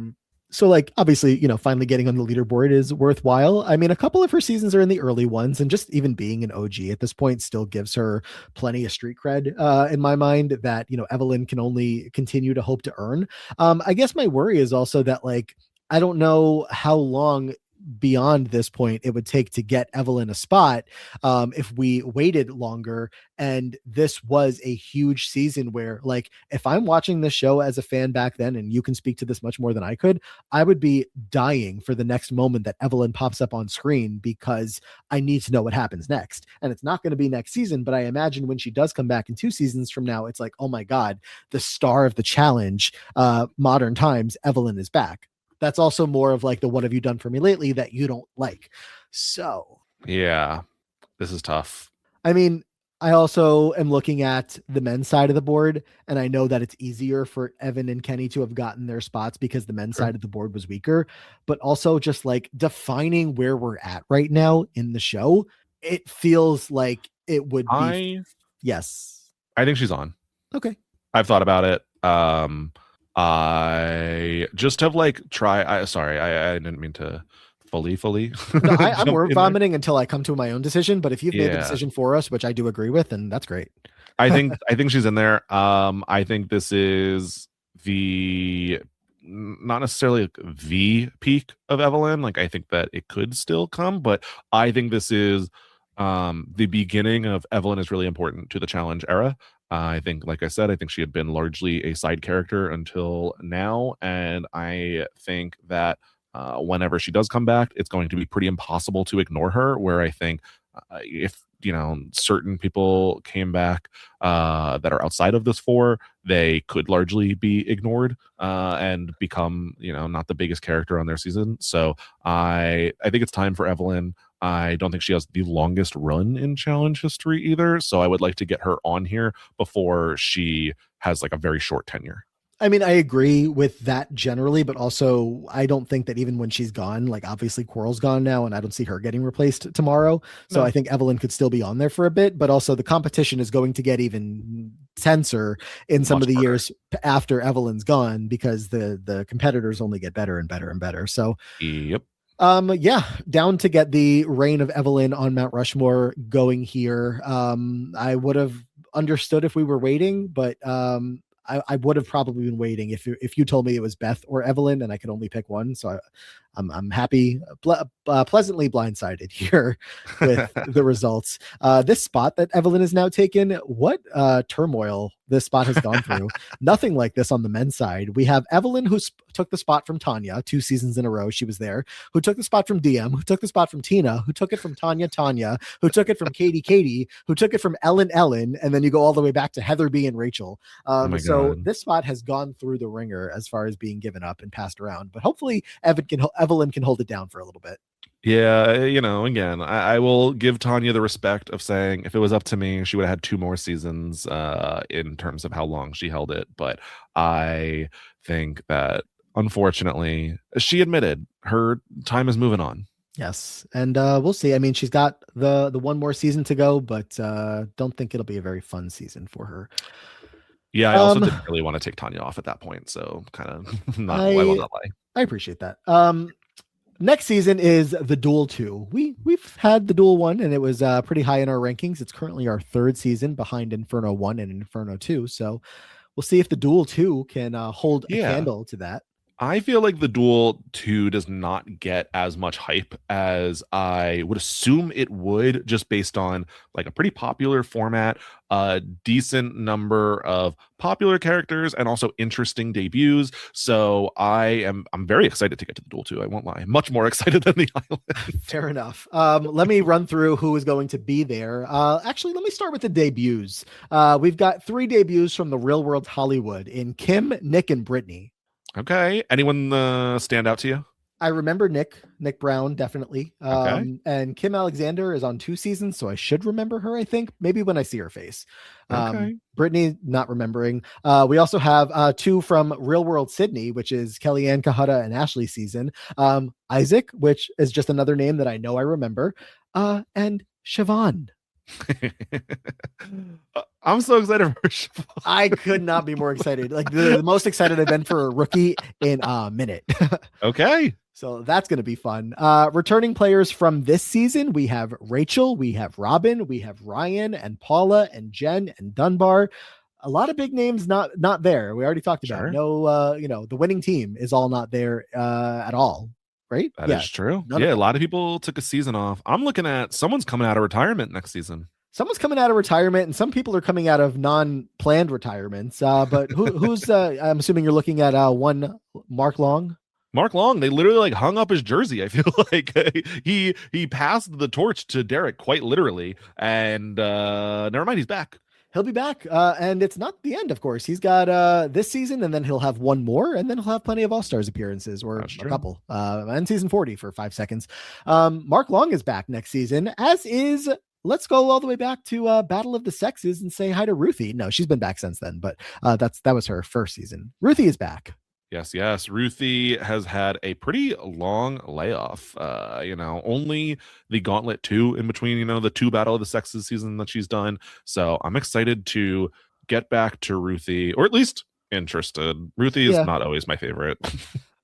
So like obviously, finally getting on the leaderboard is worthwhile. I mean, a couple of her seasons are in the early ones, and just even being an OG at this point still gives her plenty of street cred in my mind that Evelyn can only continue to hope to earn. I guess my worry is also that like I don't know how long beyond this point it would take to get Evelyn a spot if we waited longer. And this was a huge season where, like, if I'm watching this show as a fan back then, and you can speak to this much more than I could, I would be dying for the next moment that Evelyn pops up on screen because I need to know what happens next. And it's not going to be next season, but I imagine when she does come back in 2 seasons from now, it's like, oh my God, the star of the challenge, modern times, Evelyn is back. That's also more of like the what have you done for me lately that you don't like. So, Yeah, this is tough. I mean, I also am looking at the men's side of the board, and I know that it's easier for Evan and Kenny to have gotten their spots because the men's Sure. side of the board was weaker, but also just like defining where we're at right now in the show, it feels like it would be. I Yes. I think she's on. Okay. I've thought about it. I just have like sorry, I didn't mean to fully No, I'm jump word in there. vomiting until I come to my own decision, but if you've made the Yeah. decision for us, which I do agree with, then that's great. I think she's in there. I think this is the not necessarily the peak of Evelyn. Like I think that it could still come, but I think this is the beginning of Evelyn is really important to the challenge era. I think, like I said, I think she had been largely a side character until now, and I think that whenever she does come back, it's going to be pretty impossible to ignore her. Where I think if certain people came back that are outside of this four, they could largely be ignored and become not the biggest character on their season. So I think it's time for Evelyn. I don't think she has the longest run in challenge history either, so I would like to get her on here before she has like a very short tenure. I mean, I agree with that generally, but also I don't think that even when she's gone, like obviously Quarrel's gone now, and I don't see her getting replaced tomorrow. So No. I think Evelyn could still be on there for a bit, but also the competition is going to get even tenser in some Much of the harder. years after Evelyn's gone because the competitors only get better and better and better. So Yep. yeah, down to get the reign of Evelyn on Mount Rushmore going here. I would have understood if we were waiting, but I would have probably been waiting if you told me it was Beth or Evelyn and I could only pick one. So I'm happy, pleasantly blindsided here with the results. This spot that Evelyn has now taken, what turmoil this spot has gone through. Nothing like this on the men's side. We have Evelyn who took the spot from Tanya 2 seasons in a row. She was there. Who took the spot from DM? Who took the spot from Tina? Who took it from Tanya? Who took it from Katie? Who took it from Ellen? And then you go all the way back to Heather B and Rachel. Oh my So God. this spot has gone through the ringer as far as being given up and passed around. But hopefully Evelyn can hold it down for a little bit. Yeah, again, I will give Tanya the respect of saying if it was up to me, she would have had 2 more seasons in terms of how long she held it. But I think that unfortunately, she admitted her time is moving on. Yes, and we'll see. I mean, she's got the one more season to go, but don't think it'll be a very fun season for her. Yeah, I also didn't really want to take Tanya off at that point, so kind of I will not lie. I appreciate that. Next season is the Duel 2. We've had the Duel 1 and it was pretty high in our rankings. It's currently our third season behind Inferno 1 and Inferno 2. So we'll see if the Duel 2 can hold a candle to that. I feel like the Duel 2 does not get as much hype as I would assume it would, just based on like a pretty popular format, a decent number of popular characters, and also interesting debuts. So I'm very excited to get to the Duel 2. I won't lie, much more excited than the Island. Fair enough. Let me run through who is going to be there. Actually, let me start with the debuts. We've got 3 debuts from the Real World Hollywood in Kim, Nick, and Brittany. Okay. Anyone stand out to you? I remember Nick Brown, definitely. Okay. And Kim Alexander is on 2 seasons, so I should remember her, I think, maybe when I see her face. Okay. Brittany, not remembering. We also have 2 from Real World Sydney, which is Kellyanne Kahutta and Ashley season. Isaac, which is just another name that I know I remember. And Siobhan. I'm so excited for I could not be more excited. Like the most excited I've been for a rookie in a minute. Okay. So that's going to be fun. Returning players from this season, we have Rachel, we have Robin, we have Ryan and Paula and Jen and Dunbar. A lot of big names not there. We already talked about Sure. no. The winning team is all not there at all. Right? That Yeah, is true. none of Yeah, a them. lot of people took a season off. I'm looking at someone's coming out of retirement next season. Someone's coming out of retirement, and some people are coming out of non-planned retirements. But who's? I'm assuming you're looking at one Mark Long. Mark Long, they literally like hung up his jersey. I feel like he passed the torch to Derek quite literally, and never mind, he's back. He'll be back, and it's not the end. Of course, he's got this season, and then he'll have one more, and then he'll have plenty of All Stars appearances, or That's a true. couple, and season 40 for 5 seconds. Mark Long is back next season, as is. Let's go all the way back to Battle of the Sexes and say hi to Ruthie. No, she's been back since then, but that was her first season. Ruthie is back. Yes. Ruthie has had a pretty long layoff. Only the Gauntlet 2 in between, the two Battle of the Sexes season that she's done. So I'm excited to get back to Ruthie, or at least interested. Ruthie is not always my favorite.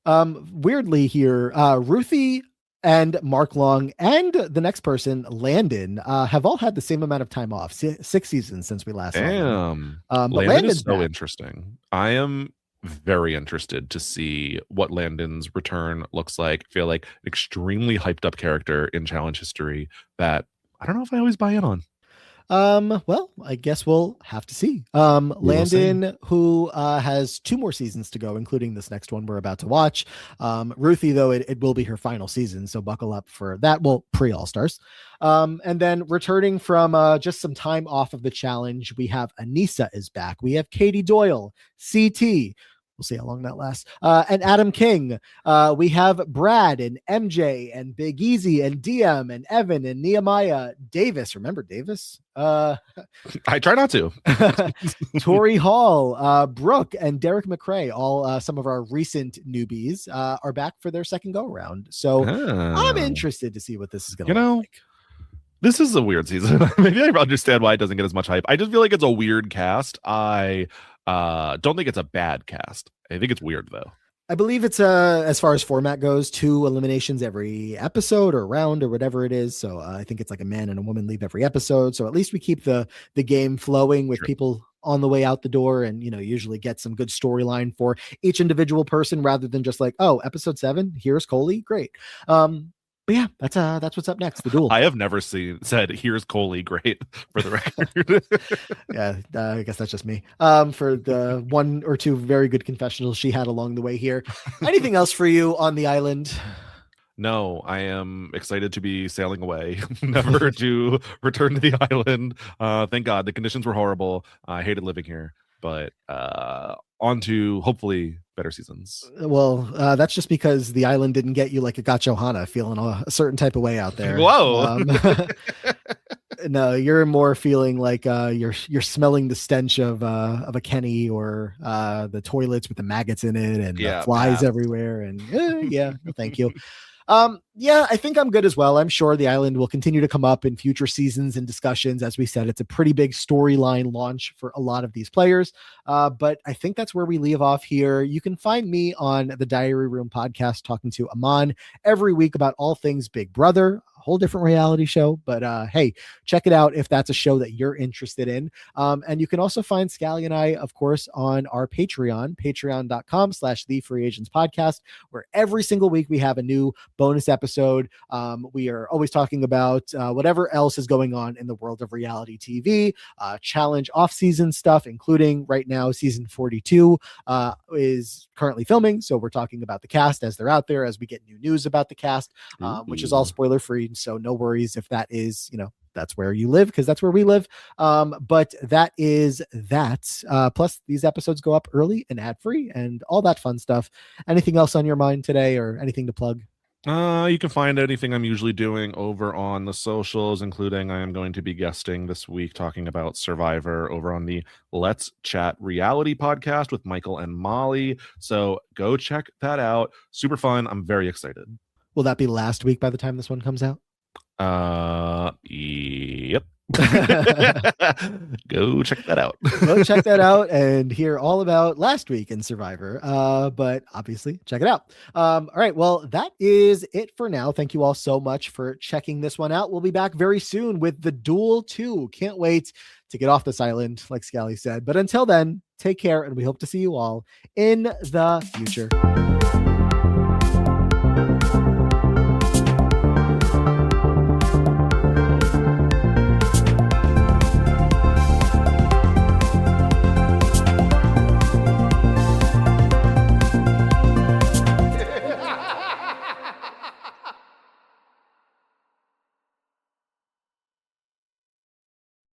Weirdly here, Ruthie and Mark Long and the next person, Landon, have all had the same amount of time off, 6 seasons since we last saw them. But Landon is so back. interesting. I am very interested to see what Landon's return looks like. I feel like an extremely hyped up character in challenge history that I don't know if I always buy in on. Well, I guess we'll have to see. Landon, who has 2 more seasons to go, including this next one we're about to watch. Ruthie, though, it will be her final season, so buckle up for that. Well, pre-All-Stars. And then returning from just some time off of the challenge, we have Anissa is back. We have Katie Doyle, CT. We'll see how long that lasts. And Adam King. We have Brad and MJ and Big Easy and DM and Evan and Nehemiah. Davis. Remember Davis? I try not to. Tori Hall, Brooke, and Derek McRae, all some of our recent newbies, are back for their second go around. So I'm interested to see what this is going to look like. This is a weird season. Maybe I understand why it doesn't get as much hype. I just feel like it's a weird cast. I don't think it's a bad cast. I think it's weird though. I believe it's as far as format goes, 2 eliminations every episode or round or whatever it is. So I think it's like a man and a woman leave every episode. So at least we keep the game flowing with people on the way out the door, and usually get some good storyline for each individual person rather than just like, oh, episode 7, here's Coley, great. But yeah, that's what's up next. The duel. I have never said here's Coley, great, for the record. Yeah, I guess that's just me. For the 1 or 2 very good confessionals she had along the way here. Anything else for you on the island? No, I am excited to be sailing away, never to return to the island. Thank God, the conditions were horrible. I hated living here, but on to hopefully better seasons. Well, that's just because the island didn't get you like it got Johanna feeling a certain type of way out there. Whoa. No, you're more feeling like you're smelling the stench of a Kenny, or the toilets with the maggots in it and the flies everywhere. And yeah, thank you. Yeah, I think I'm good as well. I'm sure the island will continue to come up in future seasons and discussions. As we said, it's a pretty big storyline launch for a lot of these players. But I think that's where we leave off here. You can find me on the Diary Room podcast talking to Aman every week about all things Big Brother, a whole different reality show. But hey, check it out if that's a show that you're interested in. And you can also find Scally and I, of course, on our Patreon, patreon.com/The Free Agents Podcast, where every single week we have a new bonus episode. We are always talking about whatever else is going on in the world of reality TV, challenge off-season stuff, including right now season 42 is currently filming. So we're talking about the cast as they're out there, as we get new news about the cast, which is all spoiler free. So no worries if that is, that's where you live, because that's where we live. But that is that. Plus, these episodes go up early and ad free and all that fun stuff. Anything else on your mind today, or anything to plug? You can find anything I'm usually doing over on the socials, including I am going to be guesting this week talking about Survivor over on the Let's Chat Reality podcast with Michael and Molly. So go check that out. Super fun. I'm very excited. Will that be last week by the time this one comes out? Yep. Go check that out. Go check that out and hear all about last week in Survivor. But obviously, check it out. All right. Well, that is it for now. Thank you all so much for checking this one out. We'll be back very soon with The Duel 2. Can't wait to get off this island, like Scally said. But until then, take care, and we hope to see you all in the future.